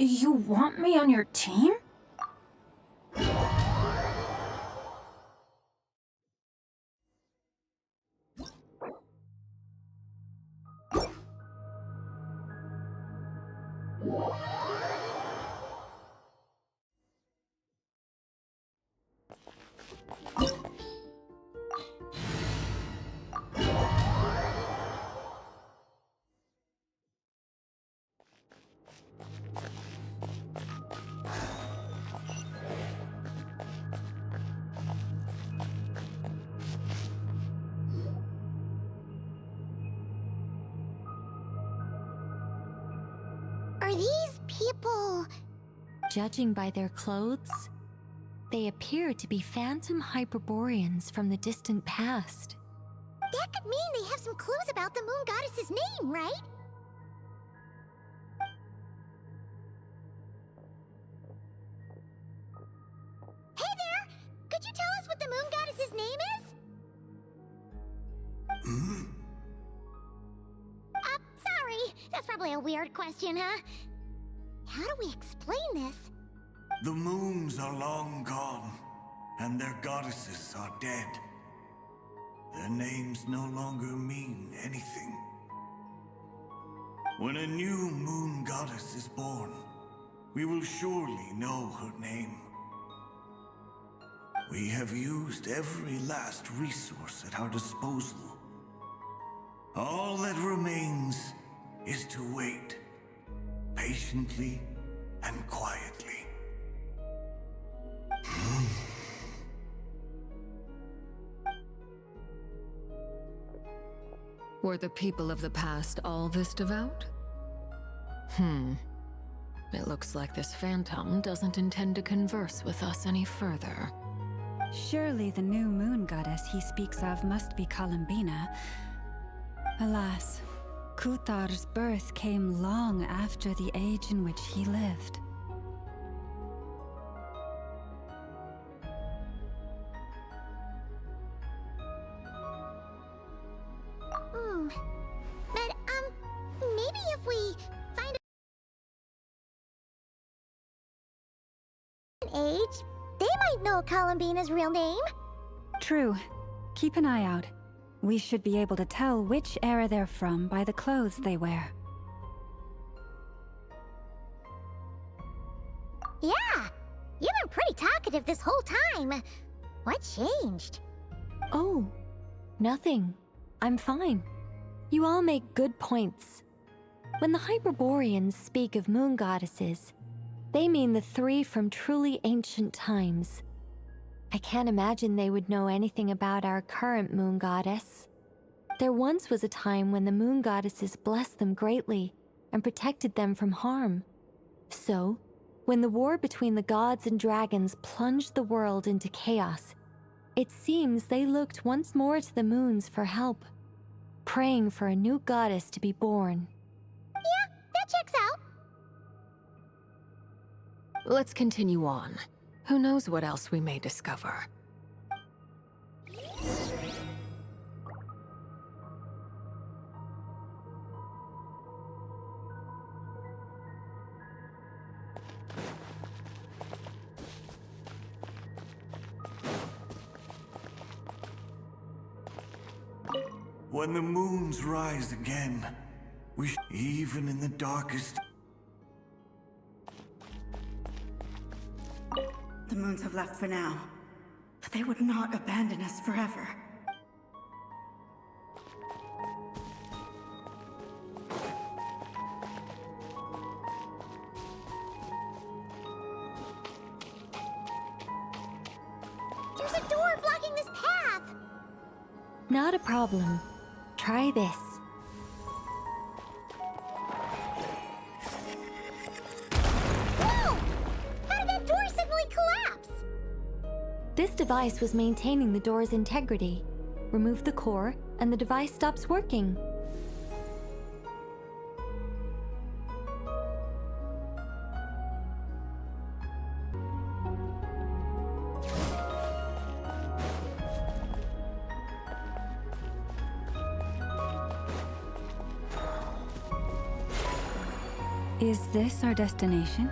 You want me on your team? Are these people... Judging by their clothes, they appear to be phantom Hyperboreans from the distant past. That could mean they have some clues about the moon goddess's name, right? Hey there! Could you tell us what the moon goddess's name is? Sorry. That's probably a weird question, huh? How do we explain this? The moons are long gone, and their goddesses are dead. Their names no longer mean anything. When a new moon goddess is born, we will surely know her name. We have used every last resource at our disposal. All that remains is to wait, patiently and quietly. Were the people of the past all this devout? It looks like this phantom doesn't intend to converse with us any further. Surely the new moon goddess he speaks of must be Columbina. Alas, Kuthar's birth came long after the age in which he lived. But, maybe if we find an age, they might know Columbina's real name. True. Keep an eye out. We should be able to tell which era they're from by the clothes they wear. Yeah! You've been pretty talkative this whole time. What changed? Oh, nothing. I'm fine. You all make good points. When the Hyperboreans speak of moon goddesses, they mean the three from truly ancient times. I can't imagine they would know anything about our current moon goddess. There once was a time when the moon goddesses blessed them greatly and protected them from harm. So, when the war between the gods and dragons plunged the world into chaos, it seems they looked once more to the moons for help, praying for a new goddess to be born. Yeah, that checks out. Let's continue on. Who knows what else we may discover. When the moons rise again, even in the darkest... The moons have left for now, but they would not abandon us forever. There's a door blocking this path. Not a problem. Try this. Whoa! How did that door suddenly collapse? This device was maintaining the door's integrity. Remove the core, and the device stops working. Is this our destination?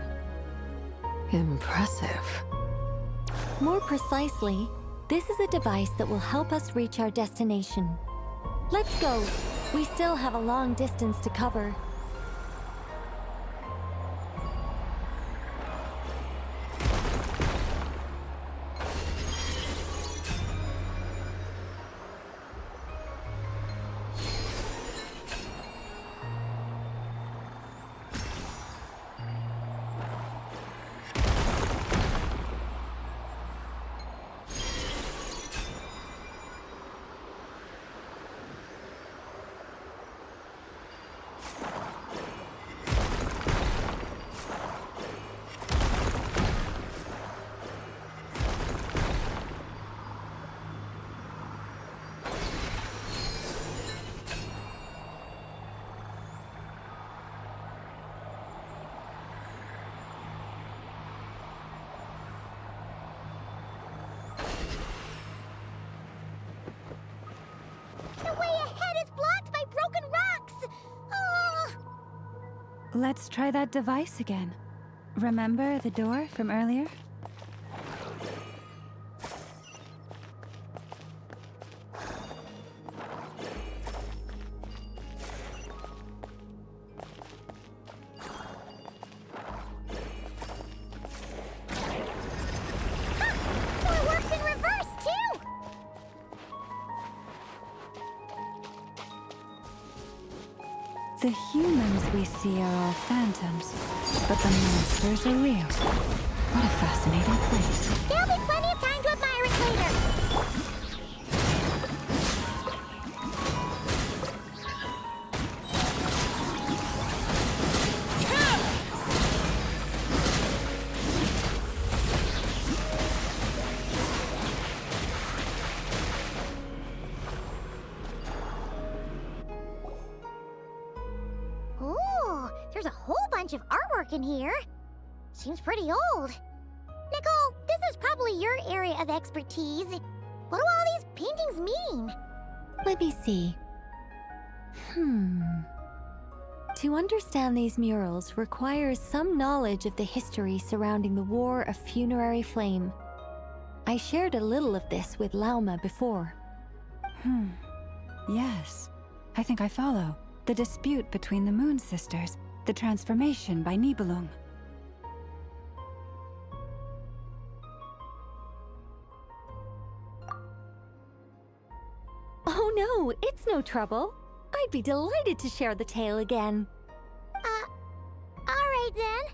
Impressive. More precisely, this is a device that will help us reach our destination. Let's go. We still have a long distance to cover. The way ahead is blocked by broken rocks. Oh. Let's try that device again. Remember the door from earlier? So it works in reverse, too! The humans we see are all phantoms, but the monsters are real. What a fascinating place. There'll be plenty of time to admire it later. Ooh, there's a whole bunch of artwork in here. Seems pretty old. Nicole, this is probably your area of expertise. What do all these paintings mean? Let me see. To understand these murals requires some knowledge of the history surrounding the War of Funerary Flame. I shared a little of this with Lauma before. Yes, I think I follow. The dispute between the Moon Sisters, the transformation by Nibelung. Oh no, it's no trouble. I'd be delighted to share the tale again. Alright then.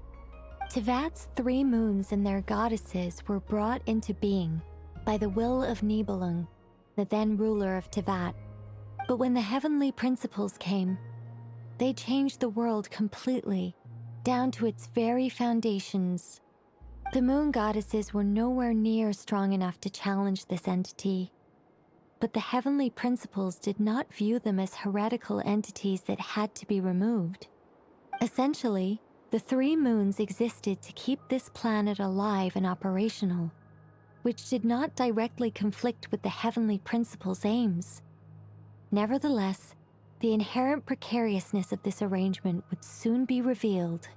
Tevat's 3 moons and their goddesses were brought into being by the will of Nibelung, the then ruler of Tevat. But when the heavenly principles came, they changed the world completely, down to its very foundations. The moon goddesses were nowhere near strong enough to challenge this entity. But the heavenly principles did not view them as heretical entities that had to be removed. Essentially, the 3 moons existed to keep this planet alive and operational, which did not directly conflict with the heavenly principles' aims. Nevertheless, the inherent precariousness of this arrangement would soon be revealed.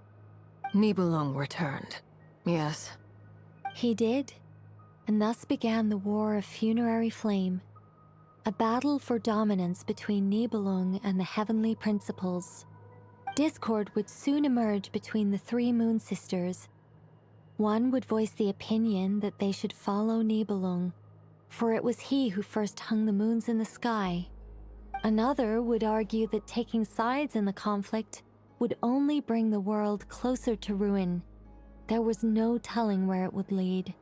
Nibelung returned. Yes. He did, and thus began the War of Funerary Flame, a battle for dominance between Nibelung and the heavenly principles. Discord would soon emerge between the 3 moon sisters. One would voice the opinion that they should follow Nibelung, for it was he who first hung the moons in the sky. Another would argue that taking sides in the conflict would only bring the world closer to ruin. There was no telling where it would lead,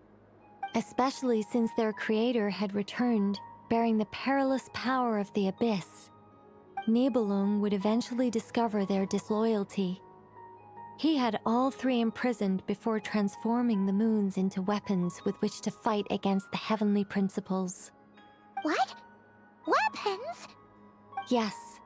especially since their creator had returned, bearing the perilous power of the abyss. Nibelung would eventually discover their disloyalty. He had all 3 imprisoned before transforming the moons into weapons with which to fight against the heavenly principles. What? Weapons? Yes,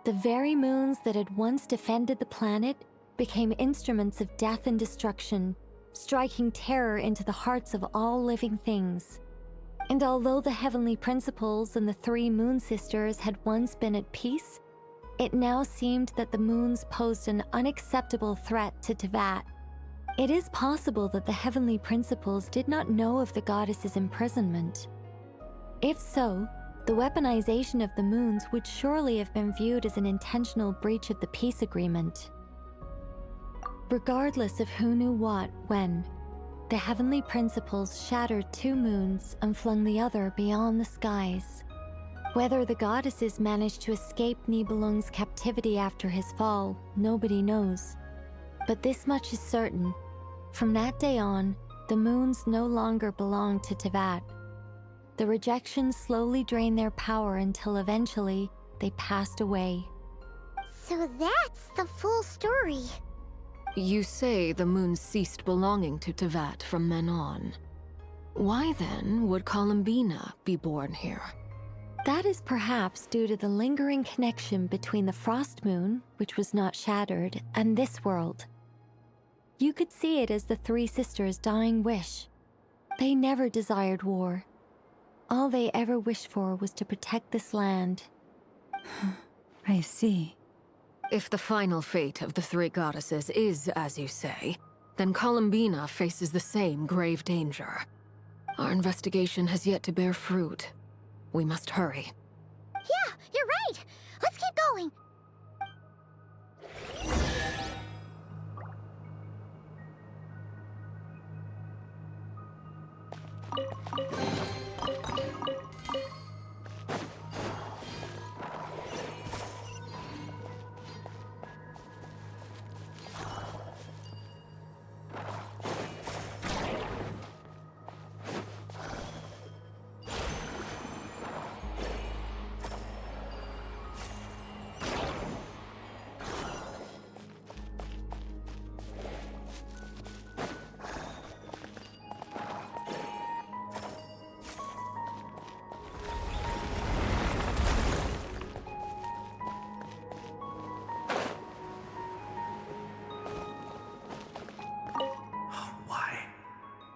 the very moons that had once defended the planet became instruments of death and destruction, striking terror into the hearts of all living things. And although the heavenly principles and the 3 moon sisters had once been at peace, it now seemed that the moons posed an unacceptable threat to Teyvat. It is possible that the heavenly principles did not know of the goddess's imprisonment. If so, the weaponization of the moons would surely have been viewed as an intentional breach of the peace agreement. Regardless of who knew what, when, the heavenly principles shattered 2 moons and flung the other beyond the skies. Whether the goddesses managed to escape Nibelung's captivity after his fall, nobody knows. But this much is certain. From that day on, the moons no longer belonged to Teyvat. The rejection slowly drained their power until eventually they passed away. So that's the full story. You say the moon ceased belonging to Teyvat from then on. Why then would Columbina be born here? That is perhaps due to the lingering connection between the Frost Moon, which was not shattered, and this world. You could see it as the 3 sisters' dying wish. They never desired war. All they ever wished for was to protect this land. I see. If the final fate of the 3 goddesses is as you say, then Columbina faces the same grave danger. Our investigation has yet to bear fruit. We must hurry. Yeah, you're right. Let's keep going.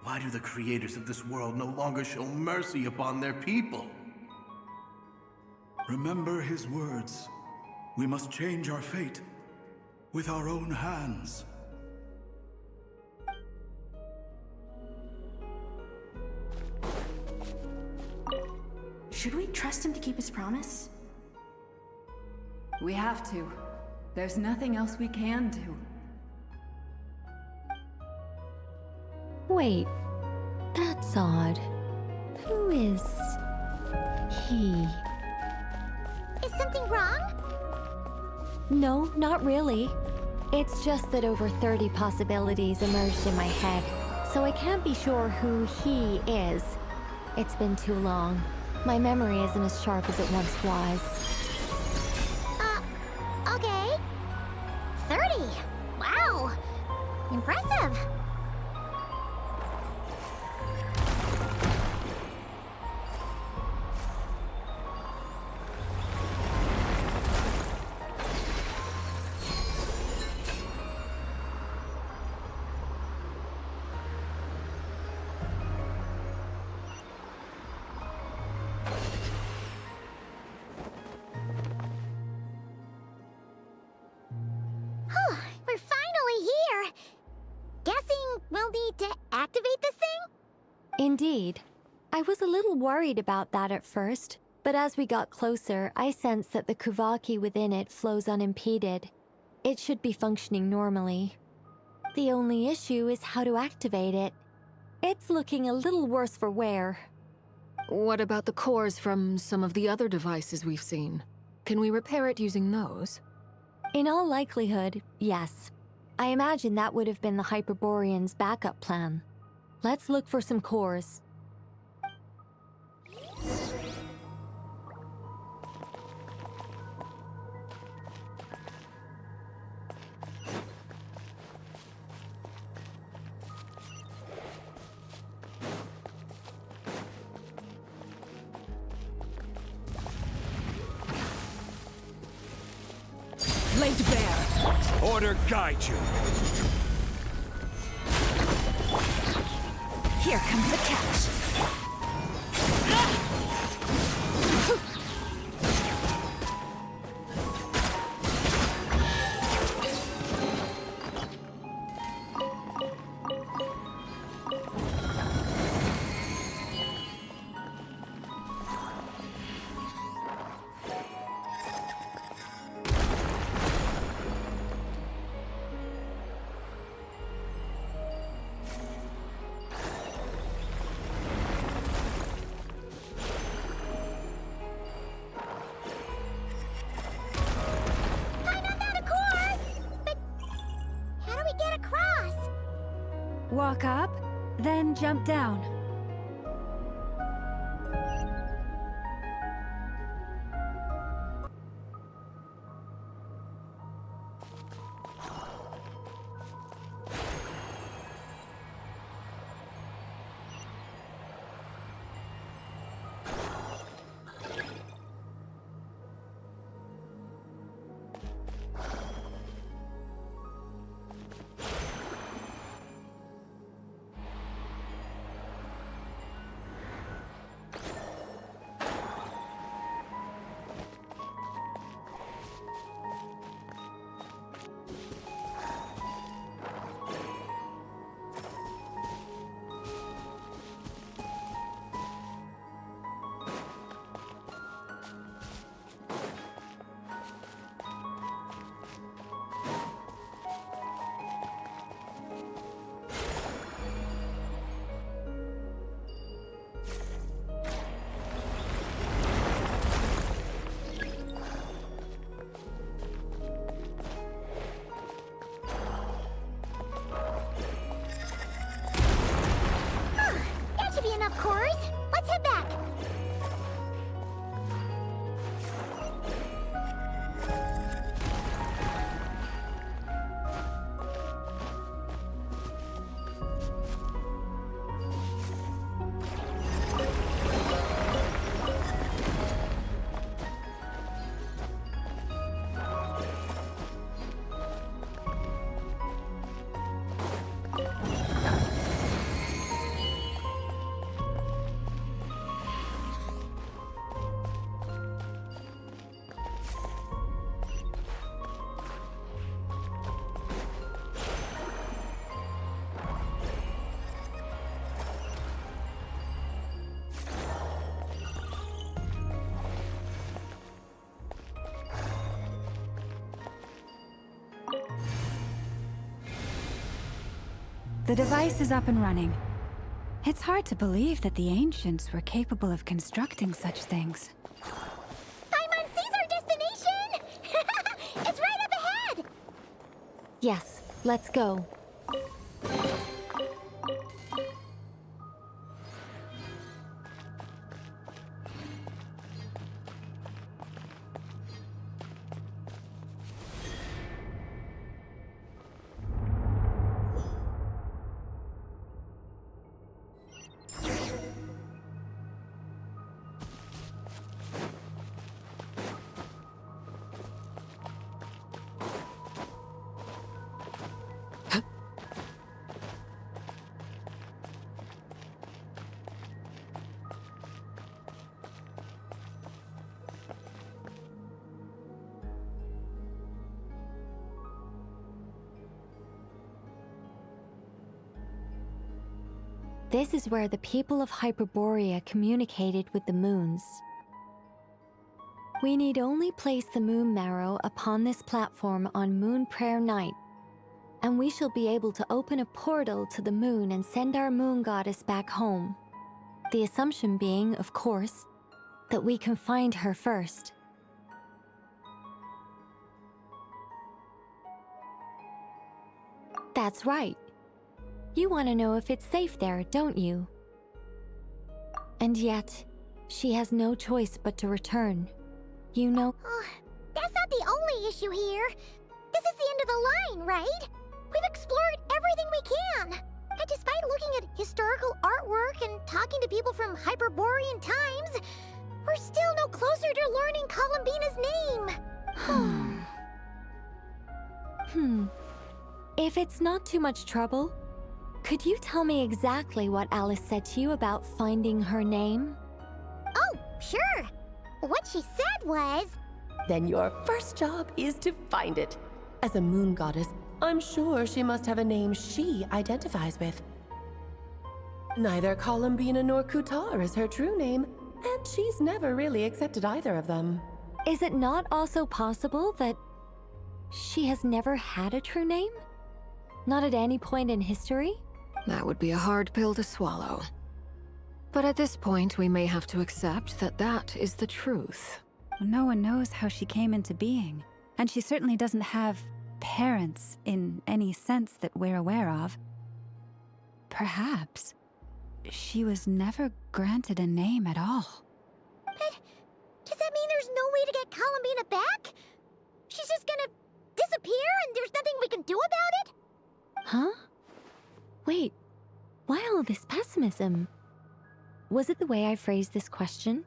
Why do the creators of this world no longer show mercy upon their people? Remember his words. We must change our fate with our own hands. Should we trust him to keep his promise? We have to. There's nothing else we can do. Wait, that's odd. Who is he? Is something wrong? No, not really. It's just that over 30 possibilities emerged in my head, so I can't be sure who he is. It's been too long. My memory isn't as sharp as it once was. Really? Wow. Impressive. We're finally here. Guessing we'll need to activate this thing? Indeed. I was a little worried about that at first, but as we got closer, I sensed that the Kuvaki within it flows unimpeded. It should be functioning normally. The only issue is how to activate it. It's looking a little worse for wear. What about the cores from some of the other devices we've seen? Can we repair it using those? In all likelihood, yes. I imagine that would have been the Hyperborean's backup plan. Let's look for some cores. Laid bare! Order guide you. Here comes the catch. Walk up, then jump down. Of course. Let's head back. The device is up and running. It's hard to believe that the ancients were capable of constructing such things. Paimon sees our destination! It's right up ahead! Yes, let's go. This is where the people of Hyperborea communicated with the moons. We need only place the moon marrow upon this platform on Moon Prayer Night, and we shall be able to open a portal to the moon and send our moon goddess back home. The assumption being, of course, that we can find her first. That's right. You want to know if it's safe there, don't you? And yet, she has no choice but to return. You know... Oh, that's not the only issue here. This is the end of the line, right? We've explored everything we can. And despite looking at historical artwork and talking to people from Hyperborean times, we're still no closer to learning Columbina's name. If it's not too much trouble, could you tell me exactly what Alice said to you about finding her name? Oh, sure. What she said was... Then your first job is to find it. As a moon goddess, I'm sure she must have a name she identifies with. Neither Columbina nor Kutar is her true name, and she's never really accepted either of them. Is it not also possible that she has never had a true name? Not at any point in history? That would be a hard pill to swallow. But at this point, we may have to accept that that is the truth. No one knows how she came into being, and she certainly doesn't have parents in any sense that we're aware of. Perhaps she was never granted a name at all. But does that mean there's no way to get Columbina back? She's just gonna disappear and there's nothing we can do about it? Huh? Wait, why all this pessimism? Was it the way I phrased this question?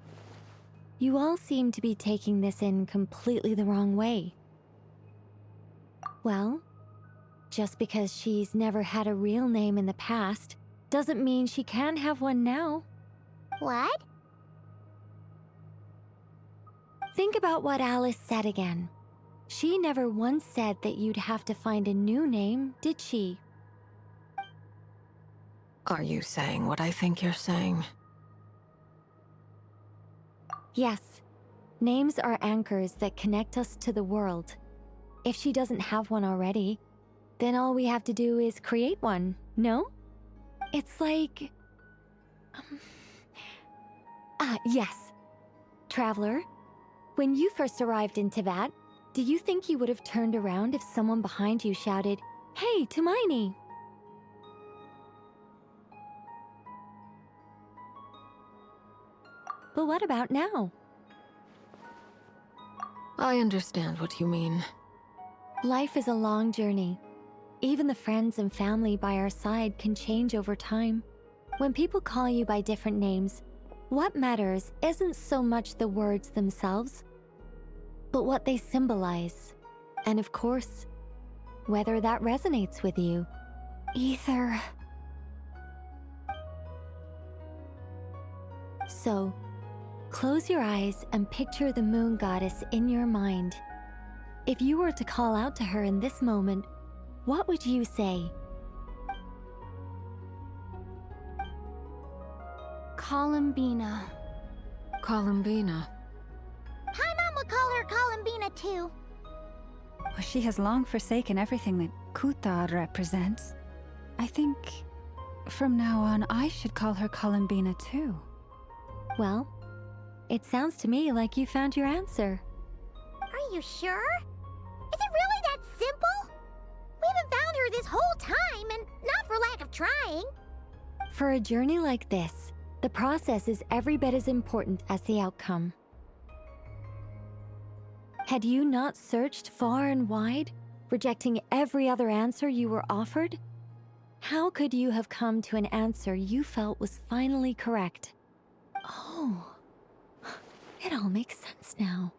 You all seem to be taking this in completely the wrong way. Well, just because she's never had a real name in the past doesn't mean she can't have one now. What? Think about what Alice said again. She never once said that you'd have to find a new name, did she? Are you saying what I think you're saying? Yes. Names are anchors that connect us to the world. If she doesn't have one already, then all we have to do is create one, no? It's like... yes. Traveler, when you first arrived in Teyvat, do you think you would have turned around if someone behind you shouted, "Hey, Tumaini"? But what about now? I understand what you mean. Life is a long journey. Even the friends and family by our side can change over time. When people call you by different names, what matters isn't so much the words themselves, but what they symbolize. And of course, whether that resonates with you. Ether. So, close your eyes and picture the moon goddess in your mind. If you were to call out to her in this moment, what would you say? Columbina. Columbina. Paimon would call her Columbina too. Well, she has long forsaken everything that Kutar represents. I think from now on I should call her Columbina too. Well, it sounds to me like you found your answer. Are you sure? Is it really that simple? We haven't found her this whole time, and not for lack of trying. For a journey like this, the process is every bit as important as the outcome. Had you not searched far and wide, rejecting every other answer you were offered, how could you have come to an answer you felt was finally correct? Oh, it all makes sense now.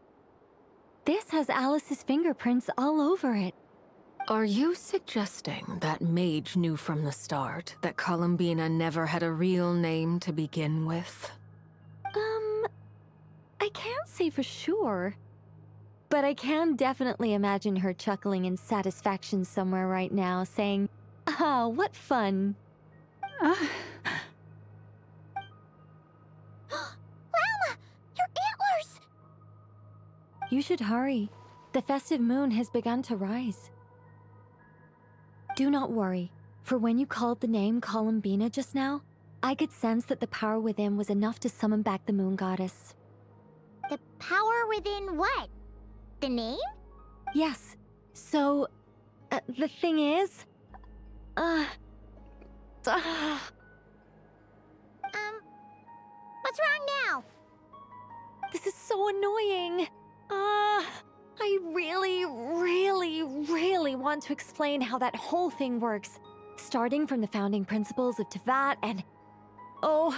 This has Alice's fingerprints all over it. Are you suggesting that Mage knew from the start that Columbina never had a real name to begin with? I can't say for sure, but I can definitely imagine her chuckling in satisfaction somewhere right now, saying, "Ah, what fun." You should hurry. The festive moon has begun to rise. Do not worry, for when you called the name Columbina just now, I could sense that the power within was enough to summon back the moon goddess. The power within what? The name? Yes. So, the thing is... What's wrong now? This is so annoying. I really want to explain how that whole thing works. Starting from the founding principles of Tevat and... Oh,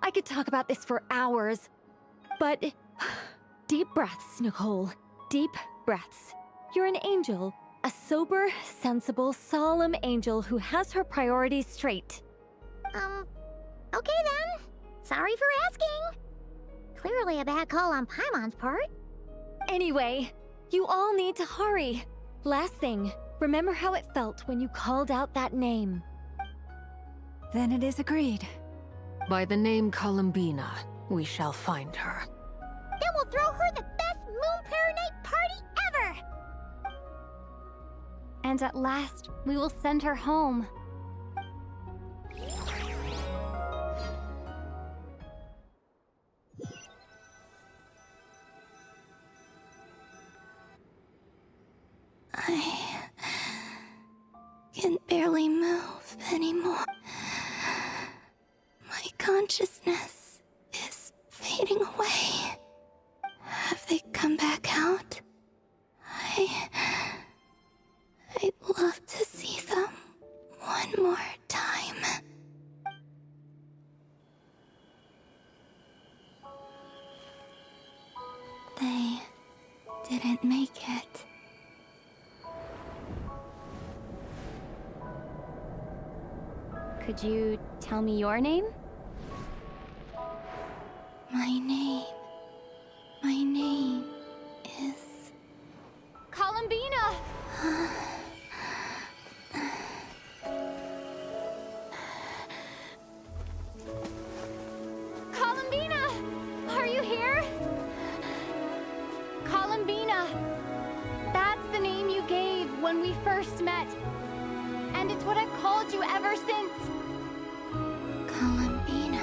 I could talk about this for hours. But... Deep breaths, Nicole. Deep breaths. You're an angel. A sober, sensible, solemn angel who has her priorities straight. Okay then. Sorry for asking. Clearly a bad call on Paimon's part. Anyway, you all need to hurry. Last thing, remember how it felt when you called out that name. Then it is agreed. By the name Columbina, we shall find her. Then we'll throw her the best Moon Paranite party ever! And at last, we will send her home. I can barely move anymore. My consciousness is fading away. Have they come back out? I'd love to see them one more time. They didn't make it. Could you tell me your name? My name is... Columbina! Columbina! Are you here? Columbina! That's the name you gave when we first met. And it's what I've called you ever since. Columbina.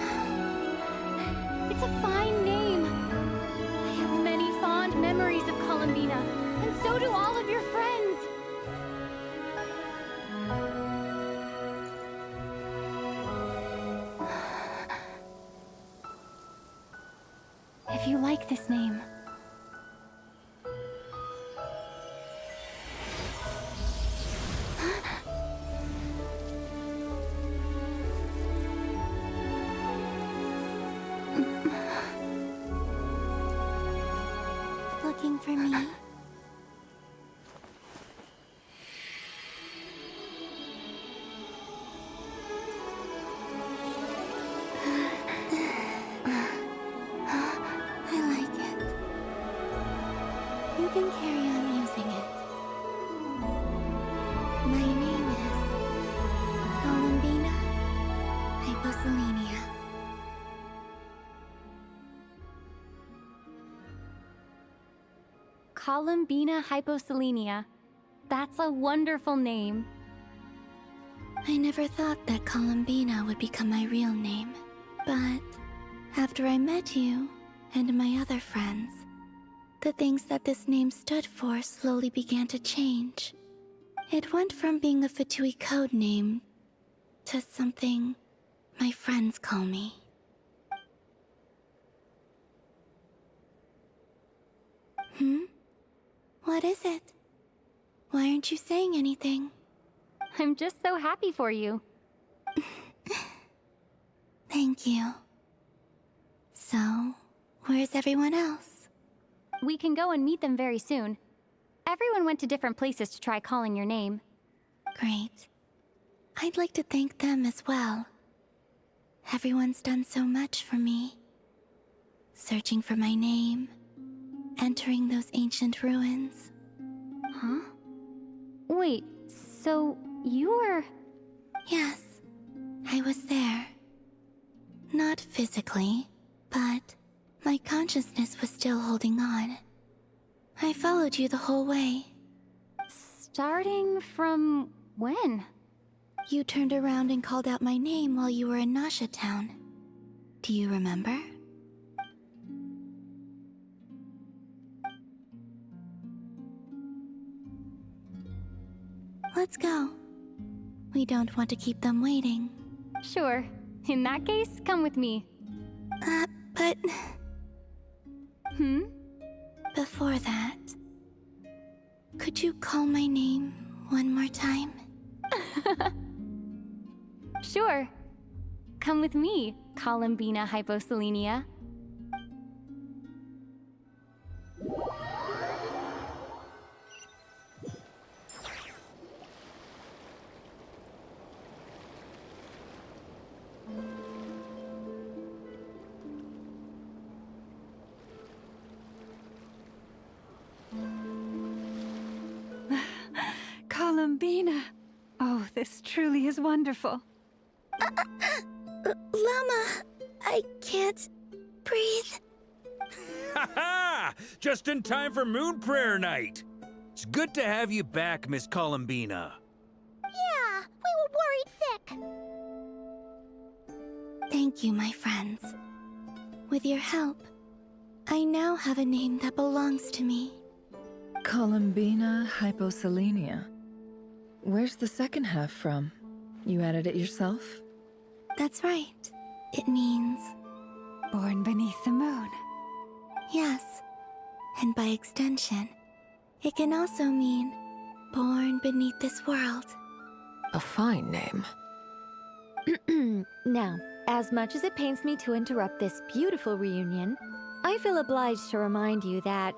It's a fine name. I have many fond memories of Columbina, and so do all of your friends. If you like this name, Looking for me? I like it. You can carry on using it. My name is Columbina Hyposelenia. Columbina Hyposelenia. That's a wonderful name. I never thought that Columbina would become my real name. But after I met you and my other friends, the things that this name stood for slowly began to change. It went from being a Fatui code name to something my friends call me. What is it? Why aren't you saying anything? I'm just so happy for you. Thank you. So, where's everyone else? We can go and meet them very soon. Everyone went to different places to try calling your name. Great. I'd like to thank them as well. Everyone's done so much for me. Searching for my name, entering those ancient ruins. Huh? Wait, so you were... Yes, I was there. Not physically, but my consciousness was still holding on. I followed you the whole way. Starting from when? You turned around and called out my name while you were in Nasha Town. Do you remember? Let's go. We don't want to keep them waiting. Sure. In that case, come with me. But... Hmm? Before that... Could you call my name one more time? Sure. Come with me, Columbina Hyposelenia. Columbina! Oh, this truly is wonderful. Llama, I can't breathe. Ha ha! Just in time for Moon Prayer Night. It's good to have you back, Miss Columbina. Yeah, we were worried sick. Thank you, my friends. With your help, I now have a name that belongs to me. Columbina Hyposelenia. Where's the second half from? You added it yourself? That's right. It means... Born beneath the moon. yes. And by extension, it can also mean born beneath this world. A fine name. Now, as much as it pains me to interrupt this beautiful reunion, I feel obliged to remind you that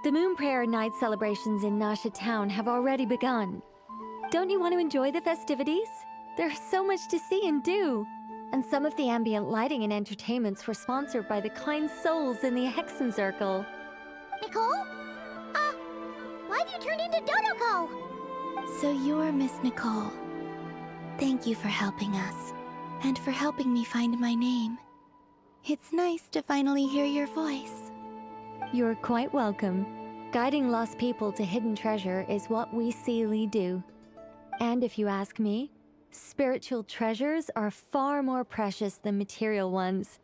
the Moon Prayer Night celebrations in Nasha Town have already begun. Don't you want to enjoy the festivities? There's so much to see and do. And some of the ambient lighting and entertainments were sponsored by the kind souls in the Hexen Circle. Nicole? Why have you turned into Dodoko? So you're Miss Nicole. Thank you for helping us, and for helping me find my name. It's nice to finally hear your voice. You're quite welcome. Guiding lost people to hidden treasure is what we Seelie do. And if you ask me, spiritual treasures are far more precious than material ones.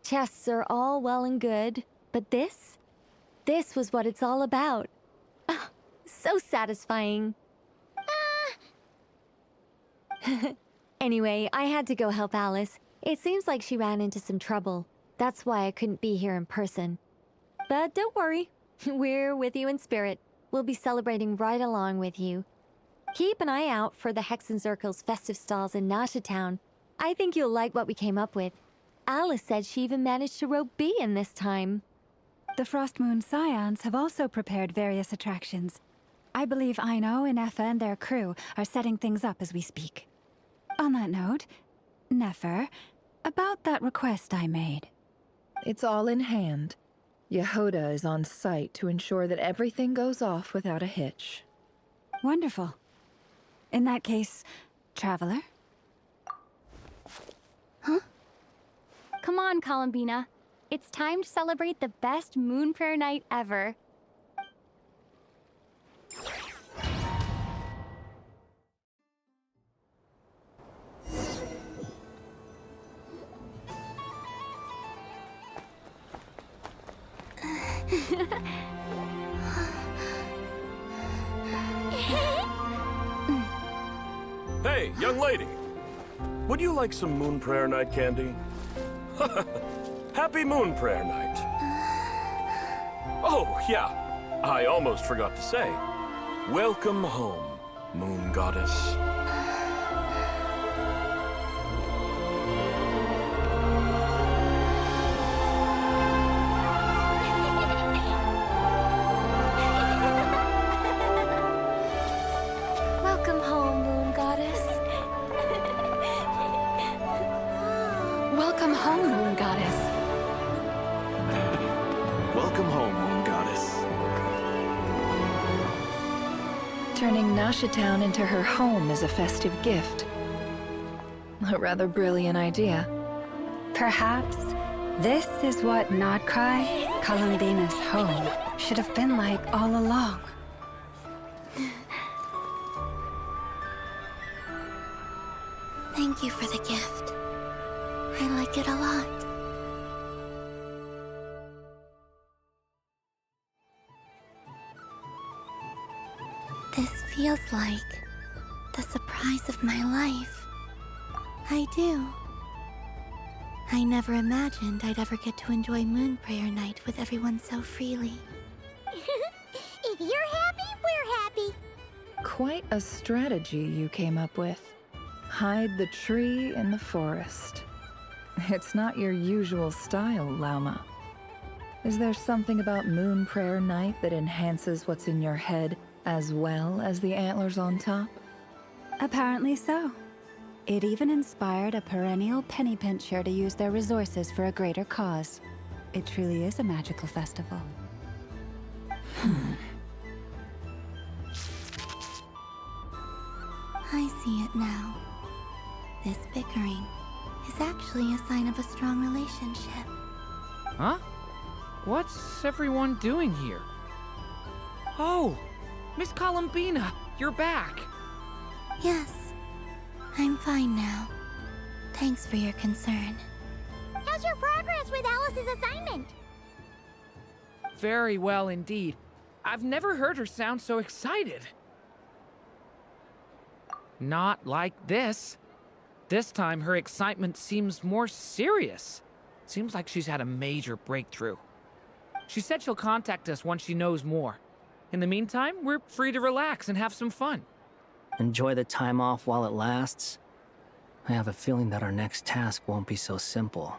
Chests are all well and good, but this was what it's all about. Ah, so satisfying. Anyway, I had to go help Alice. It seems like she ran into some trouble. That's why I couldn't be here in person. But don't worry, we're with you in spirit. We'll be celebrating right along with you. Keep an eye out for the Hexen Circle's festive stalls in Nasha Town. I think you'll like what we came up with. Alice said she even managed to rope B in this time. The Frost Moon Scions have also prepared various attractions. I believe Aino and Effa and their crew are setting things up as we speak. On that note, Nefer, about that request I made. It's all in hand. Yehoda is on site to ensure that everything goes off without a hitch. Wonderful. In that case, Traveler? Huh? Come on, Columbina. It's time to celebrate the best Moon Prayer Night ever. Hey, young lady. Would you like some Moon Prayer Night candy? Happy Moon Prayer Night. Oh, yeah. I almost forgot to say. Welcome home, Moon Goddess. Welcome home, Moon Goddess. Welcome home, Moon Goddess. Welcome home, Moon Goddess. Turning Nasha Town into her home is a festive gift. A rather brilliant idea. Perhaps this is what Notcry Columbina's home should have been like all along. Thank you for the gift. I like it a lot. This feels like the surprise of my life. I do. I never imagined I'd ever get to enjoy Moon Prayer Night with everyone so freely. If you're happy, we're happy. Quite a strategy you came up with. Hide the tree in the forest. It's not your usual style, Lauma. Is there something about Moon Prayer Night that enhances what's in your head as well as the antlers on top? Apparently so. It even inspired a perennial penny pincher to use their resources for a greater cause. It truly is a magical festival. I see it now. This bickering is actually a sign of a strong relationship. Huh? What's everyone doing here? Oh! Miss Columbina, you're back! Yes, I'm fine now. Thanks for your concern. How's your progress with Alice's assignment? Very well indeed. I've never heard her sound so excited. Not like this. This time, her excitement seems more serious. Seems like she's had a major breakthrough. She said she'll contact us once she knows more. In the meantime, we're free to relax and have some fun. Enjoy the time off while it lasts. I have a feeling that our next task won't be so simple.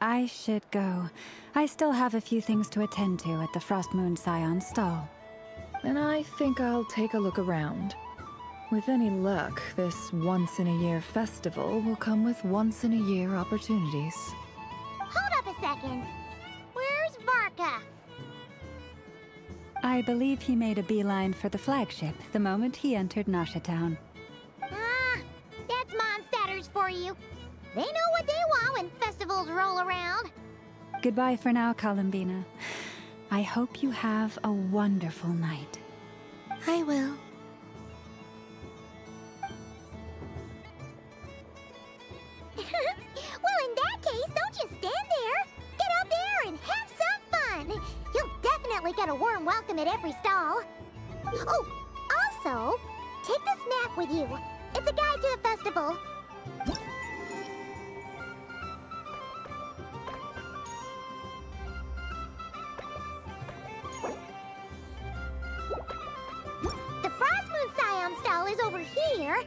I should go. I still have a few things to attend to at the Frost Moon Scion stall. And I think I'll take a look around. With any luck, this once-in-a-year festival will come with once-in-a-year opportunities. Hold up a second. Where's Varka? I believe he made a beeline for the flagship the moment he entered Nasha Town. Ah, that's Mondstadters for you. They know what they want when festivals roll around. Goodbye for now, Columbina. I hope you have a wonderful night. I will. Well, in that case, don't just stand there. Get out there and have some fun. You'll definitely get a warm welcome at every stall. Oh, also, take this map with you. It's a guide to the festival. The Frost Moon Scion stall is over here.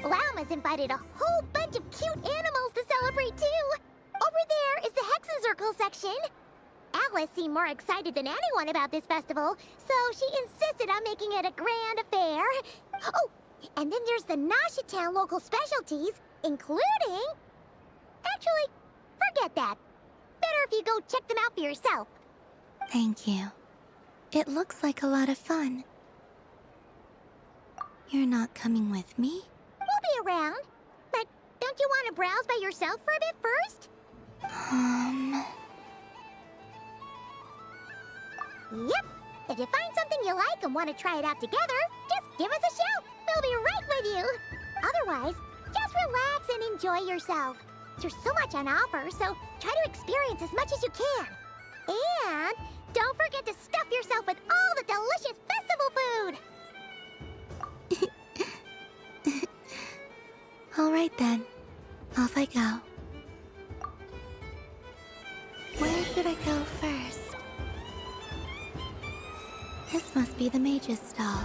Lauma's invited a whole bunch of cute animals to celebrate too. Over there is the Hexen Circle section. Alice seemed more excited than anyone about this festival, so she insisted on making it a grand affair. Oh, and then there's the Nasha Town local specialties, including... Actually, forget that. Better if you go check them out for yourself. Thank you. It looks like a lot of fun. You're not coming with me? We'll be around. But don't you want to browse by yourself for a bit first? Yep. If you find something you like and want to try it out together, just give us a shout. We'll be right with you. Otherwise, just relax and enjoy yourself. There's so much on offer, so try to experience as much as you can. And don't forget to stuff yourself with all the delicious festival food. All right then. Off I go. Where should I go first? This must be the mage's stall.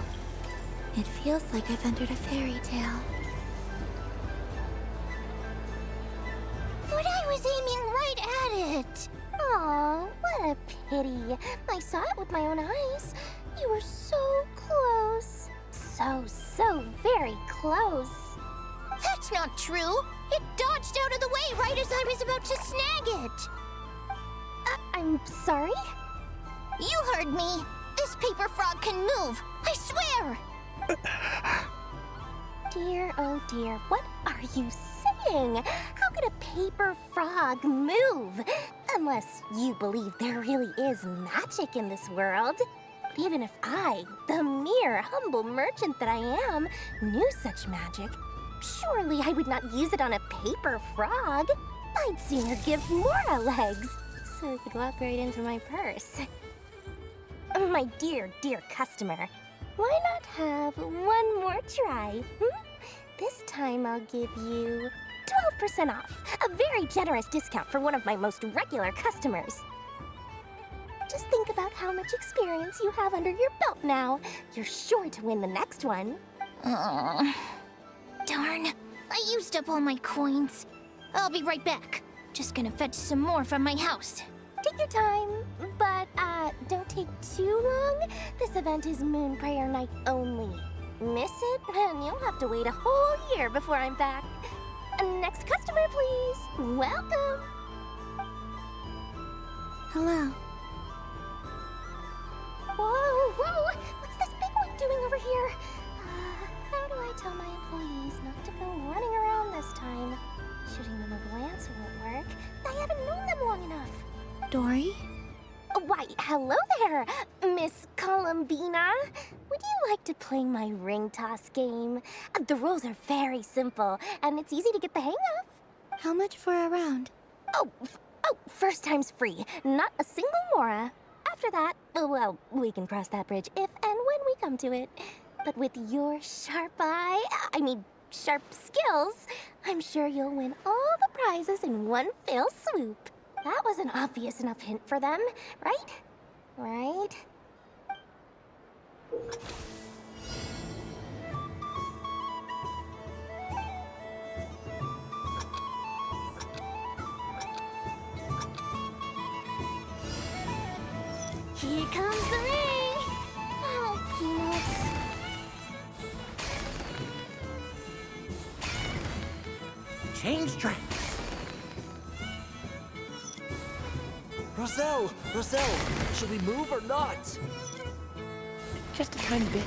It feels like I've entered a fairy tale. But I was aiming right at it. Aw, what a pity. I saw it with my own eyes. You were so close. So very close. That's not true. It dodged out of the way right as I was about to snag it. I'm sorry? You heard me. This paper frog can move. I swear. Dear, oh dear, what are you saying? How how could a paper frog move? Unless you believe there really is magic in this world. But even if I, the mere humble merchant that I am, knew such magic, surely I would not use it on a paper frog. I'd sooner give Mora legs, so it could walk right into my purse. My dear, dear customer, why not have one more try? This time I'll give you 12% off, a very generous discount for one of my most regular customers. Just think about how much experience you have under your belt now. You're sure to win the next one. Darn, I used up all my coins. I'll be right back. Just gonna fetch some more from my house. Take your time, but don't take too long. This event is Moon Prayer Night only. Miss it, and you'll have to wait a whole year before I'm back. Next customer, please. Welcome. Hello. Whoa, whoa! What's this big one doing over here? How do I tell my employees not to go running around this time? Shooting them a glance won't work. I haven't known them long enough. Dory? Why, hello there, Miss Columbina. Would you like to play my ring toss game? The rules are very simple, and it's easy to get the hang of. How much for a round? Oh, first time's free. Not a single Mora. After that, well, we can cross that bridge if and when we come to it. But with your sharp sharp skills, I'm sure you'll win all the prizes in one fell swoop. That was an obvious enough hint for them, right? Right? Here comes the ring! Oh, peanuts. Change tracks. Roselle! Should we move or not? Just a tiny bit.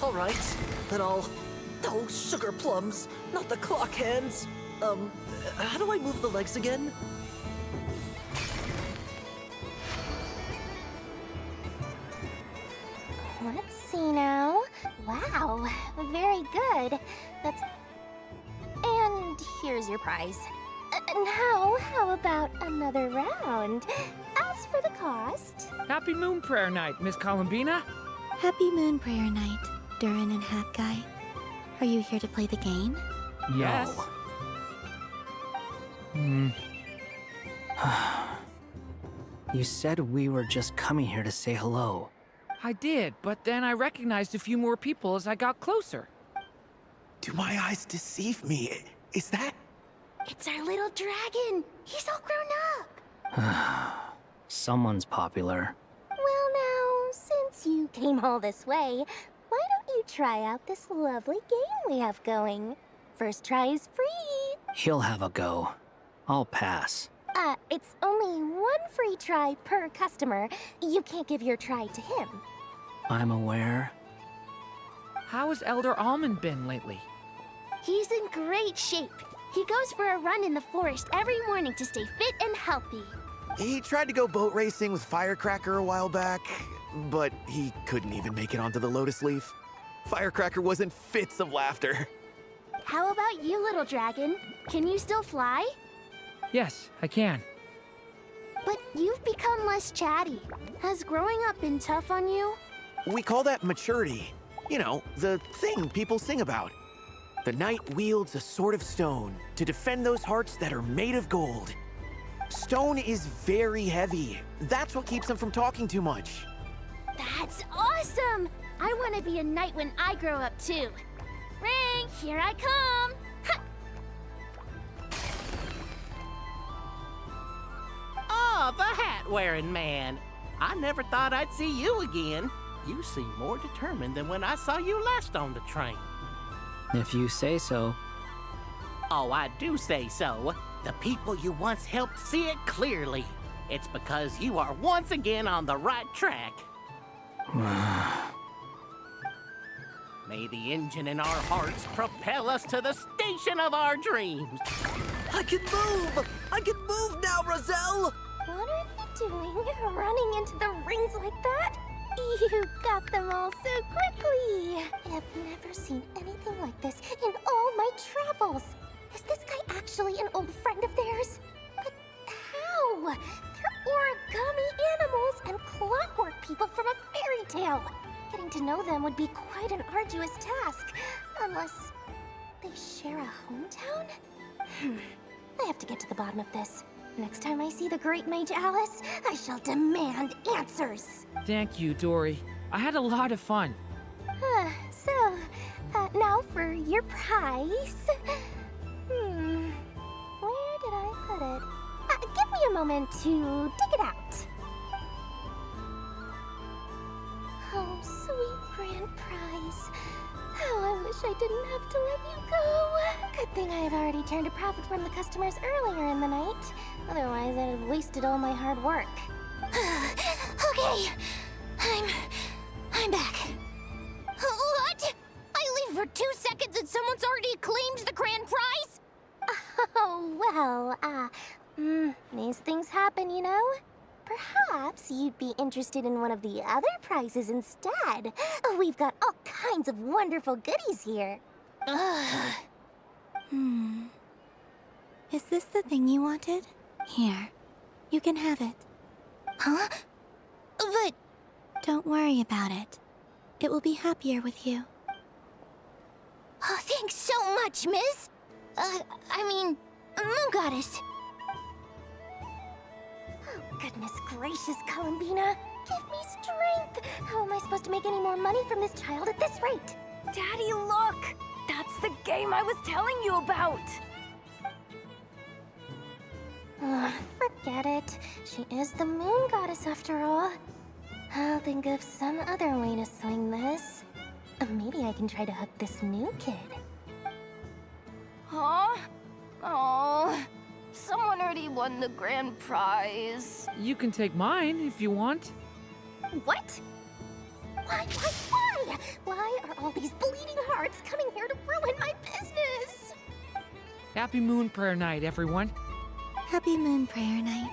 All right, then I'll... Oh, sugar plums, not the clock hands. How do I move the legs again? Let's see now. Wow, very good. And here's your prize. Now, how about another round? As for the cost... Happy Moon Prayer Night, Miss Columbina. Happy Moon Prayer Night, Durin and Hat Guy. Are you here to play the game? Yes. You said we were just coming here to say hello. I did, but then I recognized a few more people as I got closer. Do my eyes deceive me? Is that... It's our little dragon! He's all grown up! Someone's popular. Well now, since you came all this way, why don't you try out this lovely game we have going? First try is free! He'll have a go. I'll pass. It's only one free try per customer. You can't give your try to him. I'm aware. How has Elder Almond been lately? He's in great shape. He goes for a run in the forest every morning to stay fit and healthy. He tried to go boat racing with Firecracker a while back, but he couldn't even make it onto the Lotus Leaf. Firecracker was in fits of laughter. How about you, little dragon? Can you still fly? Yes, I can. But you've become less chatty. Has growing up been tough on you? We call that maturity. You know, the thing people sing about. The knight wields a sword of stone to defend those hearts that are made of gold. Stone is very heavy. That's what keeps him from talking too much. That's awesome! I want to be a knight when I grow up too. Ring, here I come! Oh, the hat-wearing man. I never thought I'd see you again. You seem more determined than when I saw you last on the train. If you say so. Oh, I do say so. The people you once helped see it clearly. It's because you are once again on the right track. May the engine in our hearts propel us to the station of our dreams. I can move! I can move now, Roselle! What are you doing, running into the rings like that? You got them all so quickly. I have never seen anything like this in all my travels. Is this guy actually an old friend of theirs? But how? They're origami animals and clockwork people from a fairy tale. Getting to know them would be quite an arduous task, unless they share a hometown? I have to get to the bottom of this. Next time I see the great mage Alice, I shall demand answers. Thank you, Dory. I had a lot of fun. Now for your prize. Where did I put it? Give me a moment to dig it out. Oh, sweet grand prize. How I wish I didn't have to let you go. Good thing I have already turned a profit from the customers earlier in the night. Otherwise, I'd have wasted all my hard work. Okay, I'm back. What? I leave for 2 seconds and someone's already claimed the grand prize? Oh, well, these things happen, you know? Perhaps you'd be interested in one of the other prizes instead. We've got all kinds of wonderful goodies here. Is this the thing you wanted? Here, you can have it. Huh? But... Don't worry about it. It will be happier with you. Oh, thanks so much, miss. Moon Goddess. Oh, goodness gracious, Columbina. Give me strength. How am I supposed to make any more money from this child at this rate? Daddy, look! That's the game I was telling you about! Forget it. She is the Moon Goddess after all. I'll think of some other way to swing this. Maybe I can try to hook this new kid. Huh? Oh, someone already won the grand prize. You can take mine if you want. What? Why? Why are all these bleeding hearts coming here to ruin my business? Happy Moon Prayer Night, everyone. Happy Moon Prayer Night.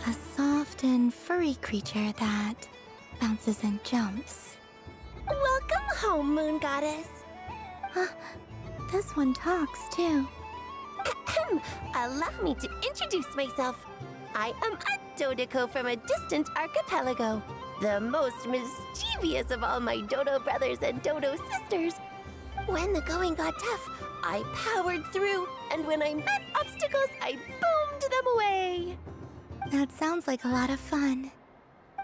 A soft and furry creature that bounces and jumps. Welcome home, Moon Goddess. This one talks too. Allow me to introduce myself. I am a Dodoco from a distant archipelago, the most mischievous of all my Dodo brothers and Dodo sisters. When the going got tough, I powered through, and when I met obstacles, I boomed them away. That sounds like a lot of fun.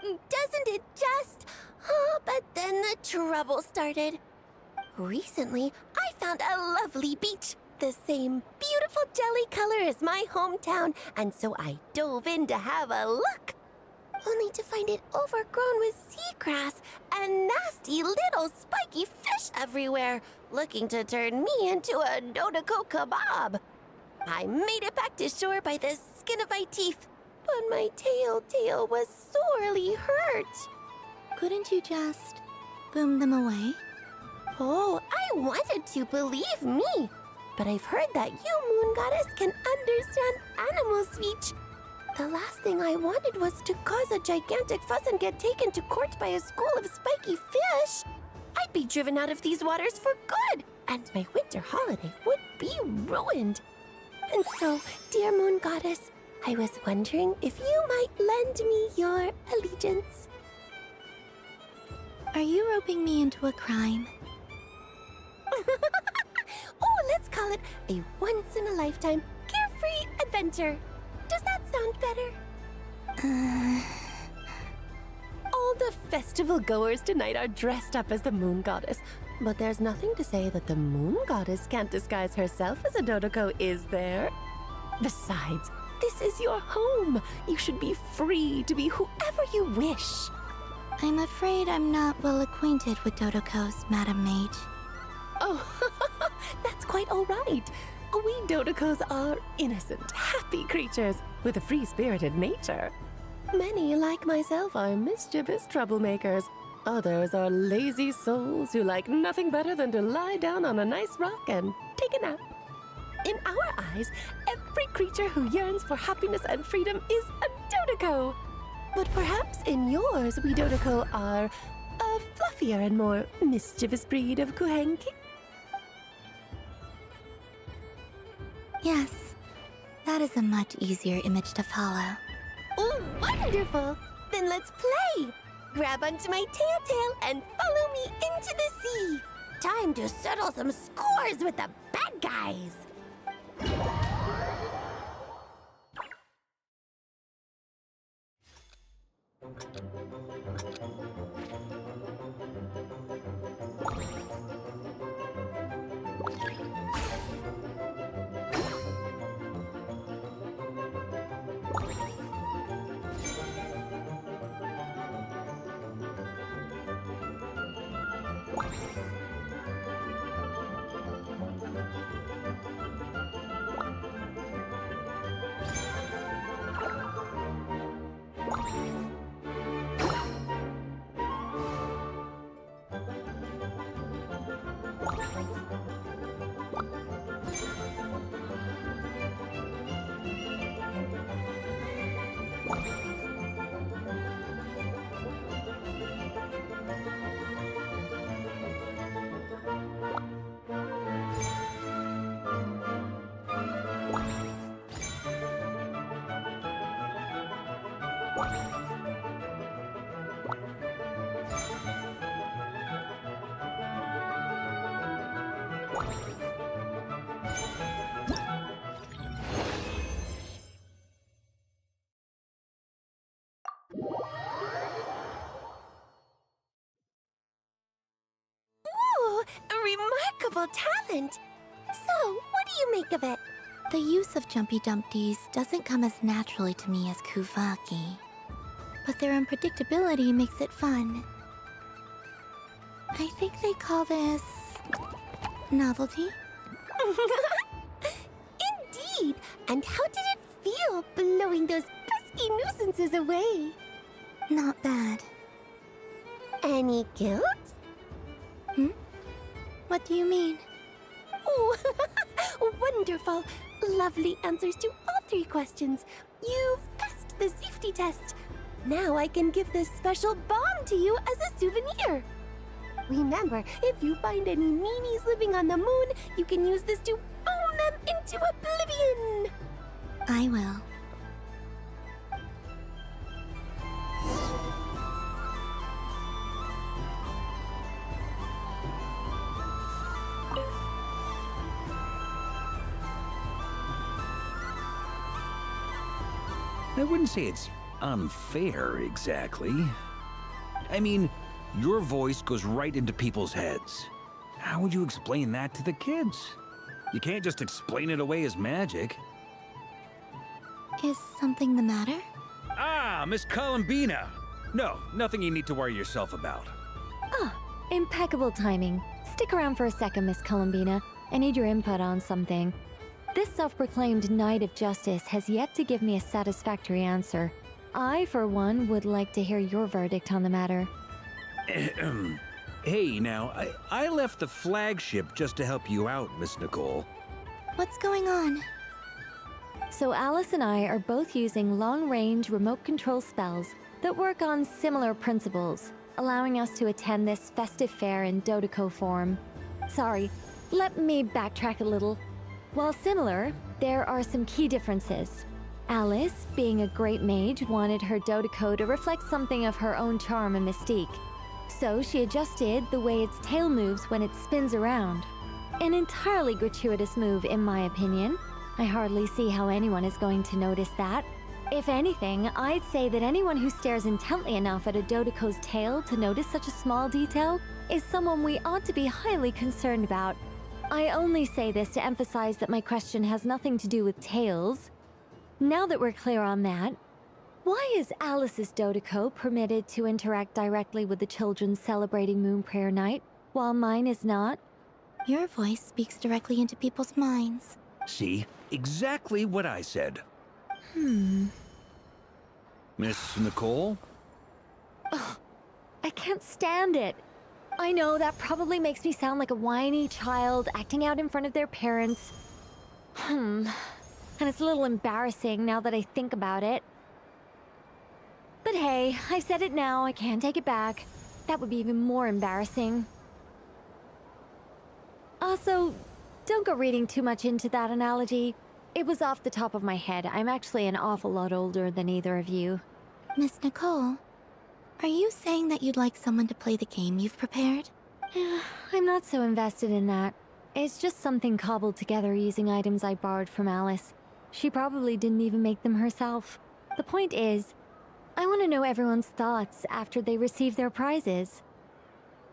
Doesn't it just? Oh, but then the trouble started. Recently, I found a lovely beach, the same beautiful jelly color as my hometown, and so I dove in to have a look. Only to find it overgrown with seagrass and nasty little spiky fish everywhere, looking to turn me into a Dodoco kebab. I made it back to shore by the skin of my teeth, but my tail was sorely hurt. Couldn't you just boom them away? Oh, I wanted to, believe me. But I've heard that you, Moon Goddess, can understand animal speech. The last thing I wanted was to cause a gigantic fuss and get taken to court by a school of spiky fish. I'd be driven out of these waters for good, and my winter holiday would be ruined. And so, dear Moon Goddess, I was wondering if you might lend me your allegiance. Are you roping me into a crime? Oh, let's call it a once-in-a-lifetime carefree adventure. Does that sound better? All the festival goers tonight are dressed up as the Moon Goddess, but there's nothing to say that the Moon Goddess can't disguise herself as a Dodoco, is there? Besides, this is your home. You should be free to be whoever you wish. I'm afraid I'm not well acquainted with Dodokos, Madam Mage. Oh, that's quite all right. We Dodokos are innocent, happy creatures with a free-spirited nature. Many, like myself, are mischievous troublemakers. Others are lazy souls who like nothing better than to lie down on a nice rock and take a nap. In our eyes, every creature who yearns for happiness and freedom is a Dodoko. But perhaps in yours, we Dodoko are a fluffier and more mischievous breed of Kuhenki. Yes, that is a much easier image to follow. Oh, wonderful! Then let's play! Grab onto my tail and follow me into the sea! Time to settle some scores with the bad guys! Ooh, a remarkable talent! So, what do you make of it? The use of Jumpy Dumpties doesn't come as naturally to me as Kuvaki, but their unpredictability makes it fun. I think they call this novelty. Indeed! And how did it feel blowing those pesky nuisances away? Not bad. Any guilt? What do you mean? Oh, wonderful! Lovely answers to all 3 questions. You've passed the safety test. Now I can give this special bomb to you as a souvenir. Remember, if you find any meanies living on the moon, you can use this to boom them into oblivion. I will. I wouldn't say it's unfair, exactly. I mean, your voice goes right into people's heads. How would you explain that to the kids? You can't just explain it away as magic. Is something the matter? Ah, Miss Columbina! No, nothing you need to worry yourself about. Ah, impeccable timing. Stick around for a second, Miss Columbina. I need your input on something. This self-proclaimed Knight of Justice has yet to give me a satisfactory answer. I, for one, would like to hear your verdict on the matter. Hey, now, I left the flagship just to help you out, Miss Nicole. What's going on? So Alice and I are both using long-range remote control spells that work on similar principles, allowing us to attend this festive fair in Dodoko form. Sorry, let me backtrack a little. While similar, there are some key differences. Alice, being a great mage, wanted her Dodoko to reflect something of her own charm and mystique. So she adjusted the way its tail moves when it spins around. An entirely gratuitous move, in my opinion. I hardly see how anyone is going to notice that. If anything, I'd say that anyone who stares intently enough at a Dodoko's tail to notice such a small detail is someone we ought to be highly concerned about. I only say this to emphasize that my question has nothing to do with tails. Now that we're clear on that, why is Alice's Dodiko permitted to interact directly with the children celebrating Moon Prayer Night, while mine is not? Your voice speaks directly into people's minds. See? Exactly what I said. Miss Nicole? Ugh, I can't stand it. I know that probably makes me sound like a whiny child acting out in front of their parents. And it's a little embarrassing now that I think about it. But hey, I've said it now, I can't take it back. That would be even more embarrassing. Also, don't go reading too much into that analogy. It was off the top of my head. I'm actually an awful lot older than either of you. Miss Nicole, are you saying that you'd like someone to play the game you've prepared? I'm not so invested in that. It's just something cobbled together using items I borrowed from Alice. She probably didn't even make them herself. The point is, I want to know everyone's thoughts after they receive their prizes.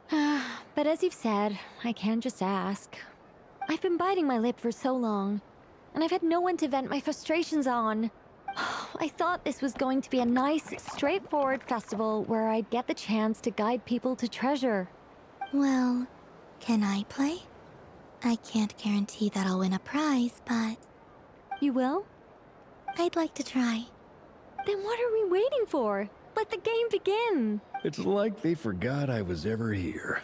But as you've said, I can't just ask. I've been biting my lip for so long, and I've had no one to vent my frustrations on. I thought this was going to be a nice, straightforward festival where I'd get the chance to guide people to treasure. Well, can I play? I can't guarantee that I'll win a prize, but... You will? I'd like to try. Then what are we waiting for? Let the game begin! It's like they forgot I was ever here.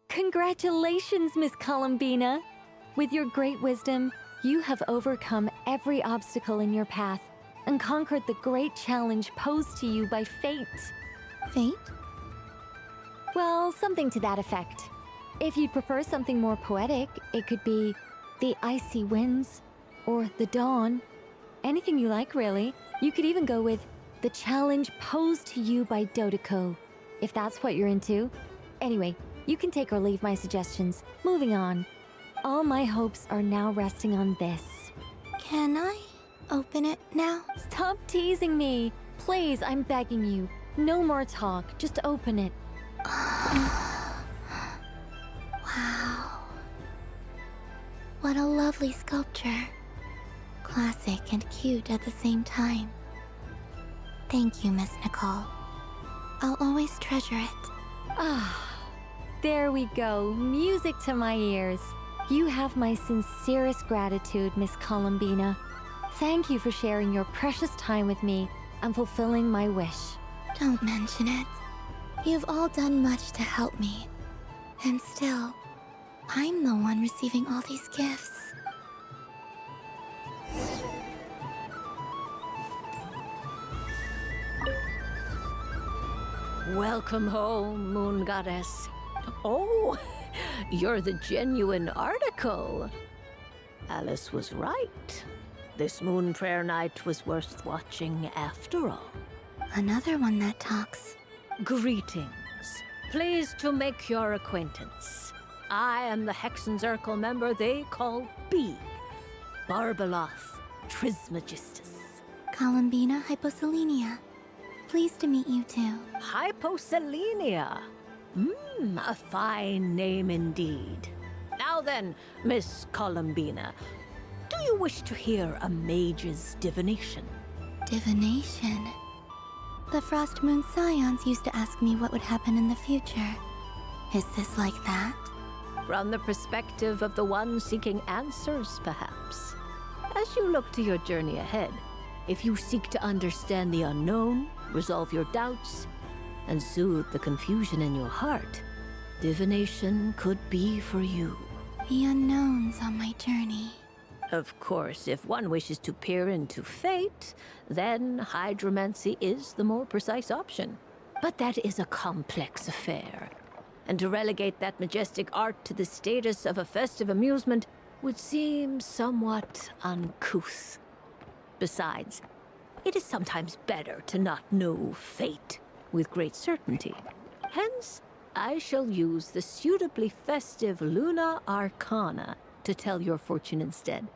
Congratulations, Miss Columbina! With your great wisdom, you have overcome every obstacle in your path and conquered the great challenge posed to you by fate. Fate? Well, something to that effect. If you'd prefer something more poetic, it could be the icy winds or the dawn. Anything you like, really. You could even go with the challenge posed to you by Dodiko, if that's what you're into. Anyway, you can take or leave my suggestions. Moving on. All my hopes are now resting on this. Can I open it now? Stop teasing me. Please, I'm begging you. No more talk. Just open it. Wow. What a lovely sculpture. Classic and cute at the same time. Thank you, Miss Nicole. I'll always treasure it. Ah, there we go. Music to my ears. You have my sincerest gratitude, Miss Columbina. Thank you for sharing your precious time with me and fulfilling my wish. Don't mention it. You've all done much to help me. And still, I'm the one receiving all these gifts. Welcome home, Moon Goddess. Oh, you're the genuine article. Alice was right. This moon prayer night was worth watching after all. Another one that talks. Greetings. Pleased to make your acquaintance. I am the Hexenzirkel member they call B. Barbeloth Trismegistus. Columbina Hyposelenia. Pleased to meet you too. Hyposelenia. A fine name indeed. Now then, Miss Columbina, do you wish to hear a mage's divination? Divination? The Frost Moon Scions used to ask me what would happen in the future. Is this like that? From the perspective of the one seeking answers, perhaps. As you look to your journey ahead, if you seek to understand the unknown, resolve your doubts, and soothe the confusion in your heart, divination could be for you. The unknowns on my journey. Of course, if one wishes to peer into fate, then hydromancy is the more precise option. But that is a complex affair, and to relegate that majestic art to the status of a festive amusement would seem somewhat uncouth. Besides, it is sometimes better to not know fate with great certainty. Hence, I shall use the suitably festive Luna Arcana to tell your fortune instead.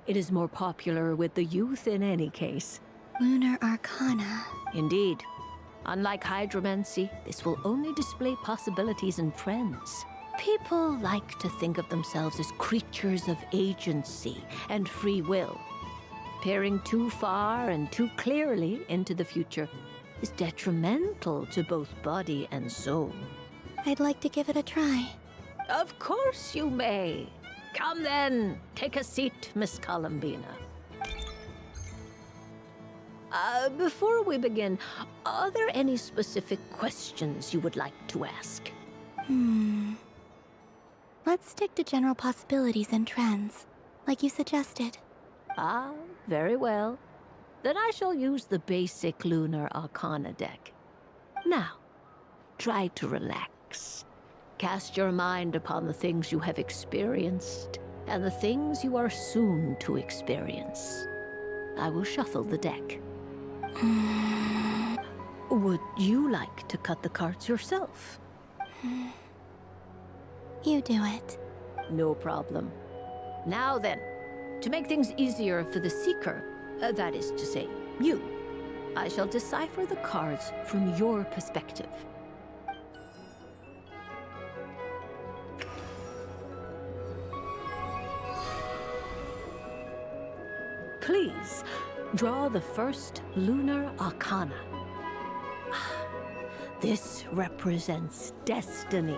It is more popular with the youth in any case. Lunar Arcana. Indeed. Unlike hydromancy, this will only display possibilities and trends. People like to think of themselves as creatures of agency and free will. Peering too far and too clearly into the future is detrimental to both body and soul. I'd like to give it a try. Of course you may. Come then, take a seat, Miss Columbina. Before we begin, are there any specific questions you would like to ask? Let's stick to general possibilities and trends, like you suggested. Ah, very well. Then I shall use the basic Lunar Arcana deck. Now, try to relax. Cast your mind upon the things you have experienced and the things you are soon to experience. I will shuffle the deck. Would you like to cut the cards yourself? You do it. No problem. Now then, to make things easier for the seeker, that is to say, you, I shall decipher the cards from your perspective. Please, draw the first Lunar Arcana. This represents destiny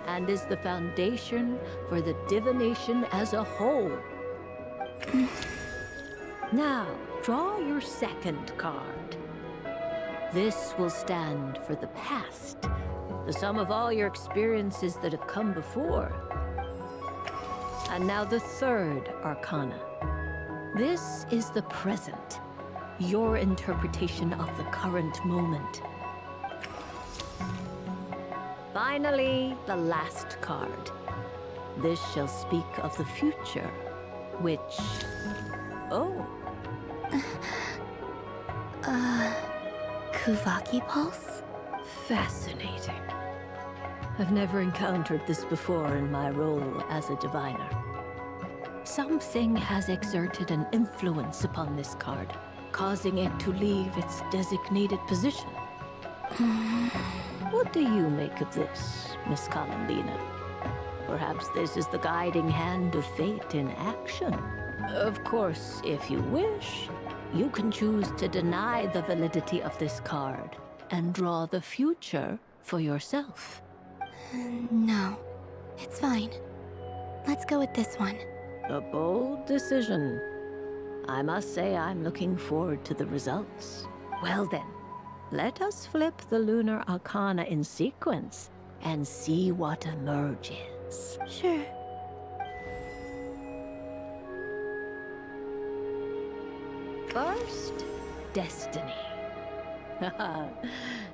and is the foundation for the divination as a whole. Now, draw your second card. This will stand for the past, the sum of all your experiences that have come before. And now the third Arcana. This is the present, your interpretation of the current moment. Finally, the last card. This shall speak of the future, which... Oh. Kuvaki Pulse? Fascinating. I've never encountered this before in my role as a diviner. Something has exerted an influence upon this card, causing it to leave its designated position. What do you make of this, Miss Columbina? Perhaps this is the guiding hand of fate in action. Of course, if you wish, you can choose to deny the validity of this card and draw the future for yourself. No, it's fine. Let's go with this one. A bold decision. I must say I'm looking forward to the results. Well then, let us flip the Lunar Arcana in sequence and see what emerges. Sure. First, destiny.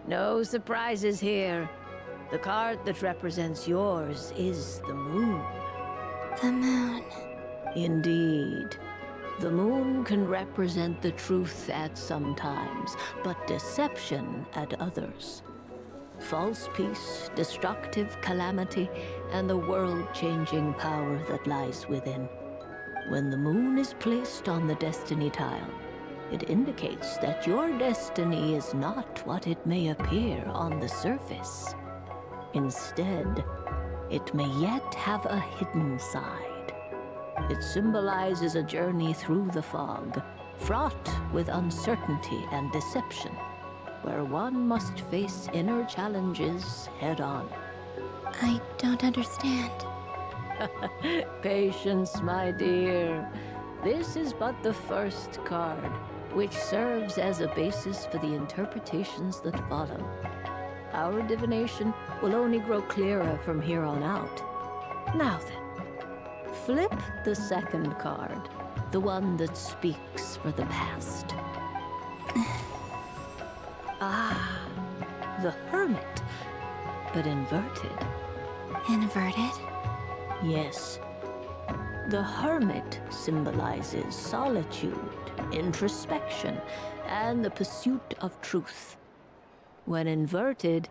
No surprises here. The card that represents yours is the moon. The moon. Indeed. The moon can represent the truth at some times, but deception at others. False peace, destructive calamity, and the world-changing power that lies within. When the moon is placed on the destiny tile, it indicates that your destiny is not what it may appear on the surface. Instead, it may yet have a hidden side. It symbolizes a journey through the fog, fraught with uncertainty and deception, where one must face inner challenges head-on. I don't understand. Patience, my dear. This is but the first card, which serves as a basis for the interpretations that follow. Our divination will only grow clearer from here on out. Now then, flip the second card, the one that speaks for the past. The Hermit, but inverted. Inverted? Yes. The Hermit symbolizes solitude, introspection, and the pursuit of truth. When inverted,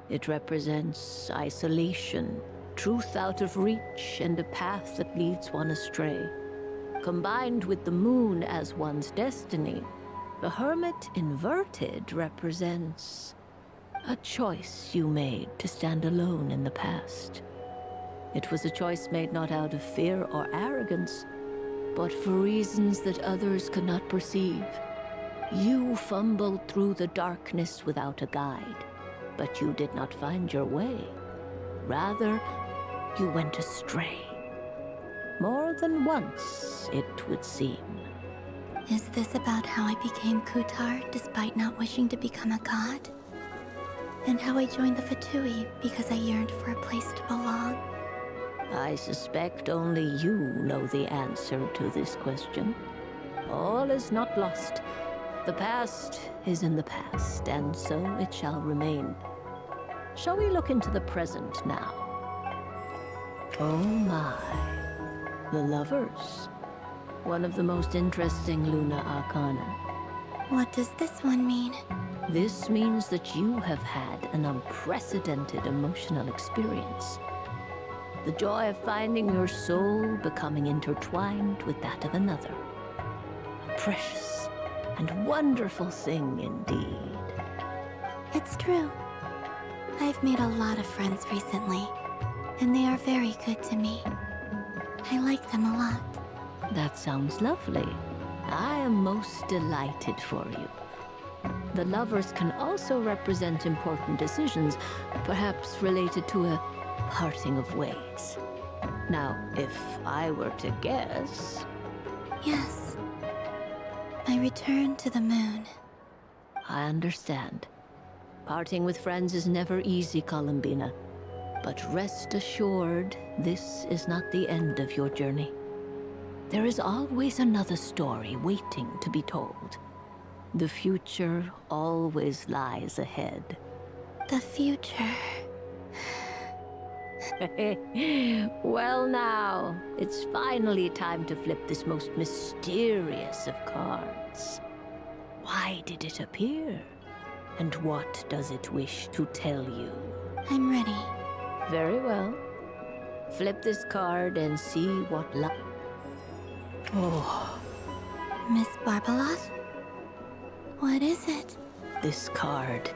it represents isolation, truth out of reach, and a path that leads one astray. Combined with the moon as one's destiny, the Hermit inverted represents a choice you made to stand alone in the past. It was a choice made not out of fear or arrogance, but for reasons that others could not perceive. You fumbled through the darkness without a guide, but you did not find your way. Rather, you went astray. More than once, it would seem. Is this about how I became Kutar despite not wishing to become a god? And how I joined the Fatui because I yearned for a place to belong? I suspect only you know the answer to this question. All is not lost. The past is in the past, and so it shall remain. Shall we look into the present now? Oh my. The Lovers. One of the most interesting Luna Arcana. What does this one mean? This means that you have had an unprecedented emotional experience. The joy of finding your soul becoming intertwined with that of another. A precious and wonderful thing indeed. It's true. I've made a lot of friends recently, and they are very good to me. I like them a lot. That sounds lovely. I am most delighted for you. The Lovers can also represent important decisions, perhaps related to a parting of ways. Now, if I were to guess... Yes. I return to the moon. I understand. Parting with friends is never easy, Columbina. But rest assured, this is not the end of your journey. There is always another story waiting to be told. The future always lies ahead. The future... Well now, it's finally time to flip this most mysterious of cards. Why did it appear? And what does it wish to tell you? I'm ready. Very well. Flip this card and see what Oh. Miss Barbeloth? What is it? This card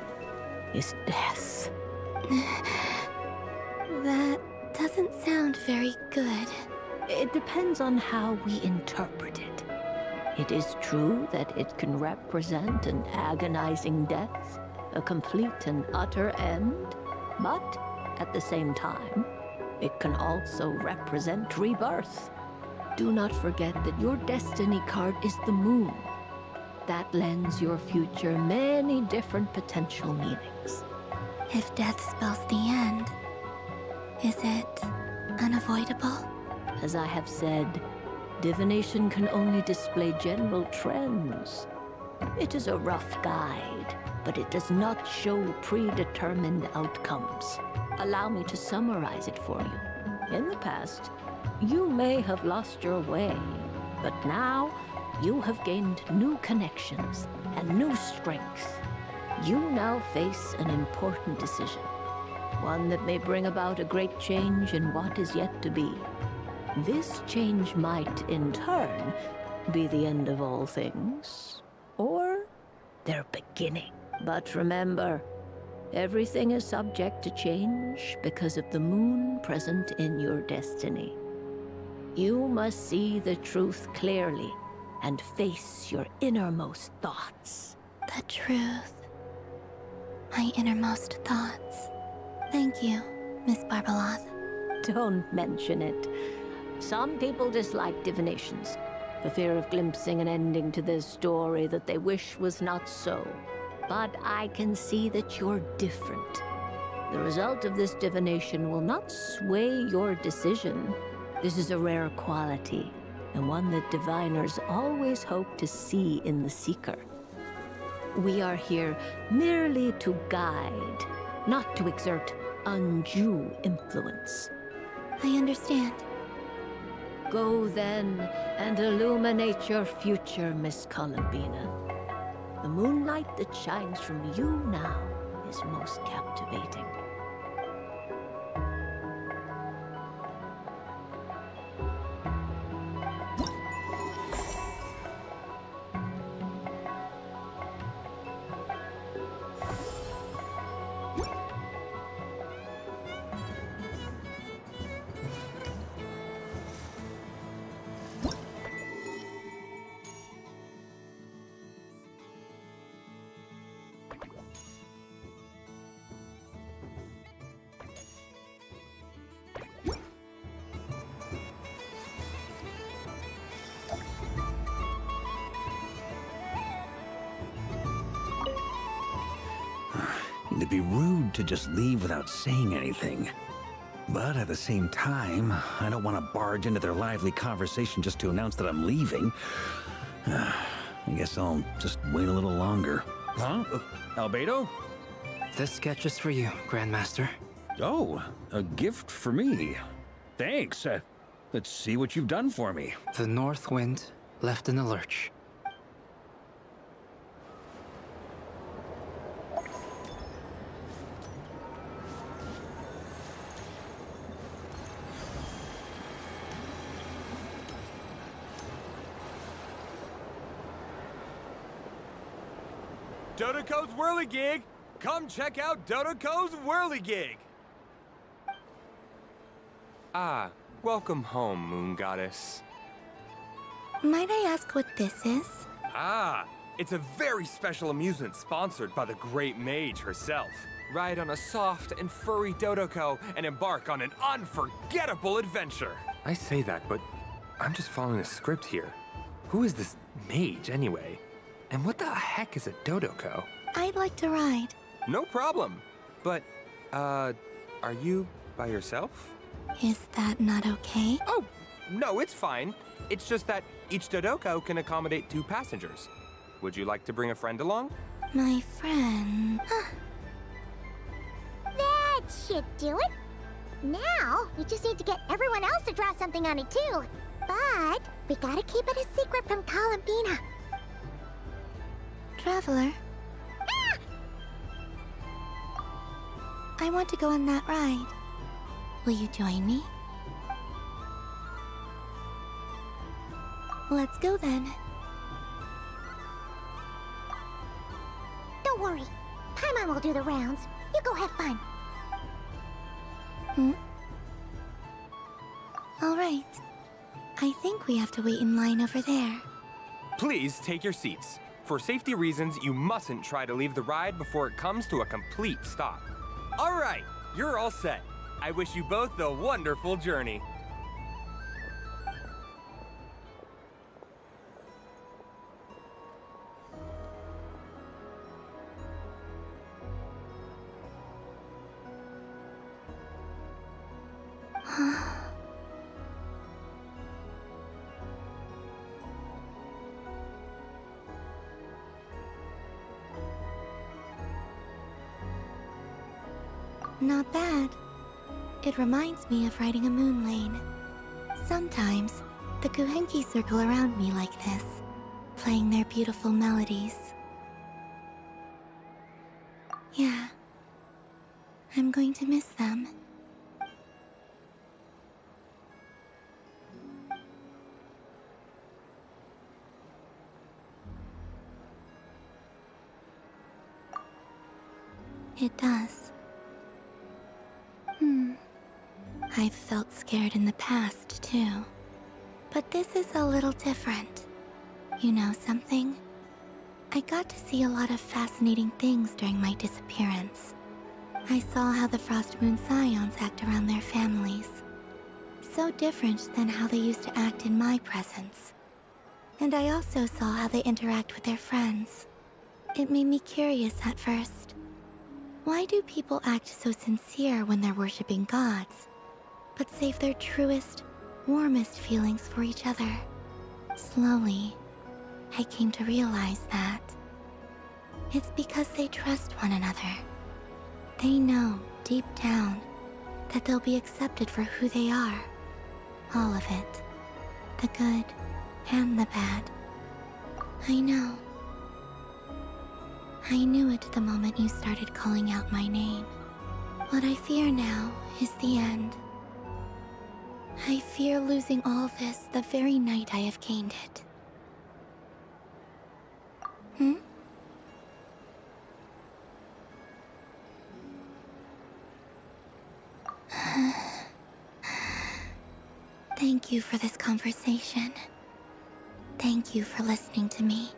is death. That doesn't sound very good. It depends on how we interpret it. It is true that it can represent an agonizing death, a complete and utter end, but at the same time, it can also represent rebirth. Do not forget that your destiny card is the moon. That lends your future many different potential meanings. If death spells the end, is it unavoidable? As I have said, divination can only display general trends. It is a rough guide, but it does not show predetermined outcomes. Allow me to summarize it for you. In the past, you may have lost your way, but now you have gained new connections and new strength. You now face an important decision, one that may bring about a great change in what is yet to be. This change might, in turn, be the end of all things, or their beginning. But remember, everything is subject to change because of the moon present in your destiny. You must see the truth clearly and face your innermost thoughts. The truth. My innermost thoughts. Thank you, Miss Barbeloth. Don't mention it. Some people dislike divinations, for fear of glimpsing an ending to their story that they wish was not so. But I can see that you're different. The result of this divination will not sway your decision. This is a rare quality, and one that diviners always hope to see in the seeker. We are here merely to guide, not to exert undue influence. I understand. Go then and illuminate your future, Miss Columbina. The moonlight that shines from you now is most captivating. It'd be rude to just leave without saying anything. But at the same time, I don't want to barge into their lively conversation just to announce that I'm leaving. I guess I'll just wait a little longer. Huh? Albedo? This sketch is for you, Grandmaster. Oh, a gift for me. Thanks. Let's see what you've done for me. The North Wind left in a lurch. Dodoko's Whirligig! Come check out Dodoko's Whirligig! Ah, welcome home, Moon Goddess. Might I ask what this is? Ah, it's a very special amusement sponsored by the great mage herself. Ride on a soft and furry Dodoko and embark on an unforgettable adventure. I say that, but I'm just following a script here. Who is this mage, anyway? And what the heck is a Dodoko? I'd like to ride. No problem. But, are you by yourself? Is that not okay? Oh, no, it's fine. It's just that each Dodoko can accommodate 2 passengers. Would you like to bring a friend along? My friend... That should do it. Now, we just need to get everyone else to draw something on it too. But we gotta keep it a secret from Columbina. Traveler? Ah! I want to go on that ride. Will you join me? Let's go then. Don't worry. Paimon will do the rounds. You go have fun. All right. I think we have to wait in line over there. Please take your seats. For safety reasons, you mustn't try to leave the ride before it comes to a complete stop. All right, you're all set. I wish you both a wonderful journey. Not bad. It reminds me of riding a moon lane. Sometimes, the Kuhenki circle around me like this, playing their beautiful melodies. Yeah. I'm going to miss them. It does. I've felt scared in the past, too. But this is a little different. You know something? I got to see a lot of fascinating things during my disappearance. I saw how the Frost Moon Scions act around their families. So different than how they used to act in my presence. And I also saw how they interact with their friends. It made me curious at first. Why do people act so sincere when they're worshipping gods, but save their truest, warmest feelings for each other? Slowly, I came to realize that it's because they trust one another. They know, deep down, that they'll be accepted for who they are. All of it. The good and the bad. I know. I knew it the moment you started calling out my name. What I fear now is the end. I fear losing all this the very night I have gained it. Thank you for this conversation. Thank you for listening to me.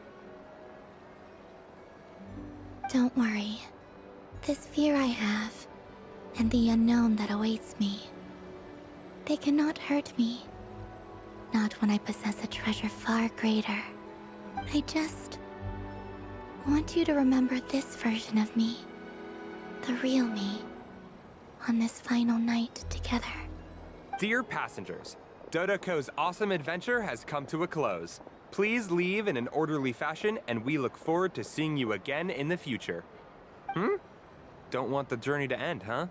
Don't worry. This fear I have, and the unknown that awaits me, they cannot hurt me. Not when I possess a treasure far greater. I just want you to remember this version of me. The real me. On this final night together. Dear passengers, Dodoko's awesome adventure has come to a close. Please leave in an orderly fashion, and we look forward to seeing you again in the future. Don't want the journey to end, huh?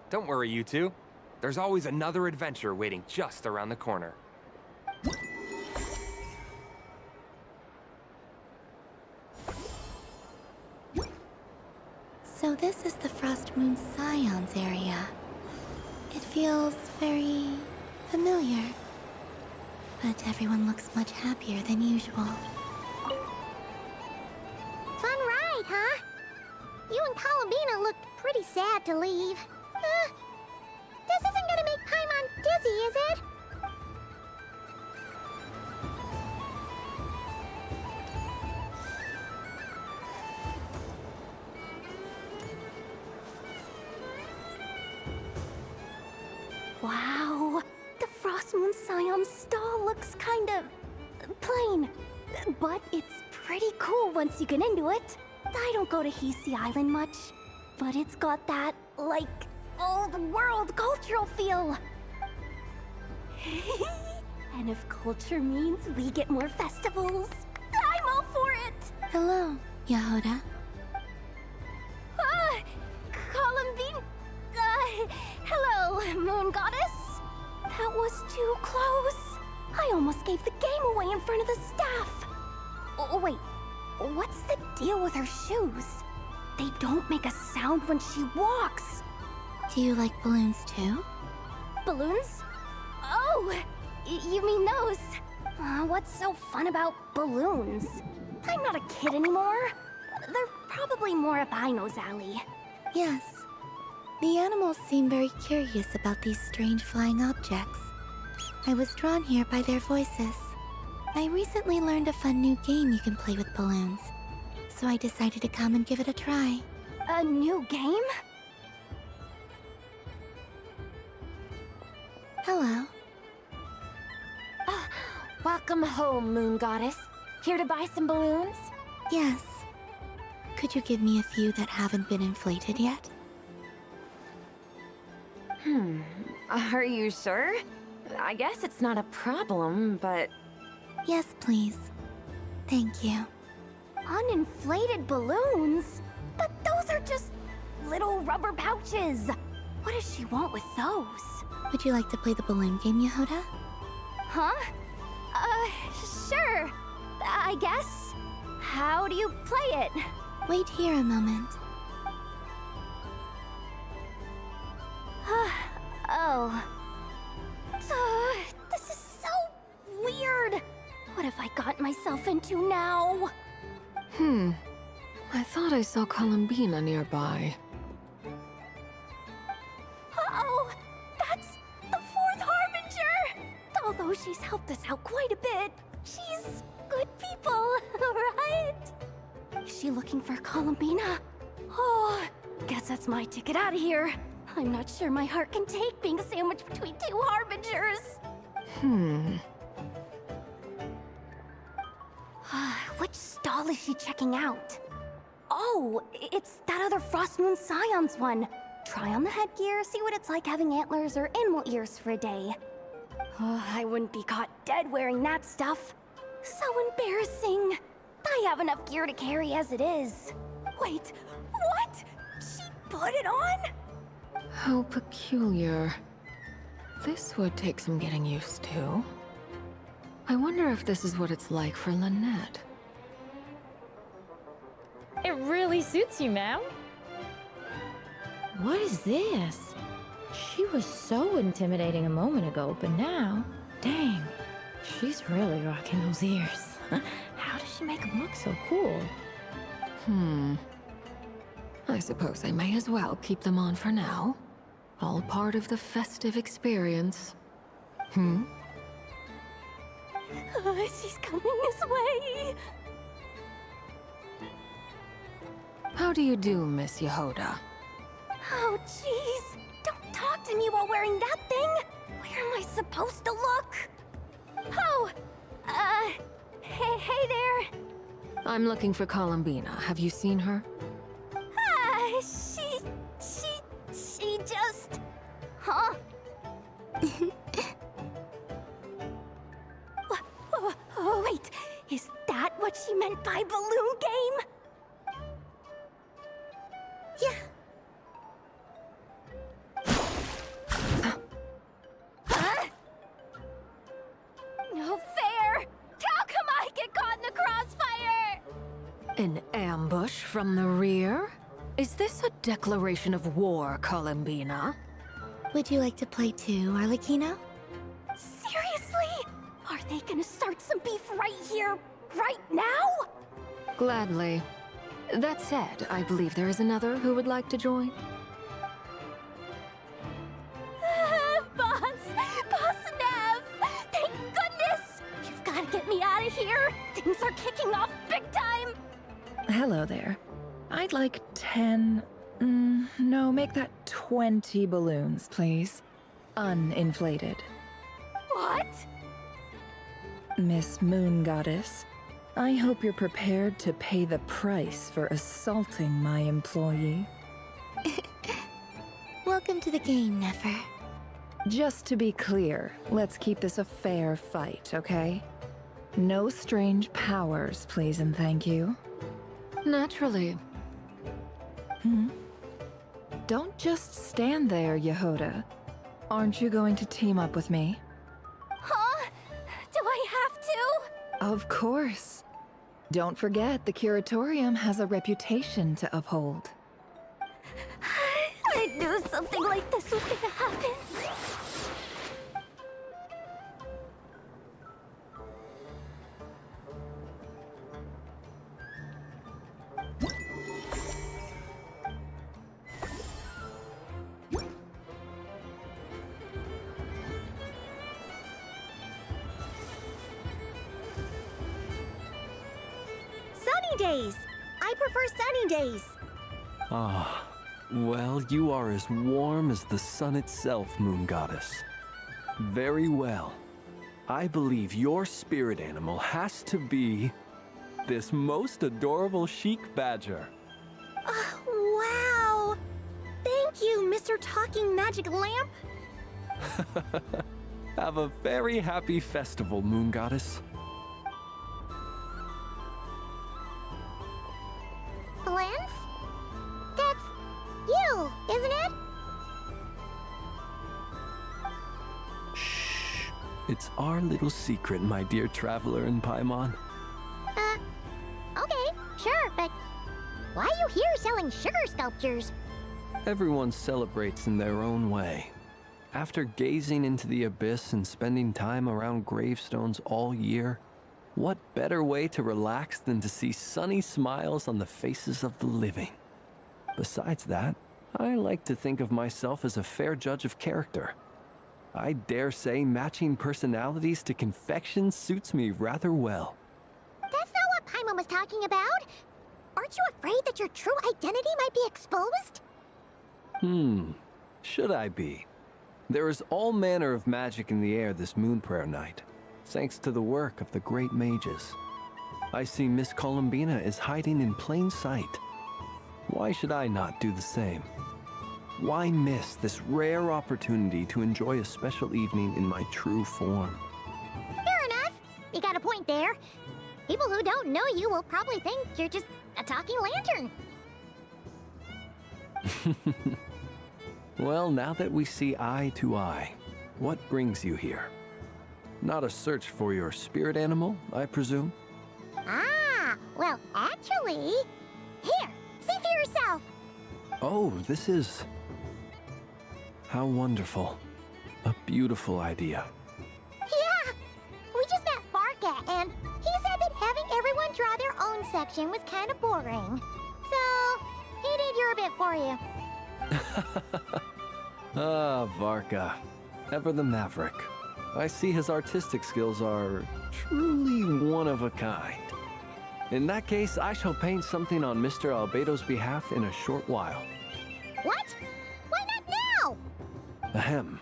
Don't worry, you two. There's always another adventure waiting just around the corner. So this is the Frost Moon Scions area. It feels very familiar. But everyone looks much happier than usual. Fun ride, huh? You and Columbina looked pretty sad to leave. This isn't gonna make Paimon dizzy, is it? Wow, the Frost Moon Scion stall looks kind of plain, but it's pretty cool once you get into it. I don't go to Hisi Island much, but it's got that, like, old world cultural feel. And if culture means we get more festivals, I'm all for it! Hello, Yahoda. Columbine... hello, Moon Goddess. That was too close. I almost gave the game away in front of the staff. Oh, wait, what's the deal with her shoes? They don't make a sound when she walks. Do you like balloons too? Balloons? Oh, you mean those? What's so fun about balloons? I'm not a kid anymore. They're probably more up Aino's alley. Yes. The animals seem very curious about these strange flying objects. I was drawn here by their voices. I recently learned a fun new game you can play with balloons, so I decided to come and give it a try. A new game? Hello. Welcome home, Moon Goddess. Here to buy some balloons? Yes. Could you give me a few that haven't been inflated yet? Are you sure? I guess it's not a problem, but... Yes, please. Thank you. Uninflated balloons? But those are just little rubber pouches. What does she want with those? Would you like to play the balloon game, Yehoda? Huh? Sure. I guess. How do you play it? Wait here a moment. Oh. This is so weird. What have I gotten myself into now? I thought I saw Columbina nearby. Uh-oh! That's the fourth Harbinger! Although she's helped us out quite a bit, she's good people, right? Is she looking for Columbina? Oh, guess that's my ticket out of here. I'm not sure my heart can take being sandwiched between two Harbingers. Which stall is she checking out? Oh, it's that other Frost Moon Scion's one. Try on the headgear, see what it's like having antlers or animal ears for a day. Oh, I wouldn't be caught dead wearing that stuff. So embarrassing. I have enough gear to carry as it is. Wait, what? She put it on? How peculiar. This would take some getting used to. I wonder if this is what it's like for Lynette. It really suits you, ma'am. What is this? She was so intimidating a moment ago, but now, dang, she's really rocking those ears. How does she make them look so cool? I suppose I may as well keep them on for now. All part of the festive experience. She's coming this way. How do you do, Miss Yehoda? Oh, jeez. Don't talk to me while wearing that thing. Where am I supposed to look? Oh, hey there. I'm looking for Columbina. Have you seen her? She just... Huh? Oh, wait. Is that what she meant by balloon game? Yeah. Huh? No fair! How come I get caught in the crossfire? An ambush from the rear? Is this a declaration of war, Columbina? Would you like to play too, Arlecchino? Seriously? Are they gonna start some beef right here, right now? Gladly. That said, I believe there is another who would like to join. Boss Nev! Thank goodness! You've gotta get me out of here! Things are kicking off big time! Hello there. I'd like 10... no, make that 20 balloons, please. Uninflated. What? Miss Moon Goddess, I hope you're prepared to pay the price for assaulting my employee. Welcome to the game, Nefer. Just to be clear, let's keep this a fair fight, okay? No strange powers, please and thank you. Naturally. Don't just stand there, Yehoda. Aren't you going to team up with me? Huh? Do I have to? Of course. Don't forget, the Curatorium has a reputation to uphold. I knew something like this was gonna happen. Sunny days! I prefer sunny days. Ah, well, you are as warm as the sun itself, Moon Goddess. Very well. I believe your spirit animal has to be this most adorable chic badger. Wow! Thank you, Mr. Talking Magic Lamp. Have a very happy festival, Moon Goddess. Blance? That's you! cool, isn't it? Shh. It's our little secret, my dear traveler in Paimon. Okay, sure, but why are you here selling sugar sculptures? Everyone celebrates in their own way. After gazing into the abyss and spending time around gravestones all year, what better way to relax than to see sunny smiles on the faces of the living? Besides that, I like to think of myself as a fair judge of character. I dare say matching personalities to confection suits me rather well. That's not what Paimon was talking about. Aren't you afraid that your true identity might be exposed? Should I be? There is all manner of magic in the air this moon prayer night, thanks to the work of the great mages. I see Miss Columbina is hiding in plain sight. Why should I not do the same? Why miss this rare opportunity to enjoy a special evening in my true form? Fair enough. You got a point there. People who don't know you will probably think you're just a talking lantern. Well, now that we see eye to eye, what brings you here? Not a search for your spirit animal, I presume? Ah, well, actually... Here, see for yourself. Oh, this is... How wonderful. A beautiful idea. Yeah, we just met Barca, and he said that having everyone draw their own section was kind of boring. So, he did your bit for you. Ah, Varka. Ever the maverick. I see his artistic skills are truly one of a kind. In that case, I shall paint something on Mr. Albedo's behalf in a short while. What? Why not now? Ahem.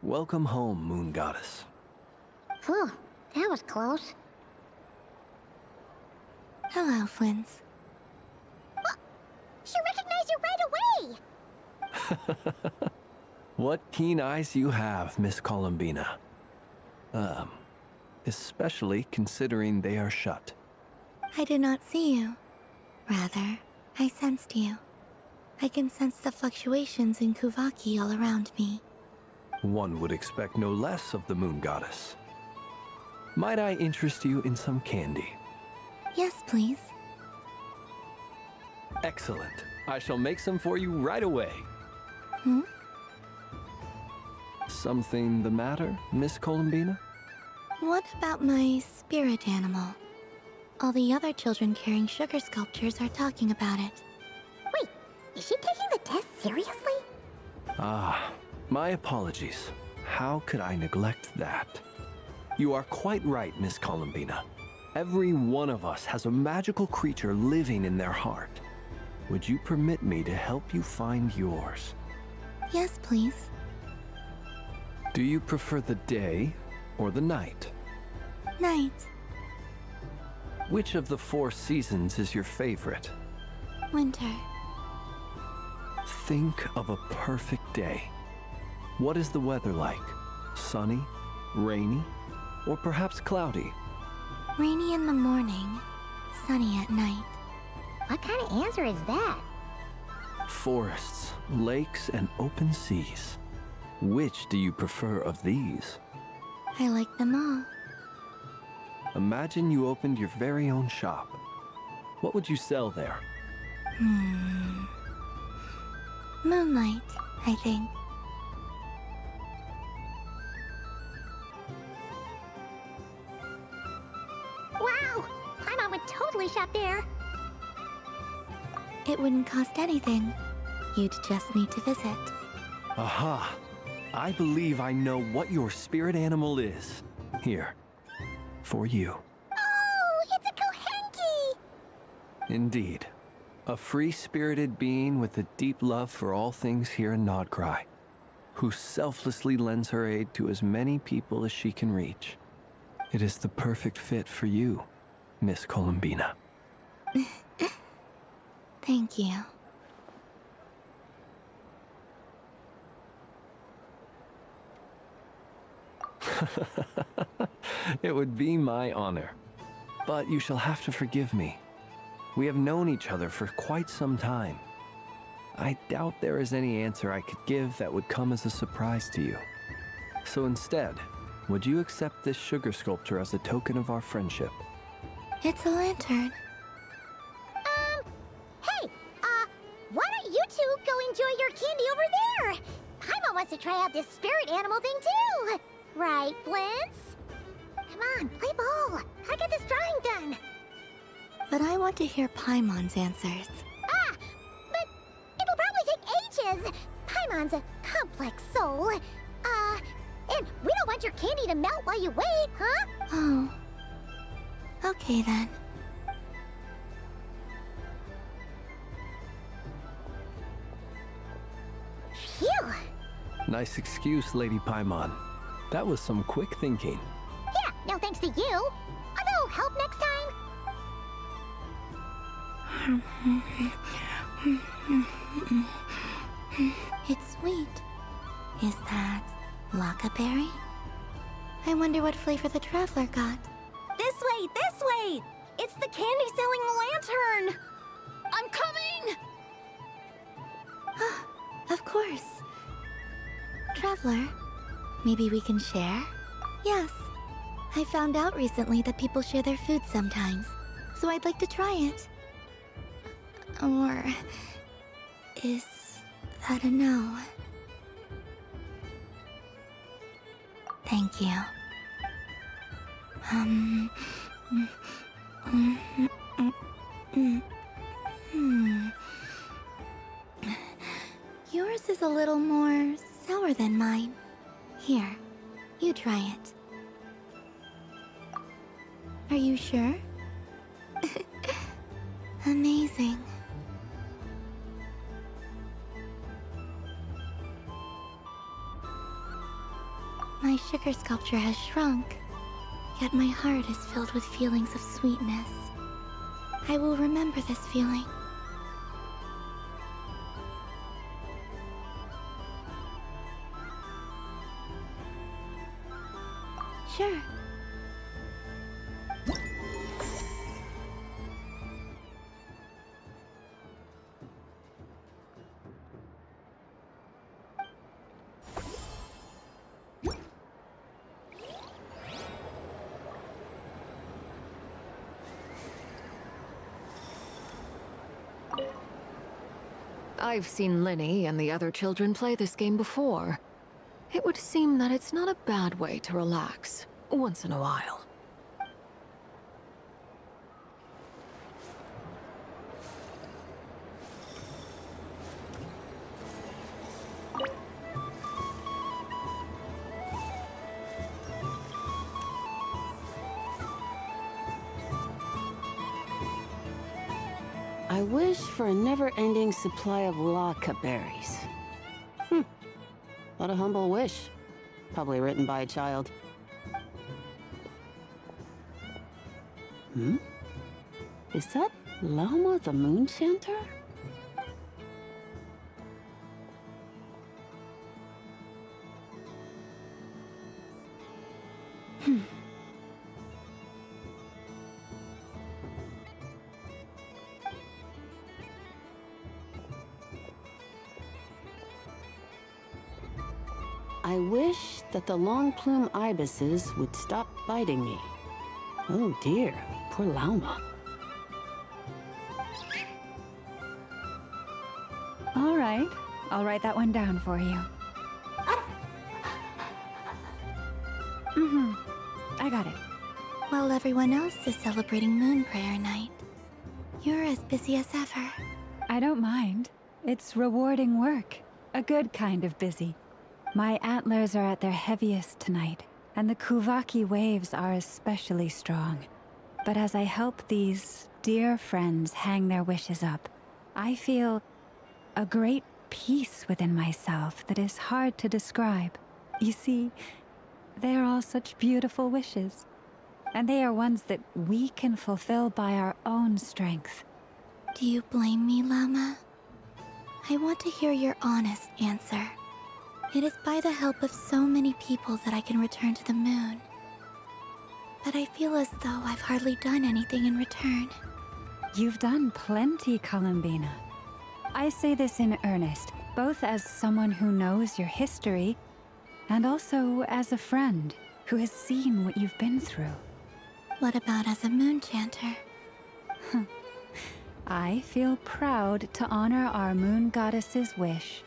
Welcome home, Moon Goddess. Phew, that was close. Hello, Flins. She recognized you right away! What keen eyes you have, Miss Columbina. Especially considering they are shut. I did not see you. Rather, I sensed you. I can sense the fluctuations in Kuvaki all around me. One would expect no less of the Moon Goddess. Might I interest you in some candy? Yes, please. Excellent. I shall make some for you right away. Something the matter, Miss Columbina? What about my spirit animal? All the other children carrying sugar sculptures are talking about it. Wait, is she taking the test seriously? Ah, my apologies. How could I neglect that? You are quite right, Miss Columbina. Every one of us has a magical creature living in their heart. Would you permit me to help you find yours? Yes, please. Do you prefer the day or the night? Night. Which of the 4 seasons is your favorite? Winter. Think of a perfect day. What is the weather like? Sunny, rainy, or perhaps cloudy? Rainy in the morning, sunny at night. What kind of answer is that? Forests, lakes, and open seas. Which do you prefer of these? I like them all. Imagine you opened your very own shop. What would you sell there? Moonlight, I think. Wow! Paimon would totally shop there. It wouldn't cost anything. You'd just need to visit. Aha! I believe I know what your spirit animal is. Here, for you. Oh, it's a Kohenki! Indeed. A free-spirited being with a deep love for all things here in Nodcry, who selflessly lends her aid to as many people as she can reach. It is the perfect fit for you, Miss Columbina. Thank you. It would be my honor. But you shall have to forgive me. We have known each other for quite some time. I doubt there is any answer I could give that would come as a surprise to you. So instead, would you accept this sugar sculpture as a token of our friendship? It's a lantern. Hey, why don't you two go enjoy your candy over there? Paimon wants to try out this spirit animal thing too. Right, Blintz? Come on, play ball. I got this drawing done. But I want to hear Paimon's answers. But it'll probably take ages. Paimon's a complex soul. And we don't want your candy to melt while you wait, huh? Oh. Okay then. Phew. Nice excuse, Lady Paimon. That was some quick thinking. Yeah, no thanks to you. A little help next time. It's sweet. Is that Lockaberry? I wonder what flavor the traveler got. This way, this way! It's the candy-selling lantern! I'm coming! Of course. Traveler, maybe we can share? Yes. I found out recently that people share their food sometimes, so I'd like to try it. Or is that a no? Thank you. Yours is a little more sour than mine. Here, you try it. Are you sure? Amazing. My sugar sculpture has shrunk, yet my heart is filled with feelings of sweetness. I will remember this feeling. Sure. I've seen Linny and the other children play this game before. It would seem that it's not a bad way to relax, once in a while. I wish for a never-ending supply of laka berries. What a humble wish. Probably written by a child. Is that Lauma the Moon Chanter? I wish that the long plume ibises would stop biting me. Oh dear, poor Lauma. All right, I'll write that one down for you. I got it. While everyone else is celebrating Moon Prayer Night, you're as busy as ever. I don't mind. It's rewarding work. A good kind of busy. My antlers are at their heaviest tonight, and the Kuvaki waves are especially strong. But as I help these dear friends hang their wishes up, I feel a great peace within myself that is hard to describe. You see, they are all such beautiful wishes, and they are ones that we can fulfill by our own strength. Do you blame me, Llama? I want to hear your honest answer. It is by the help of so many people that I can return to the moon. But I feel as though I've hardly done anything in return. You've done plenty, Columbina. I say this in earnest, both as someone who knows your history, and also as a friend who has seen what you've been through. What about as a moon chanter? I feel proud to honor our moon goddess's wish,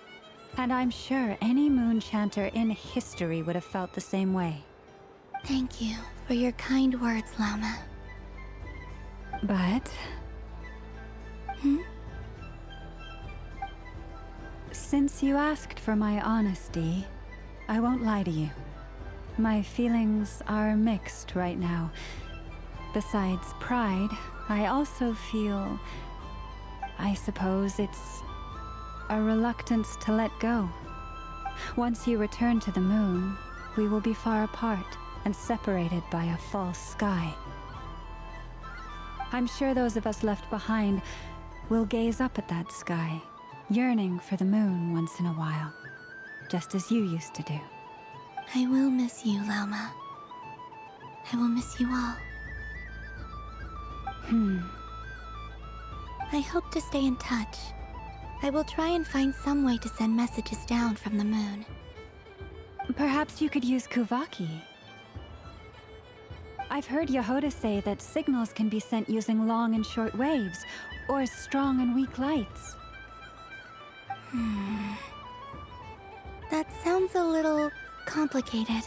and I'm sure any moon chanter in history would have felt the same way. Thank you for your kind words, Llama. But... Since you asked for my honesty, I won't lie to you. My feelings are mixed right now. Besides pride, I also feel... I suppose it's a reluctance to let go. Once you return to the moon, we will be far apart and separated by a false sky. I'm sure those of us left behind will gaze up at that sky, yearning for the moon once in a while, just as you used to do. I will miss you, Llama. I will miss you all. I hope to stay in touch. I will try and find some way to send messages down from the moon. Perhaps you could use Kuvaki. I've heard Yehoda say that signals can be sent using long and short waves, or strong and weak lights. That sounds a little complicated.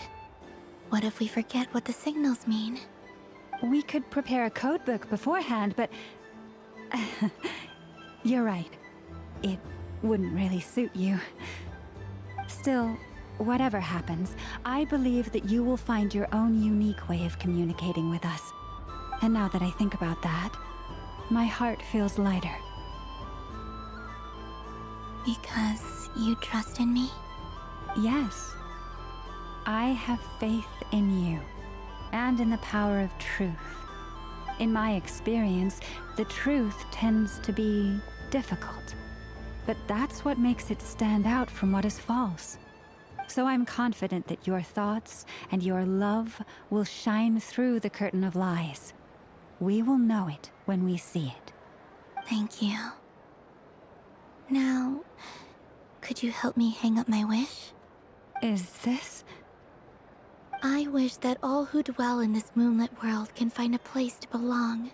What if we forget what the signals mean? We could prepare a codebook beforehand, but... You're right. It wouldn't really suit you. Still, whatever happens, I believe that you will find your own unique way of communicating with us. And now that I think about that, my heart feels lighter. Because you trust in me? Yes. I have faith in you, and in the power of truth. In my experience, the truth tends to be difficult. But that's what makes it stand out from what is false. So I'm confident that your thoughts and your love will shine through the curtain of lies. We will know it when we see it. Thank you. Now, could you help me hang up my wish? Is this? I wish that all who dwell in this moonlit world can find a place to belong.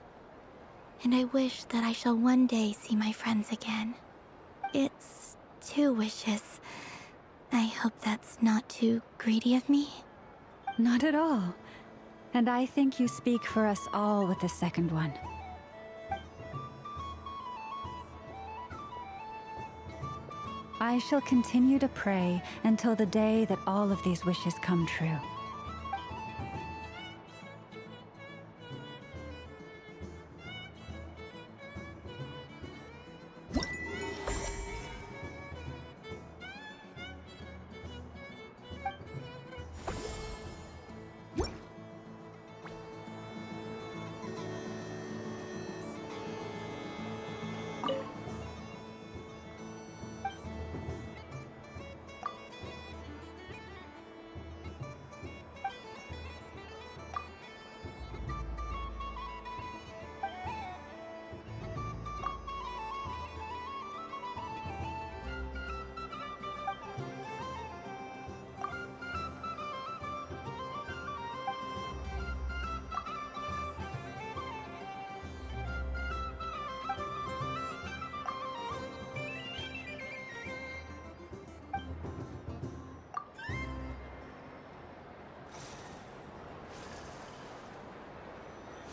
And I wish that I shall one day see my friends again. It's 2 wishes. I hope that's not too greedy of me. Not at all. And I think you speak for us all with the second one. I shall continue to pray until the day that all of these wishes come true.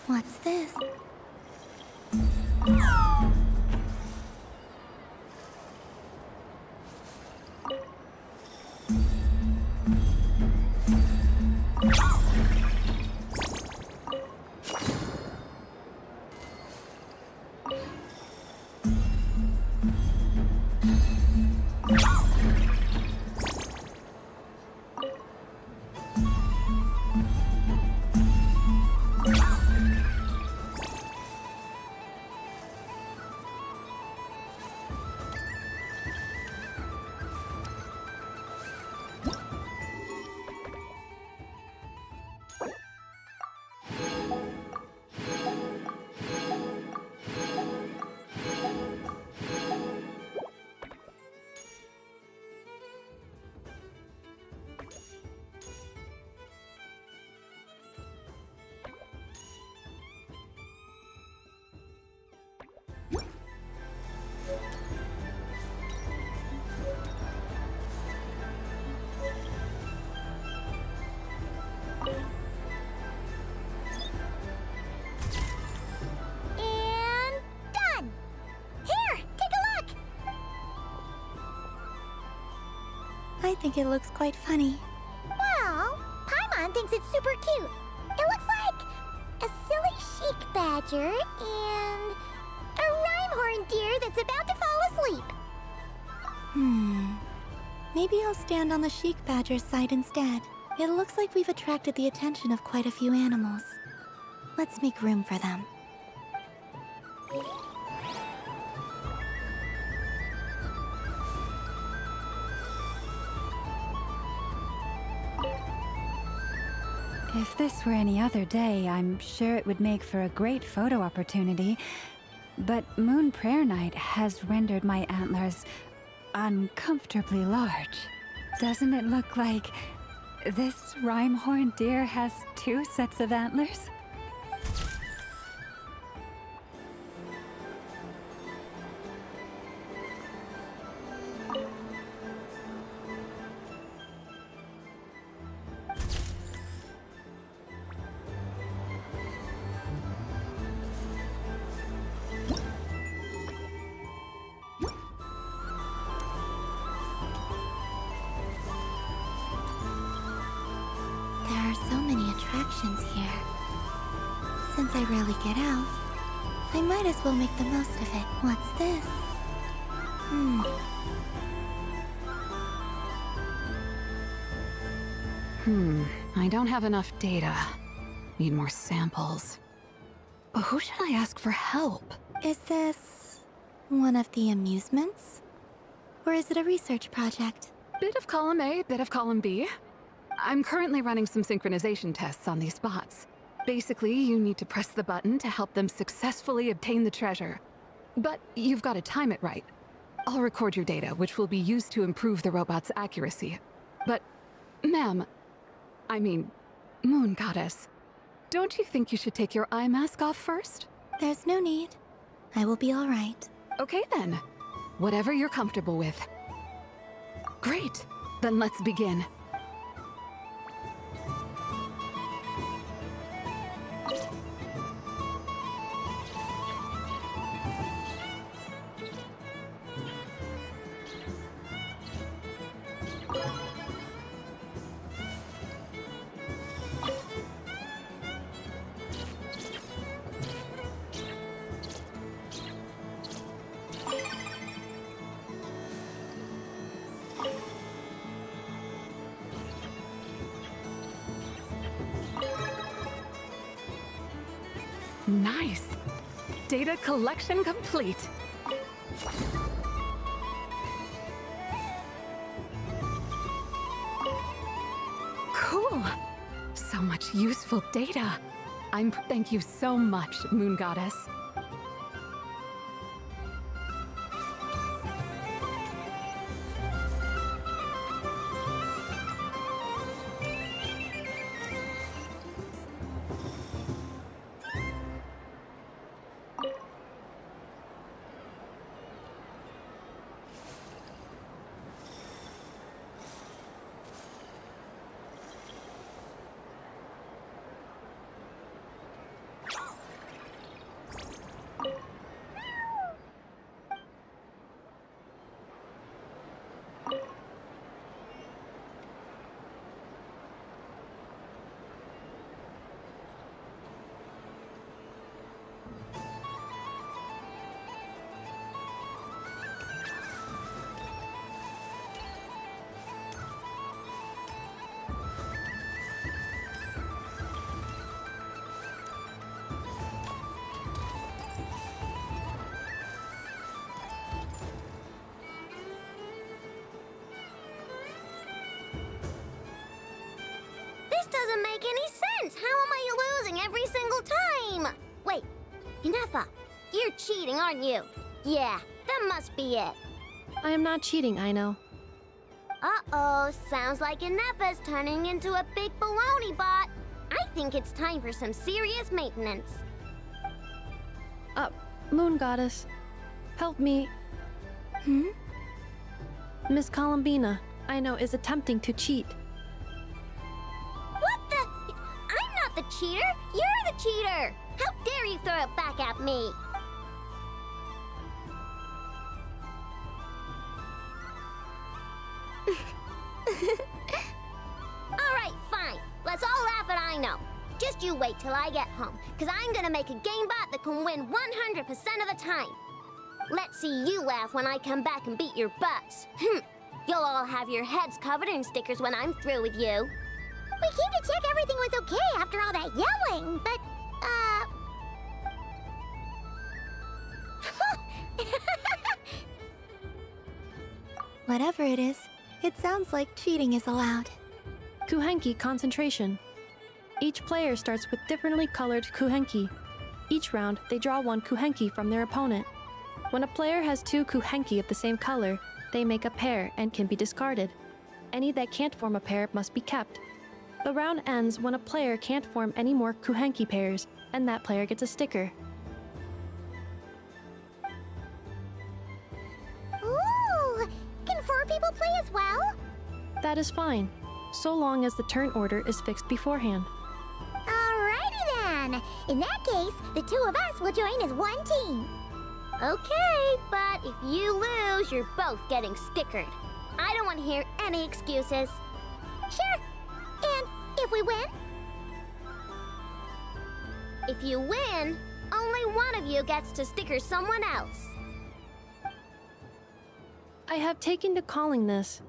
What's this? I think it looks quite funny. Well, Paimon thinks it's super cute. It looks like a silly chic badger and a rhyme-horned deer that's about to fall asleep. Maybe I'll stand on the chic badger's side instead. It looks like we've attracted the attention of quite a few animals. Let's make room for them. If this were any other day, I'm sure it would make for a great photo opportunity. But Moon Prayer Night has rendered my antlers uncomfortably large. Doesn't it look like this rhyme-horned deer has 2 sets of antlers? There are so many attractions here. Since I rarely get out, I might as well make the most of it. What's this? I don't have enough data. Need more samples. But who should I ask for help? Is this one of the amusements? Or is it a research project? Bit of column A, bit of column B. I'm currently running some synchronization tests on these bots. Basically, you need to press the button to help them successfully obtain the treasure. But you've got to time it right. I'll record your data, which will be used to improve the robot's accuracy. But, ma'am, I mean, Moon Goddess, don't you think you should take your eye mask off first? There's no need. I will be all right. Okay then. Whatever you're comfortable with. Great. Then let's begin. Nice. Data collection complete. Cool. So much useful data. Thank you so much, Moon Goddess. This doesn't make any sense! How am I losing every single time? Wait, Inefa, you're cheating, aren't you? Yeah, that must be it. I am not cheating, I know. Uh-oh, sounds like Inefa's turning into a big baloney bot. I think it's time for some serious maintenance. Moon Goddess, help me. Miss Columbina, I know, is attempting to cheat. What the? I'm not the cheater! You're the cheater! How dare you throw it back at me? Alright, fine. Let's all laugh at I know. Just you wait till I get home, because I'm gonna make a game bot that can win 100% of the time. Let's see you laugh when I come back and beat your butts. You'll all have your heads covered in stickers when I'm through with you. We came to check everything was okay after all that yelling, but, Whatever it is, it sounds like cheating is allowed. Kuhenki concentration. Each player starts with differently colored kuhenki. Each round, they draw one kuhenki from their opponent. When a player has two kuhenki of the same color, they make a pair and can be discarded. Any that can't form a pair must be kept. The round ends when a player can't form any more kuhenki pairs, and that player gets a sticker. Ooh! Can 4 people play as well? That is fine, so long as the turn order is fixed beforehand. Alrighty then! In that case, the 2 of us will join as one team. Okay, but if you lose, you're both getting stickered. I don't want to hear any excuses. Sure. And if we win? If you win, only one of you gets to sticker someone else. I have taken to calling this.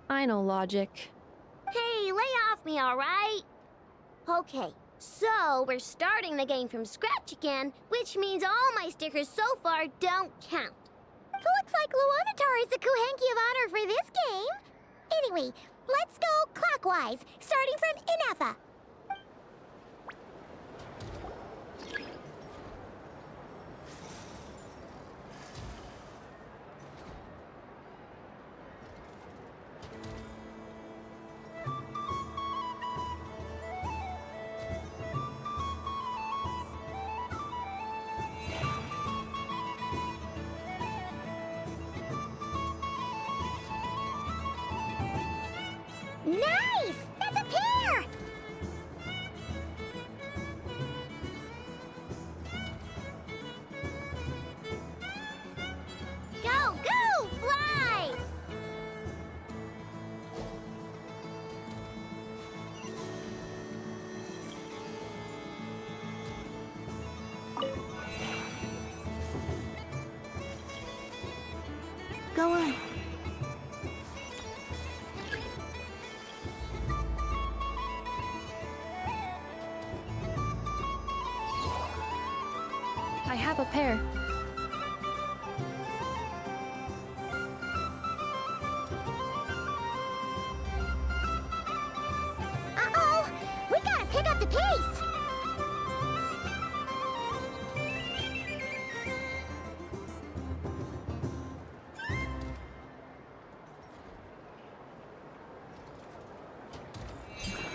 I know logic. Hey, lay off me, alright? Okay, so we're starting the game from scratch again, which means all my stickers so far don't count. Looks like Luanatar is the Kuhenki of honor for this game. Anyway, let's go clockwise, starting from Inefa. Nice! That's a pair! Go, go! Fly! Go on. I have a pair. Uh-oh! We gotta pick up the pace!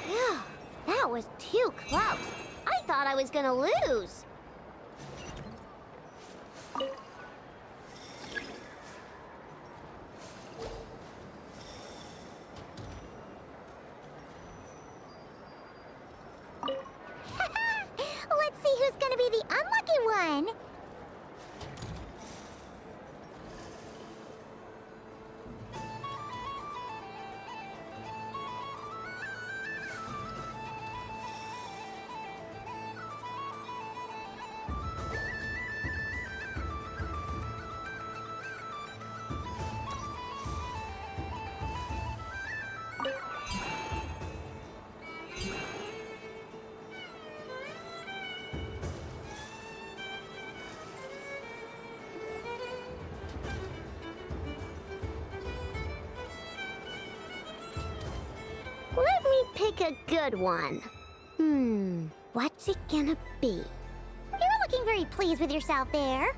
Phew, that was too close. I thought I was gonna lose. Let's see who's gonna be the unlucky one. Let me pick a good one. What's it gonna be? You're looking very pleased with yourself there.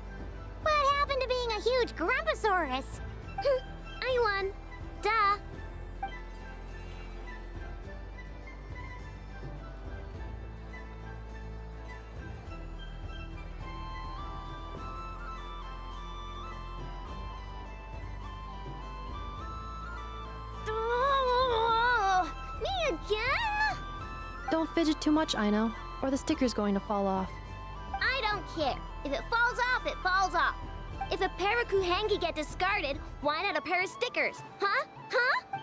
What happened to being a huge Grumposaurus? I won. Duh. Me again? Don't fidget too much, Aino, or the sticker's going to fall off. I don't care. If it falls off, it falls off. If a pair of Kuhenki get discarded, why not a pair of stickers? Huh? Huh?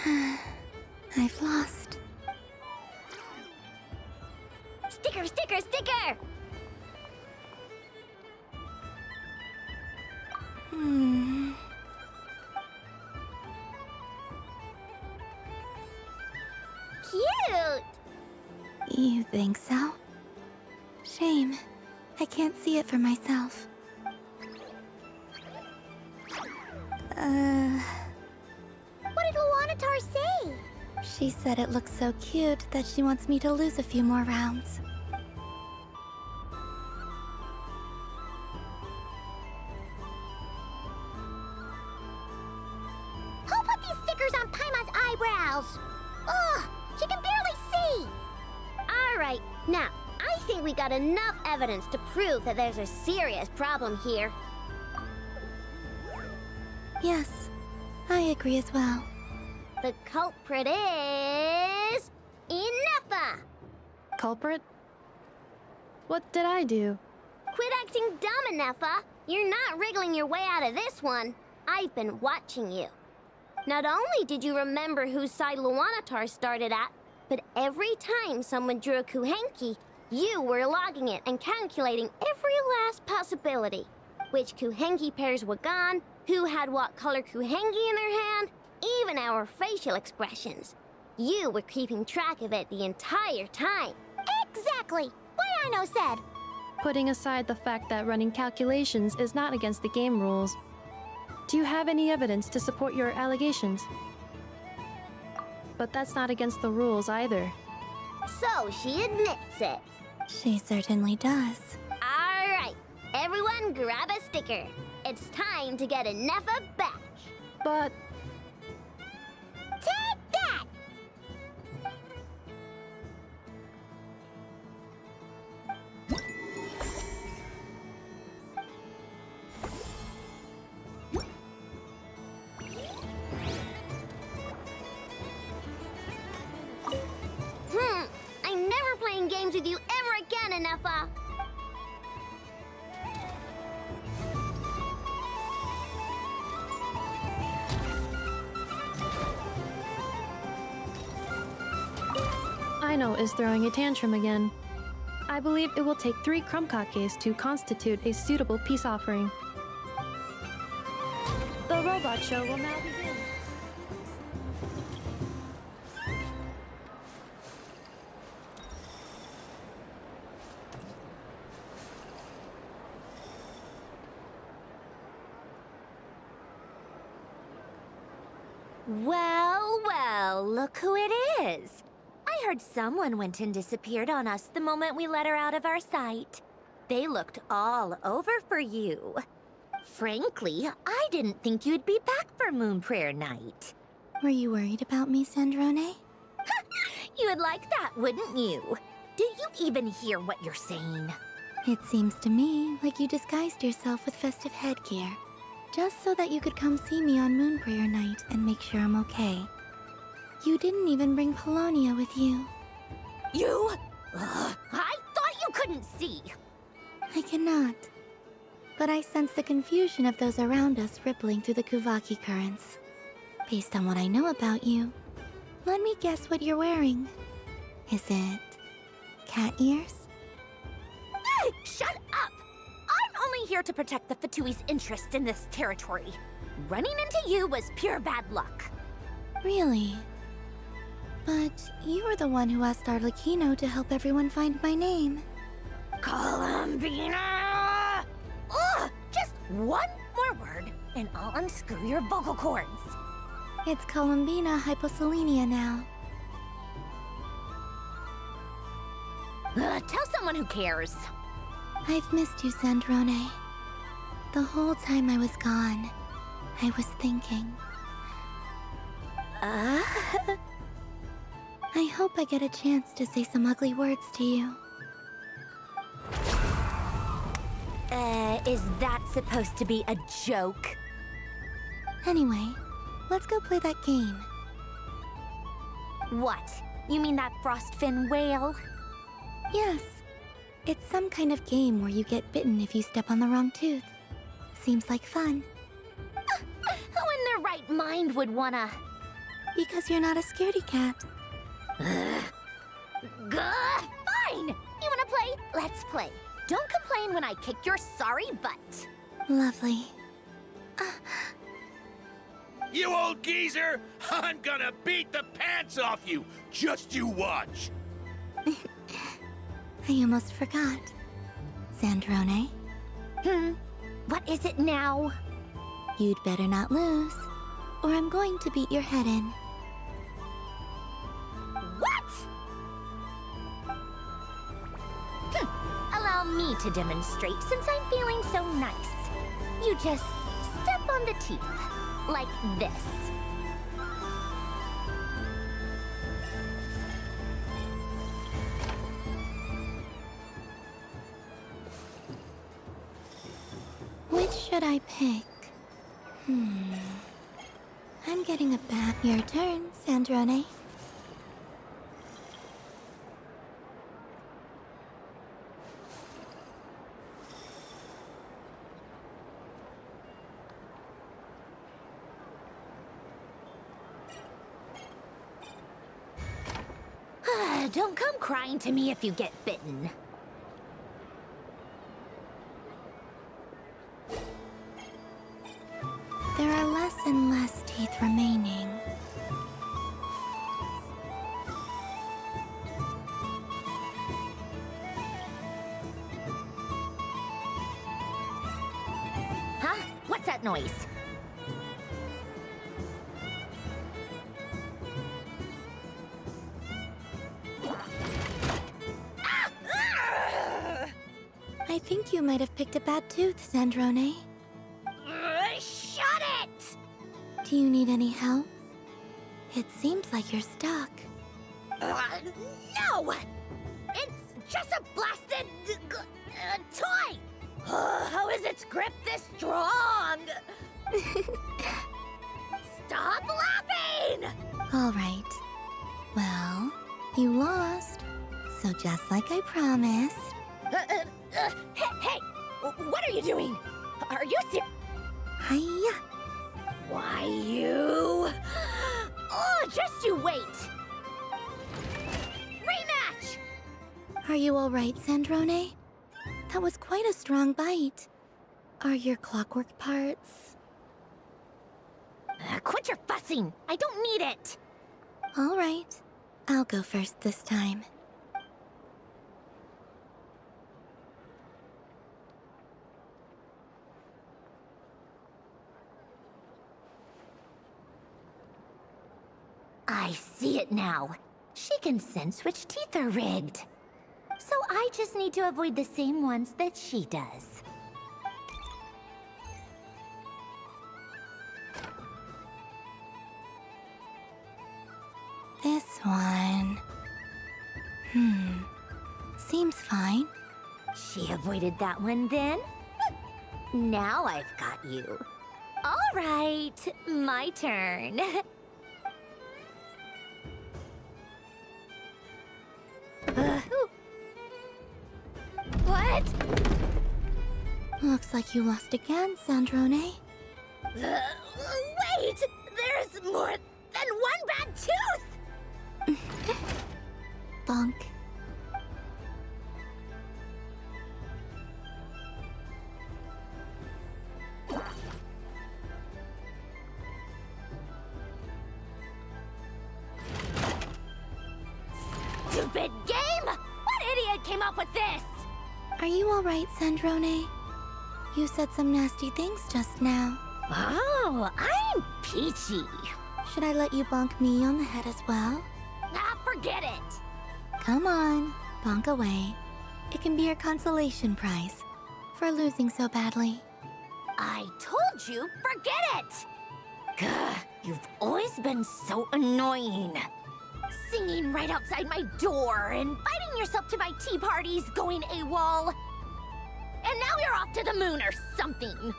I've lost. Sticker, sticker, sticker! Cute! You think so? Shame. I can't see it for myself. What did Luanatar say? She said it looks so cute that she wants me to lose a few more rounds. Who put these stickers on Paima's eyebrows? Ugh, she can barely see! Alright, now, I think we got enough evidence to prove that there's a serious problem here. Yes, I agree as well. The culprit is... Ineffa! Culprit? What did I do? Quit acting dumb, Ineffa! You're not wriggling your way out of this one. I've been watching you. Not only did you remember whose side Luanatar started at, but every time someone drew a Kuhenki, you were logging it and calculating every last possibility. Which Kuhenki pairs were gone, who had what color Kuhenki in their hand, even our facial expressions. You were keeping track of it the entire time. Exactly! What Aino said! Putting aside the fact that running calculations is not against the game rules, do you have any evidence to support your allegations? But that's not against the rules either. So she admits it. She certainly does. Alright, everyone grab a sticker. It's time to get Ineffa back. But... Take that! I'm never playing games with you ever again, Ineffa! Aino is throwing a tantrum again. I believe it will take 3 crumb-kakes to constitute a suitable peace offering. The robot show will now begin. Well, well, look who it is. I heard someone went and disappeared on us the moment we let her out of our sight. They looked all over for you. Frankly, I didn't think you'd be back for Moon Prayer Night. Were you worried about me, Sandrone? You would like that, wouldn't you? Do you even hear what you're saying? It seems to me like you disguised yourself with festive headgear, just so that you could come see me on Moon Prayer Night and make sure I'm okay. You didn't even bring Polonia with you. You? Ugh, I thought you couldn't see. I cannot. But I sense the confusion of those around us rippling through the Kuvaki currents. Based on what I know about you, let me guess what you're wearing. Is it cat ears? Shut up! I'm only here to protect the Fatui's interest in this territory. Running into you was pure bad luck. Really? But you were the one who asked Arlecchino to help everyone find my name. Columbina! Ugh! Just one more word, and I'll unscrew your vocal cords. It's Columbina hyposelenia now. Tell someone who cares. I've missed you, Sandrone. The whole time I was gone, I was thinking. I hope I get a chance to say some ugly words to you. Is that supposed to be a joke? Anyway, let's go play that game. What? You mean that frostfin whale? Yes. It's some kind of game where you get bitten if you step on the wrong tooth. Seems like fun. Who in their right mind would wanna... Because you're not a scaredy cat. Fine! You wanna play? Let's play. Don't complain when I kick your sorry butt. Lovely. You old geezer! I'm gonna beat the pants off you! Just you watch! I almost forgot. Sandrone? What is it now? You'd better not lose, or I'm going to beat your head in. What? Allow me to demonstrate since I'm feeling so nice. You just step on the teeth, like this. Which should I pick? I'm getting a bad... Your turn, Sandrone. Don't come crying to me if you get bitten. There are less and less teeth remaining. Huh? What's that noise? I think you might have picked a bad tooth, Sandrone. Shut it! Do you need any help? It seems like you're stuck. No! It's just a blasted... toy! How is its grip this strong? Stop laughing! All right. Well, you lost. So just like I promised... Hey! What are you doing? Are you serious? Hiya! Why, you... Oh, just you wait! Rematch! Are you all right, Sandrone? That was quite a strong bite. Are your clockwork parts? Quit your fussing! I don't need it! All right. I'll go first this time. I see it now. She can sense which teeth are rigged. So I just need to avoid the same ones that she does. This one... Seems fine. She avoided that one then? Now I've got you. All right, my turn. What? Looks like you lost again, Sandrone. Wait! There's more than one bad tooth! Bonk. Stupid game! What idiot came up with this? Are you all right, Sandrone? You said some nasty things just now. Oh, I'm peachy. Should I let you bonk me on the head as well? Ah, forget it. Come on, bonk away. It can be your consolation prize for losing so badly. I told you, forget it! Gah, you've always been so annoying. Singing right outside my door, inviting yourself to my tea parties, going AWOL. And now you're off to the moon or something.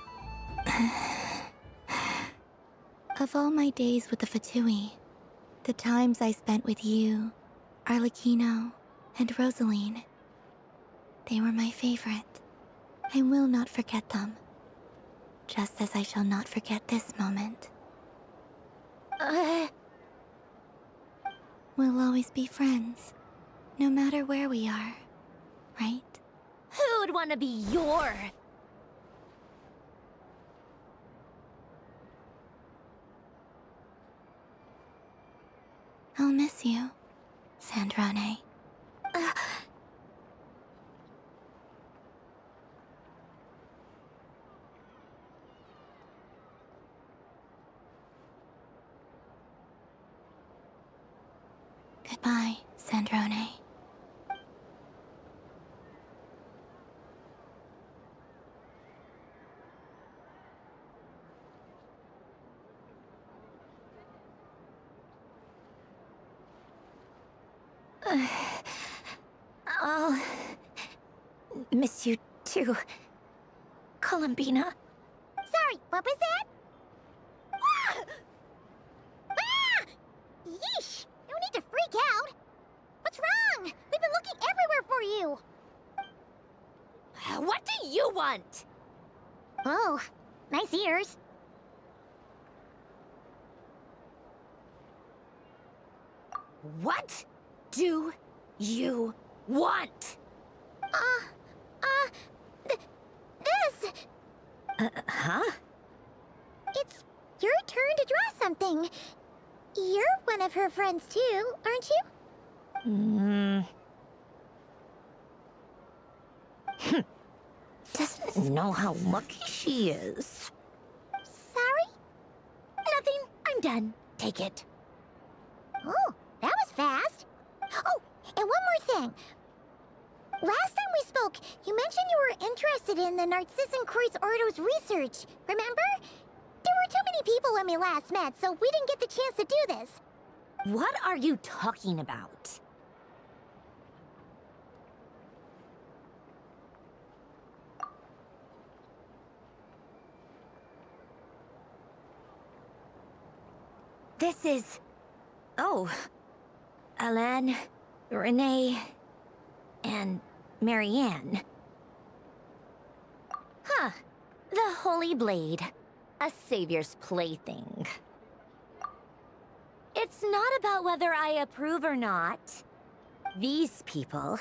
Of all my days with the Fatui, the times I spent with you, Arlecchino, and Rosaline, they were my favorite. I will not forget them. Just as I shall not forget this moment. We'll always be friends, no matter where we are, right? Who'd want to be your... I'll miss you, Sandrone. Goodbye, Sandrone. I'll miss you too, Columbina. Sorry, what was that? Ah! Ah! Yeesh! No need to freak out. What's wrong? We've been looking everywhere for you. What do you want? Oh, nice ears. What do you want? This. Huh? It's your turn to draw something. You're one of her friends too, aren't you? Doesn't know how lucky she is. Sorry? Nothing. I'm done. Take it. Oh, that was fast. Oh, and one more thing. Last time we spoke, you mentioned you were interested in the Narcissan Kreuz Ordo's research, remember? There were too many people when we last met, so we didn't get the chance to do this. What are you talking about? This is... Oh. Alan, Renee, and Marianne. Huh. The Holy Blade. A savior's plaything. It's not about whether I approve or not. These people,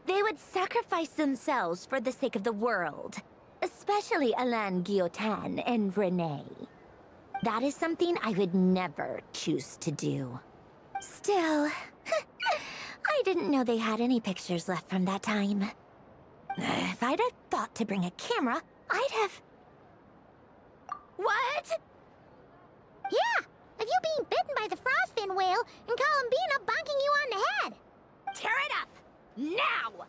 they would sacrifice themselves for the sake of the world. Especially Alain Guillotin and Renee. That is something I would never choose to do. Still, I didn't know they had any pictures left from that time. If I'd have thought to bring a camera, I'd have... What? Yeah, of you being bitten by the frostfin whale and Columbina bonking you on the head. Tear it up! Now!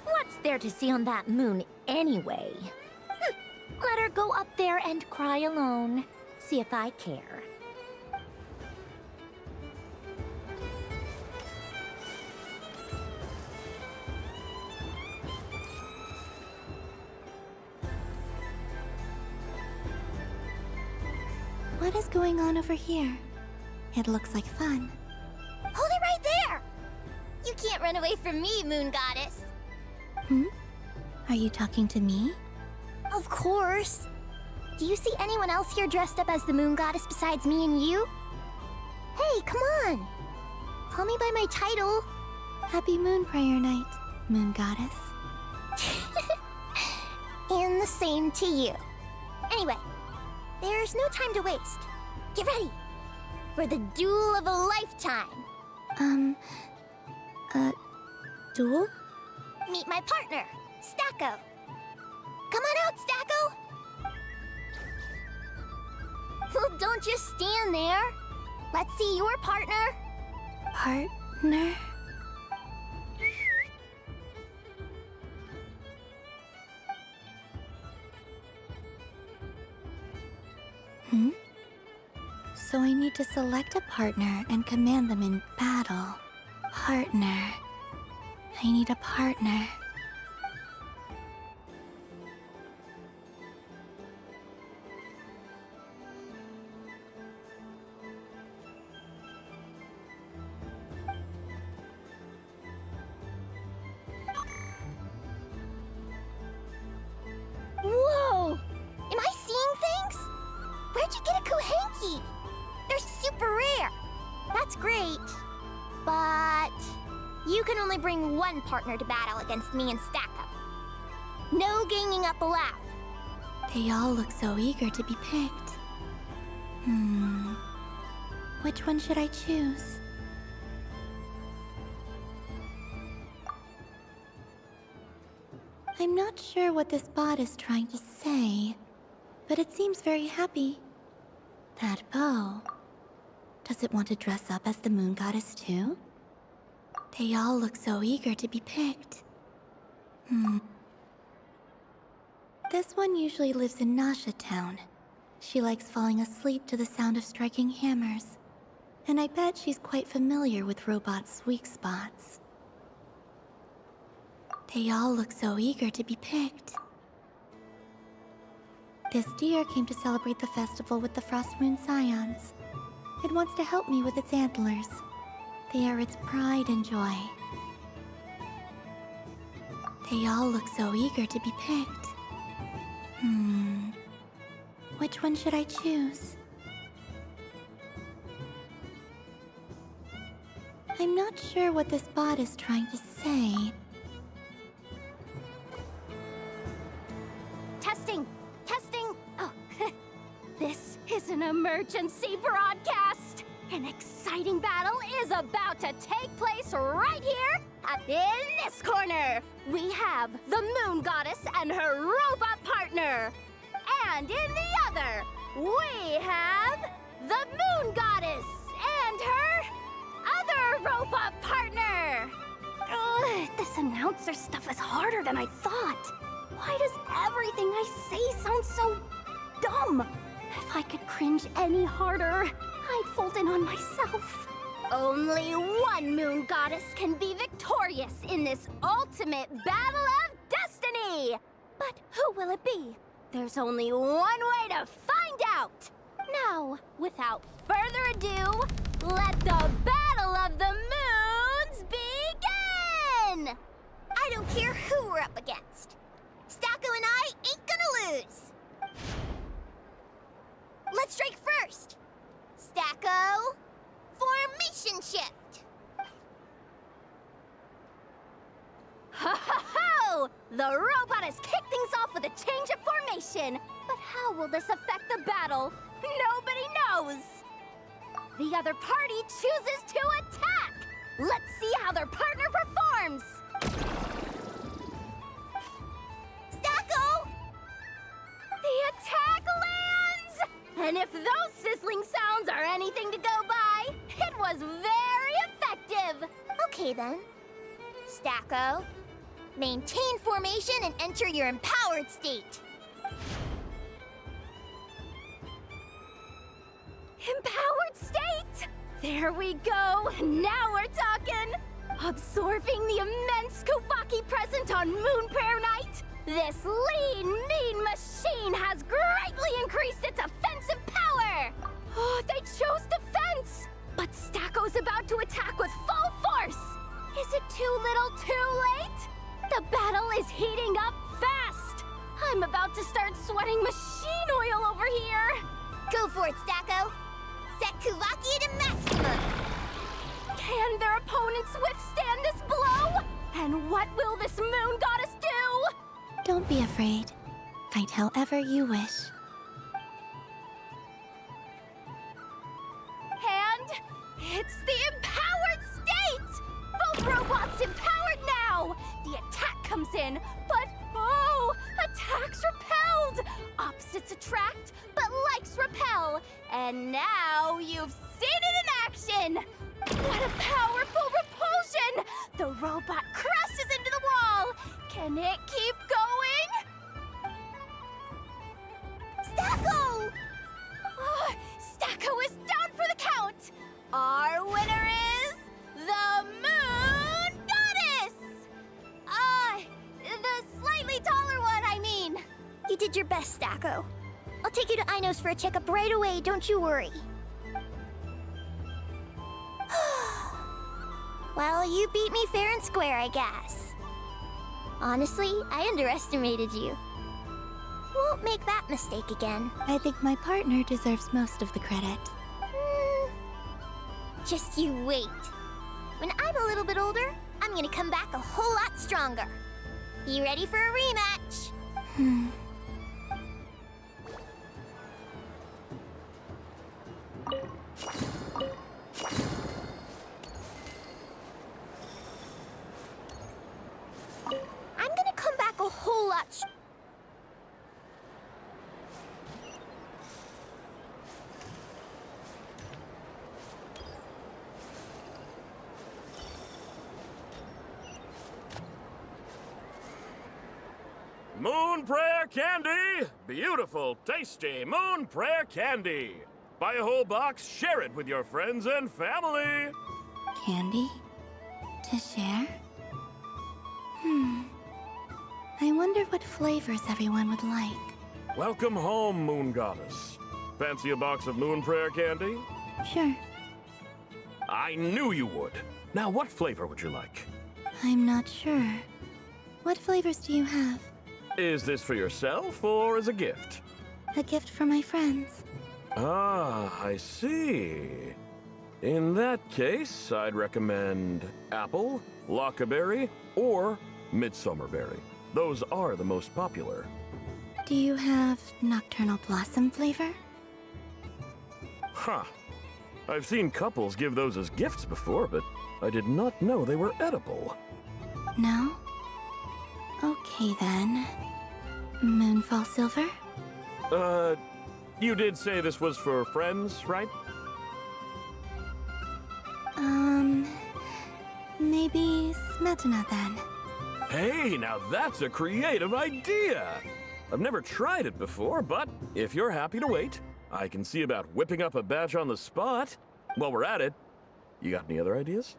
What's there to see on that moon anyway? Let her go up there and cry alone. See if I care. What is going on over here? It looks like fun. Hold it right there! You can't run away from me, Moon Goddess. Are you talking to me? Of course. Do you see anyone else here dressed up as the Moon Goddess besides me and you? Hey, come on. Call me by my title. Happy Moon Prayer Night, Moon Goddess. And the same to you. Anyway, there's no time to waste. Get ready for the duel of a lifetime. Duel? Meet my partner, Stacko. Come on out, Stacko. Well, don't just stand there. Let's see your partner. Partner? So I need to select a partner and command them in battle. Partner. I need a partner. Where'd you get a Kuhanki? They're super rare. That's great. But you can only bring one partner to battle against me and Stacko. No ganging up allowed. They all look so eager to be picked. Which one should I choose? I'm not sure what this bot is trying to say, but it seems very happy. That bow. Does it want to dress up as the moon goddess too? They all look so eager to be picked. This one usually lives in Nasha Town. She likes falling asleep to the sound of striking hammers. And I bet she's quite familiar with robots' weak spots. They all look so eager to be picked. This deer came to celebrate the festival with the Frost Moon Scions. It wants to help me with its antlers. They are its pride and joy. They all look so eager to be picked. Which one should I choose? I'm not sure what this bot is trying to say. Testing! Testing! Oh, this is an emergency broadcast! An exciting battle is about to take place right here in this corner! We have the Moon Goddess and her robot partner! And in the other, we have the Moon Goddess and her other robot partner! This announcer stuff is harder than I thought. Why does everything I say sound so dumb? If I could cringe any harder, I'd fold in on myself. Only one Moon Goddess can be victorious in this ultimate battle of destiny! But who will it be? There's only one way to find out! Now, without further ado, let the Battle of the Moons begin! I don't care who we're up against. Stacko and I ain't gonna lose. Let's strike first. Stacko, formation shift. Ho ho ho! The robot has kicked things off with a change of formation. But how will this affect the battle? Nobody knows! The other party chooses to attack! Let's see how their partner performs! Stacko! The attack lands! And if those sizzling sounds are anything to go by, it was very effective! Okay then. Stacko, maintain formation and enter your empowered state. Empowered state! There we go! Now we're talking! Absorbing the immense Kuvaki present on Moon Prayer Night, this lean, mean machine has greatly increased its offensive power! Oh, they chose defense! But Stacko's about to attack with full force! Is it too little too late? The battle is heating up fast! I'm about to start sweating machine oil over here! Go for it, Stacko! Set Kuvaki to maximum! Can their opponents withstand this blow? And what will this Moon Goddess do? Don't be afraid. Fight however you wish. And it's the empowered state! Both robots empowered now! The attack comes in, but oh, attacks repelled! Opposites attract, but likes repel. And now you've seen it in action! What a powerful repulsion! The robot crashes into the wall! Can it keep going? Stacko! Oh, Stacko is down for the count! Our winner is the Moon Goddess! The slightly taller one, I mean. You did your best, Stacko. I'll take you to Ainos for a checkup right away, don't you worry. Well, you beat me fair and square, I guess. Honestly, I underestimated you. Won't make that mistake again. I think my partner deserves most of the credit. Just you wait. When I'm a little bit older, I'm gonna come back a whole lot stronger. You ready for a rematch? I'm gonna come back a whole lot Moon Prayer Candy! Beautiful, tasty Moon Prayer Candy! Buy a whole box, share it with your friends and family! Candy? To share? I wonder what flavors everyone would like. Welcome home, Moon Goddess. Fancy a box of Moon Prayer Candy? Sure. I knew you would. Now, what flavor would you like? I'm not sure. What flavors do you have? Is this for yourself or as a gift? A gift for my friends. Ah, I see. In that case, I'd recommend apple, lockaberry, or midsummerberry. Those are the most popular. Do you have nocturnal blossom flavor? Huh. I've seen couples give those as gifts before, but I did not know they were edible. No? Okay then. Moonfall silver? You did say this was for friends, right? Maybe smetana then. Hey, now that's a creative idea! I've never tried it before, but if you're happy to wait, I can see about whipping up a batch on the spot. While we're at it, you got any other ideas?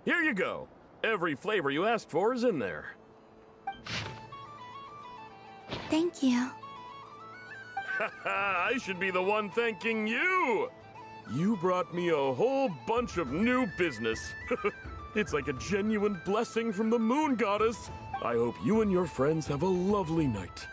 Here you go. Every flavor you asked for is in there. Thank you. Haha, I should be the one thanking you! You brought me a whole bunch of new business. It's like a genuine blessing from the Moon Goddess. I hope you and your friends have a lovely night.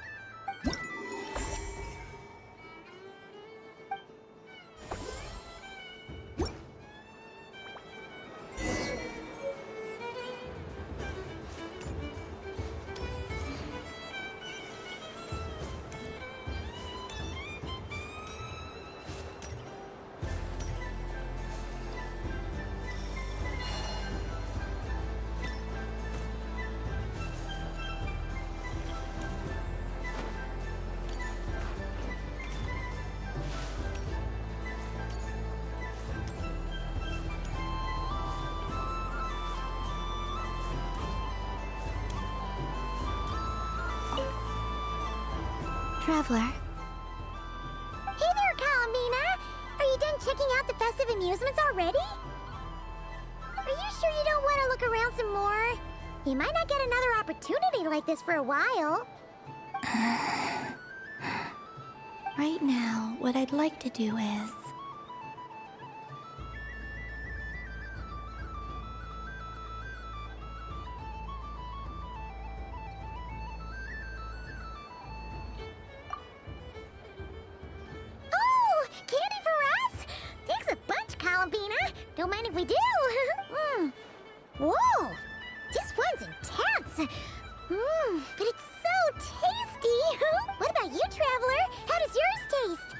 Traveler. Hey there, Calamina! Are you done checking out the festive amusements already? Are you sure you don't want to look around some more? You might not get another opportunity like this for a while. Right now, what I'd like to do is... Oh! Candy for us? Thanks a bunch, Calamina. Don't mind if we do. Whoa! This one's intense. But it's so tasty. What about you, Traveler? How does yours taste?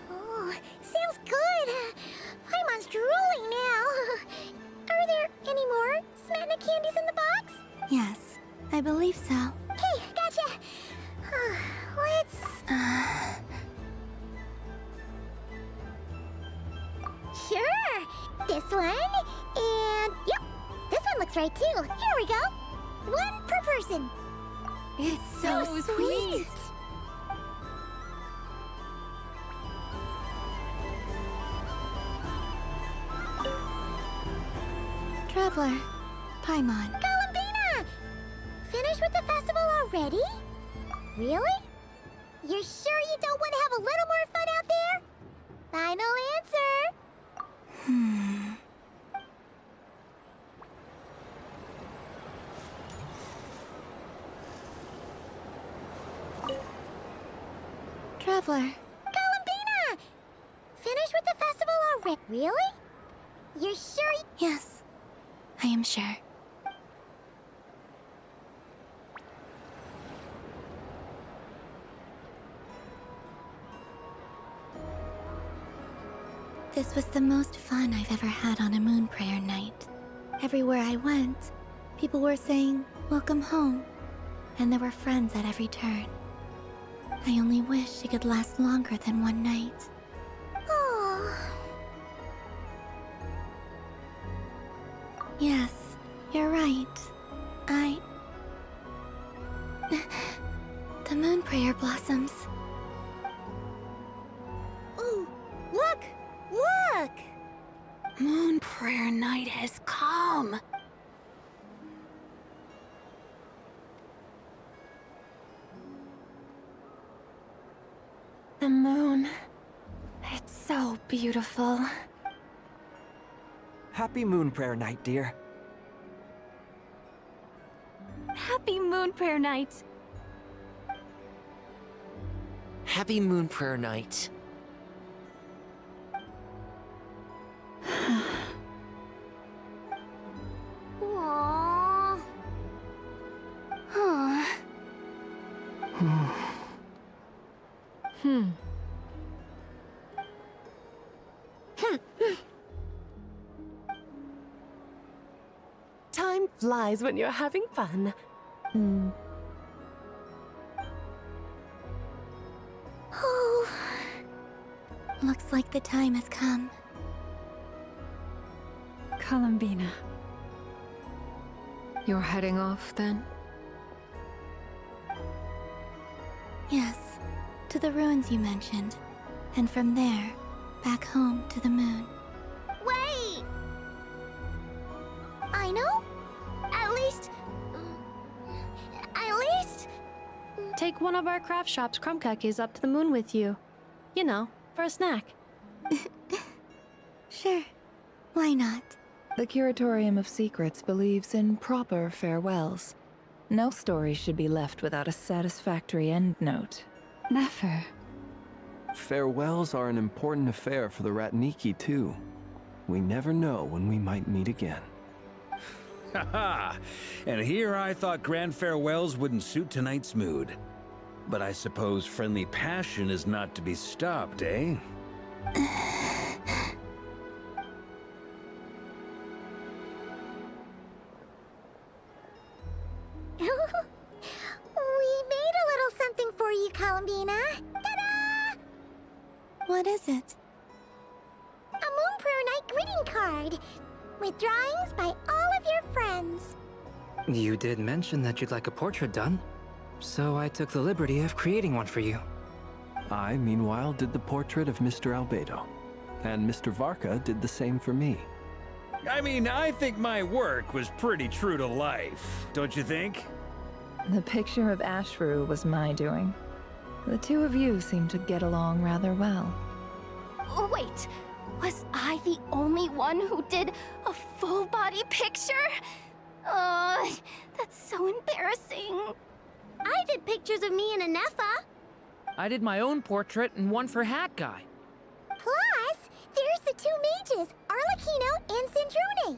Oh, sounds good. I'm drooling now. Are there any more Smetana candies in the box? Yes, I believe so. Okay, gotcha. Let's... Sure. This one. And, yep, this one looks right too. Here we go. One per person. It's so sweet. Traveler. Traveler, Paimon. Columbina! Finished with the festival already? Really? You're sure you don't want to have a little more fun out there? Final answer! Traveler. Columbina! Finished with the festival already? Really? You're sure? Yes, I am sure. This was the most fun I've ever had on a moon prayer night. Everywhere I went, people were saying, "Welcome home," and there were friends at every turn. I only wish it could last longer than one night. Oh. Yes, you're right. The moon prayer blossoms. Ooh, look! Look! Moon prayer night has come. The moon. It's so beautiful. Happy Moon Prayer Night, dear. Happy Moon Prayer Night! Happy Moon Prayer Night. Aww. Huh. Time flies when you're having fun. Oh. Looks like the time has come. Columbina. You're heading off then? Yes, to the ruins you mentioned. And from there, back home to the moon. Wait! I know? At least... Take one of our craft shop's crumb cookies up to the moon with you. You know, for a snack. Sure. Why not? The Curatorium of Secrets believes in proper farewells. No story should be left without a satisfactory endnote. Never. Farewells are an important affair for the Ratniki, too. We never know when we might meet again. Haha! And here I thought grand farewells wouldn't suit tonight's mood. But I suppose friendly passion is not to be stopped, eh? We made a little something for you, Columbina. Ta-da! What is it? A Moon Prayer Night greeting card with drawings by all of your friends. You did mention that you'd like a portrait done, so I took the liberty of creating one for you. I, meanwhile, did the portrait of Mr. Albedo. And Mr. Varka did the same for me. I mean, I think my work was pretty true to life, don't you think? The picture of Ashru was my doing. The two of you seem to get along rather well. Oh, wait, was I the only one who did a full-body picture? That's so embarrassing. I did pictures of me and Anefa. I did my own portrait and one for Hat Guy. Plus, there's the two mages, Arlecchino and Sindrune.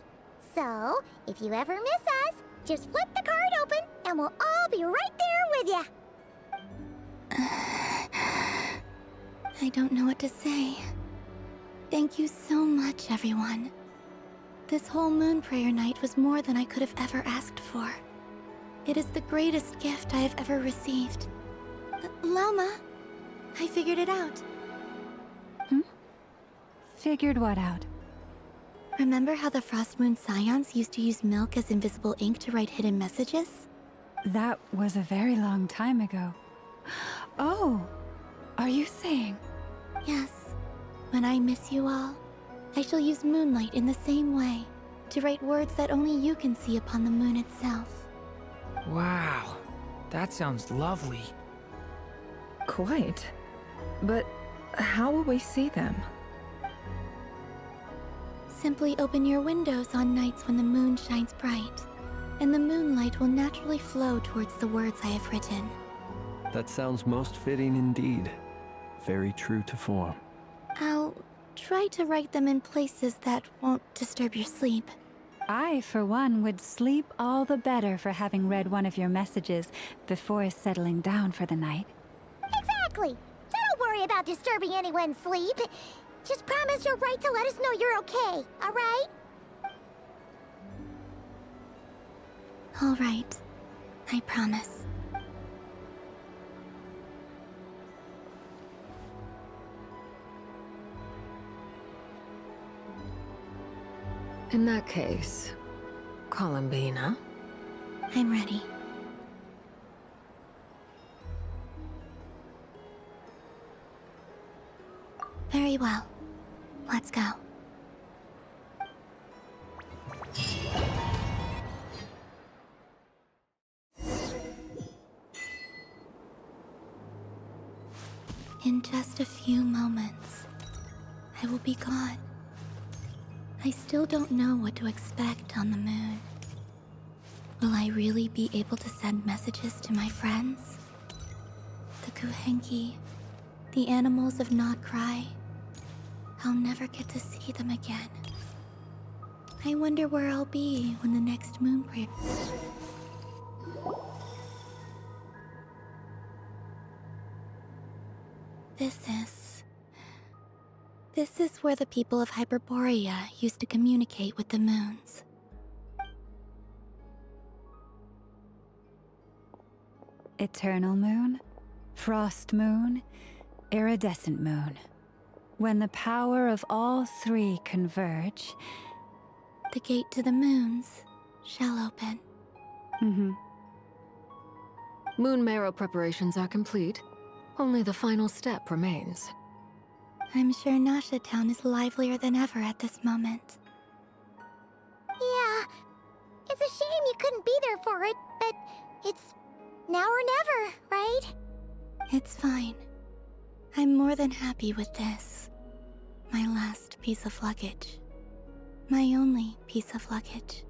So, if you ever miss us, just flip the card open and we'll all be right there with you. I don't know what to say. Thank you so much, everyone. This whole moon prayer night was more than I could have ever asked for. It is the greatest gift I have ever received. Lauma, I figured it out. Figured what out? Remember how the Frost Moon Scions used to use milk as invisible ink to write hidden messages? That was a very long time ago. Oh, are you saying? Yes. When I miss you all, I shall use Moonlight in the same way, to write words that only you can see upon the moon itself. Wow, that sounds lovely. Quite. But how will we see them? Simply open your windows on nights when the moon shines bright, and the moonlight will naturally flow towards the words I have written. That sounds most fitting indeed. Very true to form. I'll try to write them in places that won't disturb your sleep. I, for one, would sleep all the better for having read one of your messages before settling down for the night. Exactly! So don't worry about disturbing anyone's sleep. Just promise you'll write to let us know you're okay, alright? Alright. I promise. In that case, Columbina. I'm ready. Very well. Let's go. In just a few moments, I will be gone. I still don't know what to expect on the moon. Will I really be able to send messages to my friends? The Kuhenki, the animals of Not Cry. I'll never get to see them again. I wonder where I'll be when the next moon breaks. This is where the people of Hyperborea used to communicate with the moons. Eternal moon, frost moon, iridescent moon. When the power of all three converge, the gate to the moons shall open. Moon marrow preparations are complete. Only the final step remains. I'm sure Nasha Town is livelier than ever at this moment. Yeah, it's a shame you couldn't be there for it, but it's now or never, right? It's fine. I'm more than happy with this. My last piece of luggage. My only piece of luggage.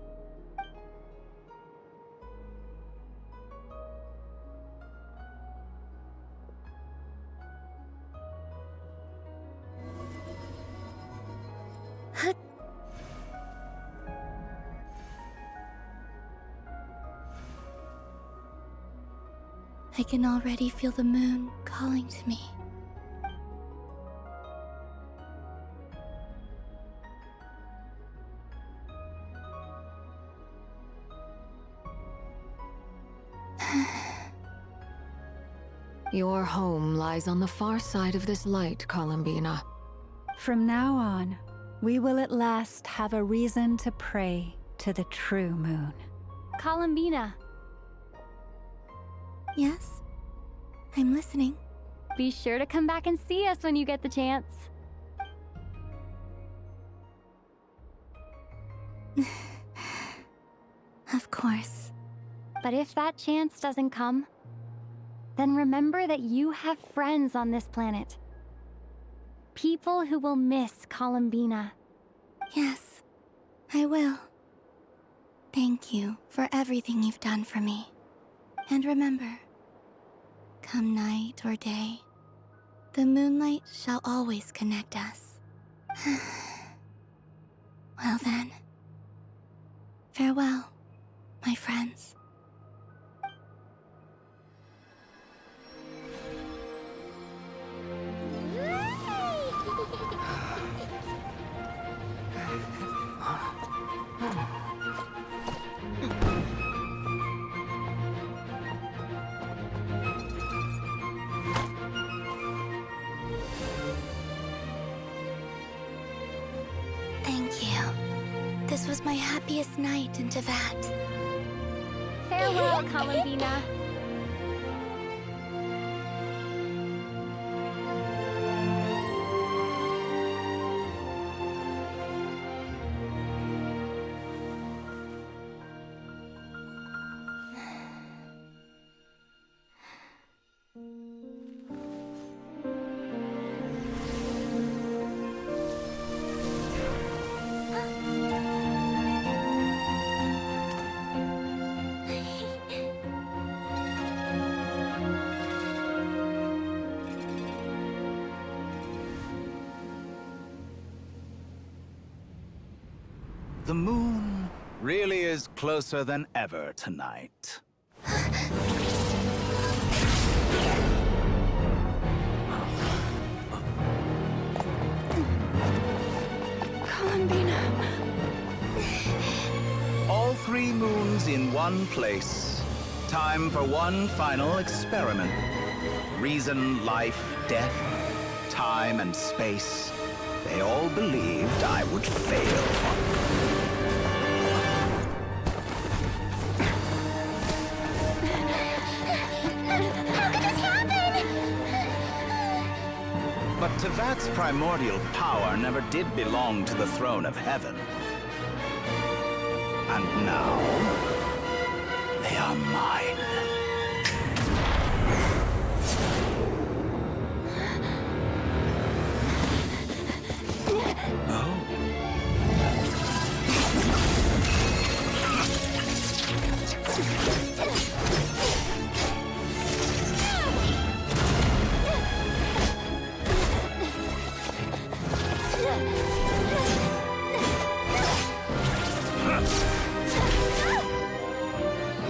I can already feel the moon calling to me. Your home lies on the far side of this light, Columbina. From now on, we will at last have a reason to pray to the true moon. Columbina. Yes? I'm listening. Be sure to come back and see us when you get the chance. Of course. But if that chance doesn't come, then remember that you have friends on this planet. People who will miss Columbina. Yes, I will. Thank you for everything you've done for me. And remember, come night or day, the moonlight shall always connect us. Well then, farewell, my friends. Thank you. This was my happiest night in Tevat. Farewell, Columbina. The moon really is closer than ever tonight. Columbina. All 3 moons in one place. Time for one final experiment. Reason, life, death, time, and space. They all believed I would fail. How could this happen? But Tevat's primordial power never did belong to the throne of heaven. And now, they are mine.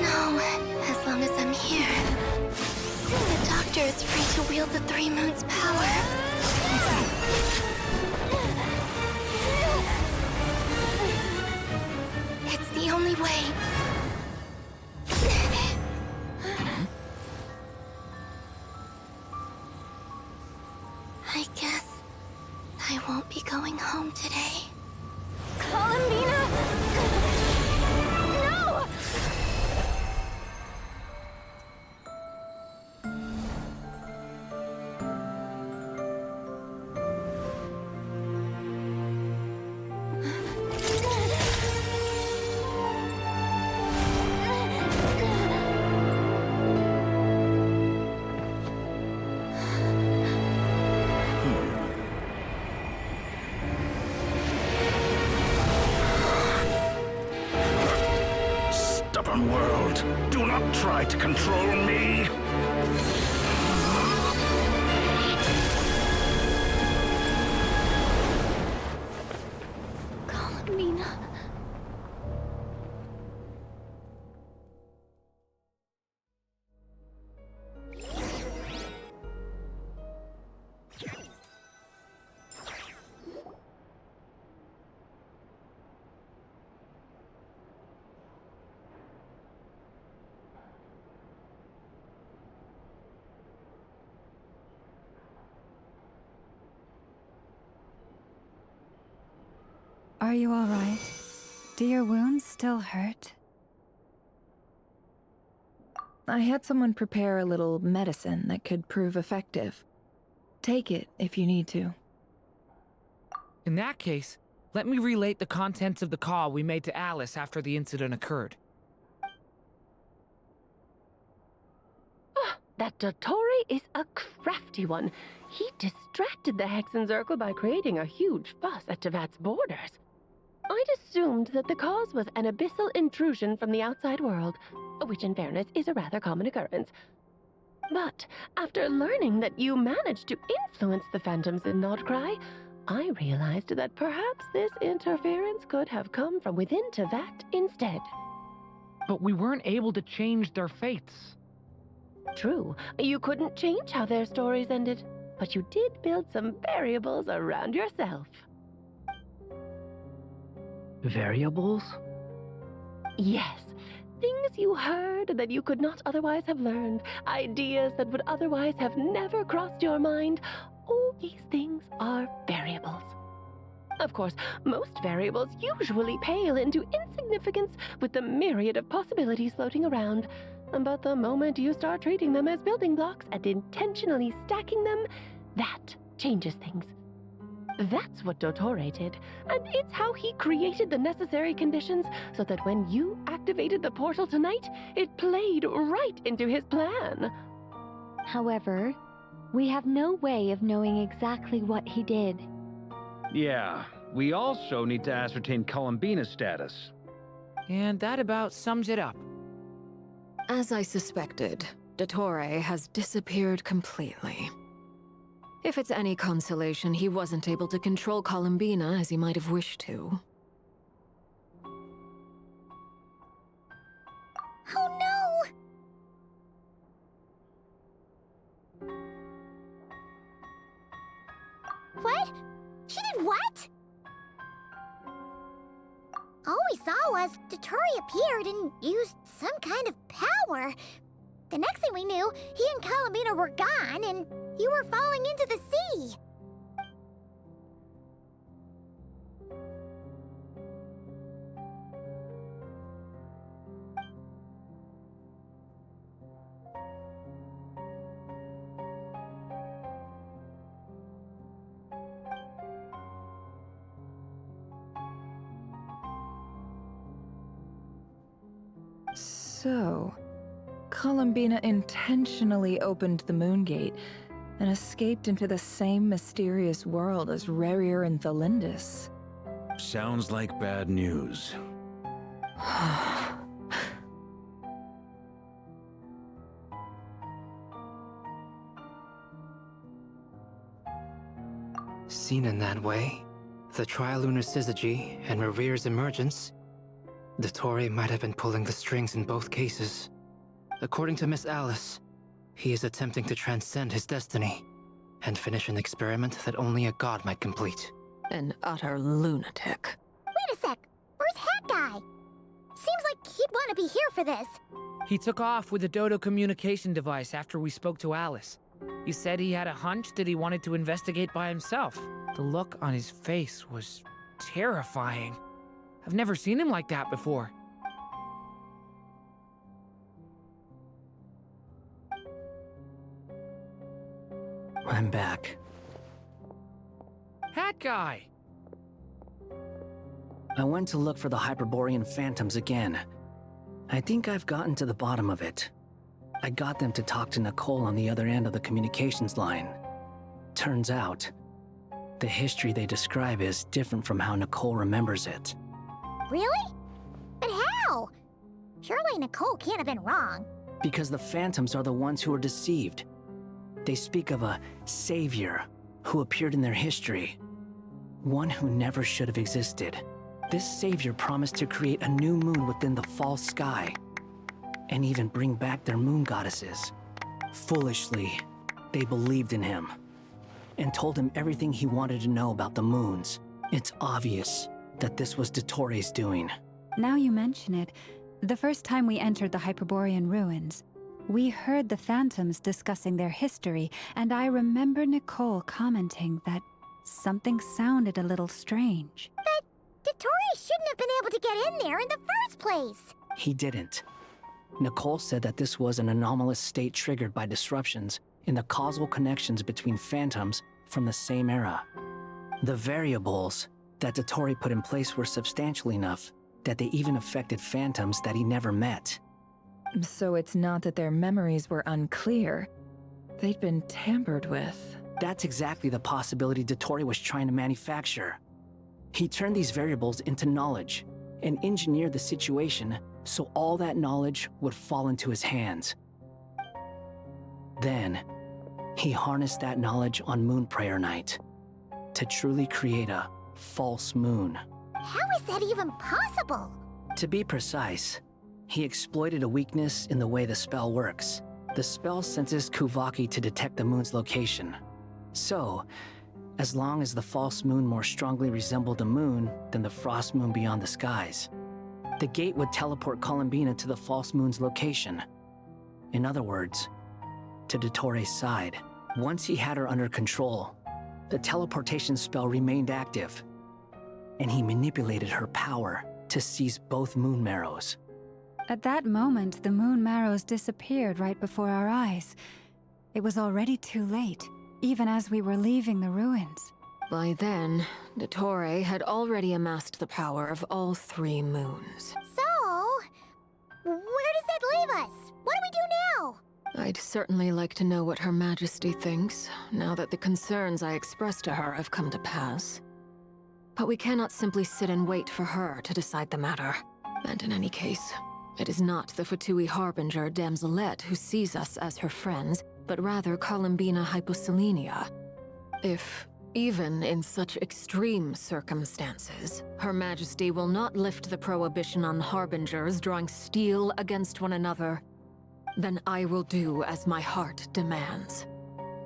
No, as long as I'm here. The Doctor is free to wield the 3 moons' power. It's the only way. I guess I won't be going home today. Columbina! No! Stubborn world, do not try to control me! Columbina. Are you all right? Do your wounds still hurt? I had someone prepare a little medicine that could prove effective. Take it if you need to. In that case, let me relate the contents of the call we made to Alice after the incident occurred. That Dottore is a crafty one. He distracted the Hexenzirkel by creating a huge fuss at Tevat's borders. I'd assumed that the cause was an abyssal intrusion from the outside world, which in fairness is a rather common occurrence. But after learning that you managed to influence the phantoms in Nodcry, I realized that perhaps this interference could have come from within Tevat instead. But we weren't able to change their fates. True, you couldn't change how their stories ended, but you did build some variables around yourself. Variables? Yes, things you heard that you could not otherwise have learned, ideas that would otherwise have never crossed your mind. All these things are variables. Of course, most variables usually pale into insignificance with the myriad of possibilities floating around. But the moment you start treating them as building blocks and intentionally stacking them, that changes things. That's what Dottore did, and it's how he created the necessary conditions so that when you activated the portal tonight, it played right into his plan. However, we have no way of knowing exactly what he did. Yeah, we also need to ascertain Columbina's status. And that about sums it up. As I suspected, Dottore has disappeared completely. If it's any consolation, he wasn't able to control Columbina as he might have wished to. What? All we saw was Dotori appeared and used some kind of power. The next thing we knew, he and Columbina were gone, and you were falling into the sea. So, Columbina intentionally opened the Moon Gate and escaped into the same mysterious world as Rerir and Thalindis. Sounds like bad news. Seen in that way, the trilunar syzygy and Revir's emergence, Dotori might have been pulling the strings in both cases. According to Miss Alice, he is attempting to transcend his destiny and finish an experiment that only a god might complete. An utter lunatic. Wait a sec, where's Hat Guy? Seems like he'd want to be here for this. He took off with the Dodo communication device after we spoke to Alice. He said he had a hunch that he wanted to investigate by himself. The look on his face was terrifying. I've never seen him like that before. I'm back. Hat Guy! I went to look for the Hyperborean phantoms again. I think I've gotten to the bottom of it. I got them to talk to Nicole on the other end of the communications line. Turns out, the history they describe is different from how Nicole remembers it. Really? But how? Surely Nicole can't have been wrong. Because the phantoms are the ones who are deceived. They speak of a savior who appeared in their history. One who never should have existed. This savior promised to create a new moon within the false sky, and even bring back their moon goddesses. Foolishly, they believed in him, and told him everything he wanted to know about the moons. It's obvious that this was Dotori's doing. Now you mention it, the first time we entered the Hyperborean ruins, we heard the phantoms discussing their history, and I remember Nicole commenting that something sounded a little strange. But Dotori shouldn't have been able to get in there in the first place. He didn't. Nicole said that this was an anomalous state triggered by disruptions in the causal connections between phantoms from the same era. The variables that Dotori put in place were substantial enough that they even affected phantoms that he never met. So it's not that their memories were unclear. They'd been tampered with. That's exactly the possibility Dotori was trying to manufacture. He turned these variables into knowledge and engineered the situation so all that knowledge would fall into his hands. Then, he harnessed that knowledge on Moon Prayer Night to truly create a false moon. How is that even possible? To be precise, he exploited a weakness in the way the spell works. The spell senses Kuvaki to detect the moon's location. So, as long as the false moon more strongly resembled a moon than the frost moon beyond the skies, the gate would teleport Columbina to the false moon's location. In other words, to Dotori's side. Once he had her under control, the teleportation spell remained active, and he manipulated her power to seize both moon marrows. At that moment, the moon marrows disappeared right before our eyes. It was already too late, even as we were leaving the ruins. By then, Dotori had already amassed the power of all 3 moons. So, where does that leave us? What do we do now? I'd certainly like to know what Her Majesty thinks, now that the concerns I expressed to her have come to pass. But we cannot simply sit and wait for her to decide the matter. And in any case, it is not the Fatui Harbinger Damselette who sees us as her friends, but rather Columbina Hyposelenia. If, even in such extreme circumstances, Her Majesty will not lift the prohibition on Harbingers drawing steel against one another, then I will do as my heart demands.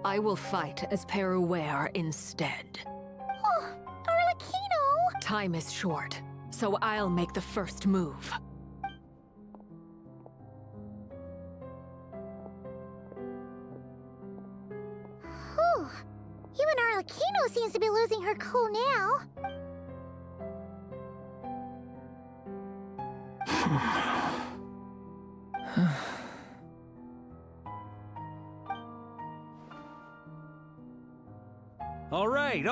I will fight as Peruware instead. Oh, our Time is short, so I'll make the first move. Whew. Even Arlecchino seems to be losing her cool now. All right.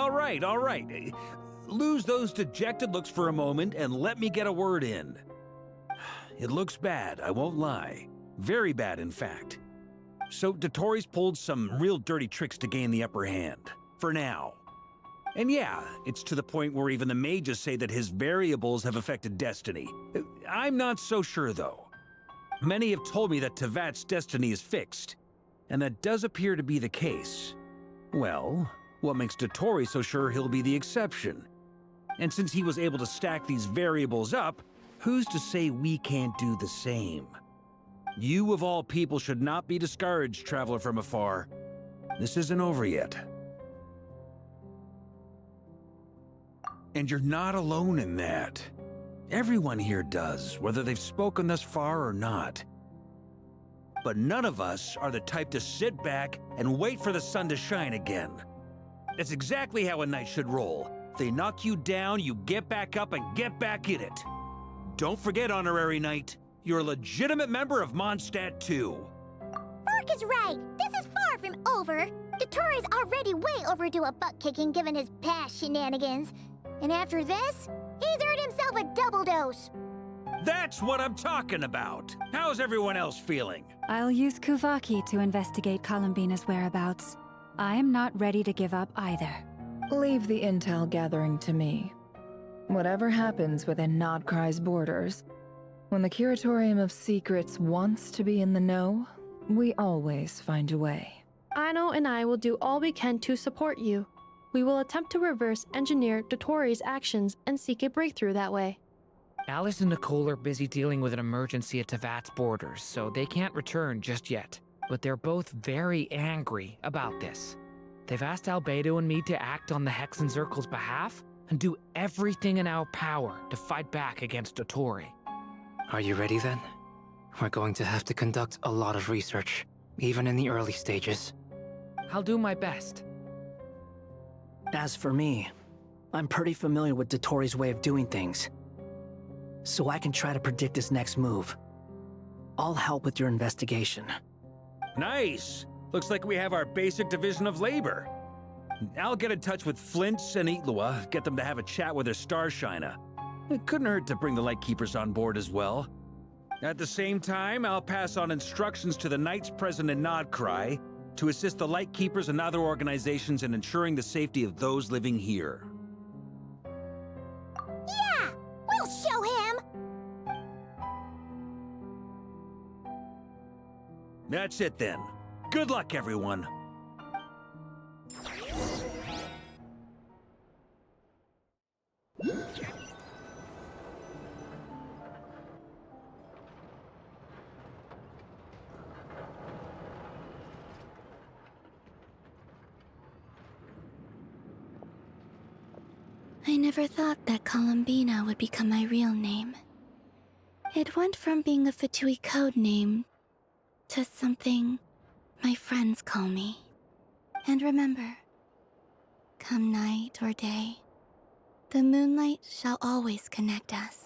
Lose those dejected looks for a moment and let me get a word in. It looks bad, I won't lie. Very bad, in fact. So Dotori's pulled some real dirty tricks to gain the upper hand. For now. And yeah, it's to the point where even the mages say that his variables have affected destiny. I'm not so sure, though. Many have told me that Tevat's destiny is fixed, and that does appear to be the case. Well, what makes Dotori so sure he'll be the exception? And since he was able to stack these variables up, who's to say we can't do the same? You of all people should not be discouraged, traveler from afar. This isn't over yet. And you're not alone in that. Everyone here does, whether they've spoken thus far or not. But none of us are the type to sit back and wait for the sun to shine again. That's exactly how a knight should roll. If they knock you down, you get back up and get back in it. Don't forget, Honorary Knight, you're a legitimate member of Mondstadt too. Fork is right. This is far from over. Dotori's already way overdue a butt-kicking given his past shenanigans. And after this, he's earned himself a double dose. That's what I'm talking about. How's everyone else feeling? I'll use Kuvaki to investigate Columbina's whereabouts. I am not ready to give up either. Leave the intel gathering to me. Whatever happens within Nodcry's borders, when the Curatorium of Secrets wants to be in the know, we always find a way. Aino and I will do all we can to support you. We will attempt to reverse engineer Dotori's actions and seek a breakthrough that way. Alice and Nicole are busy dealing with an emergency at Tevat's borders, so they can't return just yet. But they're both very angry about this. They've asked Albedo and me to act on the Hexen Circle's behalf and do everything in our power to fight back against Dotori. Are you ready then? We're going to have to conduct a lot of research, even in the early stages. I'll do my best. As for me, I'm pretty familiar with Dotori's way of doing things, so I can try to predict his next move. I'll help with your investigation. Nice! Looks like we have our basic division of labor. I'll get in touch with Flints and Itlua, get them to have a chat with their Starshiner. It couldn't hurt to bring the Lightkeepers on board as well. At the same time, I'll pass on instructions to the Knights present in Nodcry to assist the Lightkeepers and other organizations in ensuring the safety of those living here. Yeah! We'll show him! That's it then. Good luck, everyone. I never thought that Columbina would become my real name. It went from being a Fatui code name to something my friends call me. And remember, come night or day, the moonlight shall always connect us.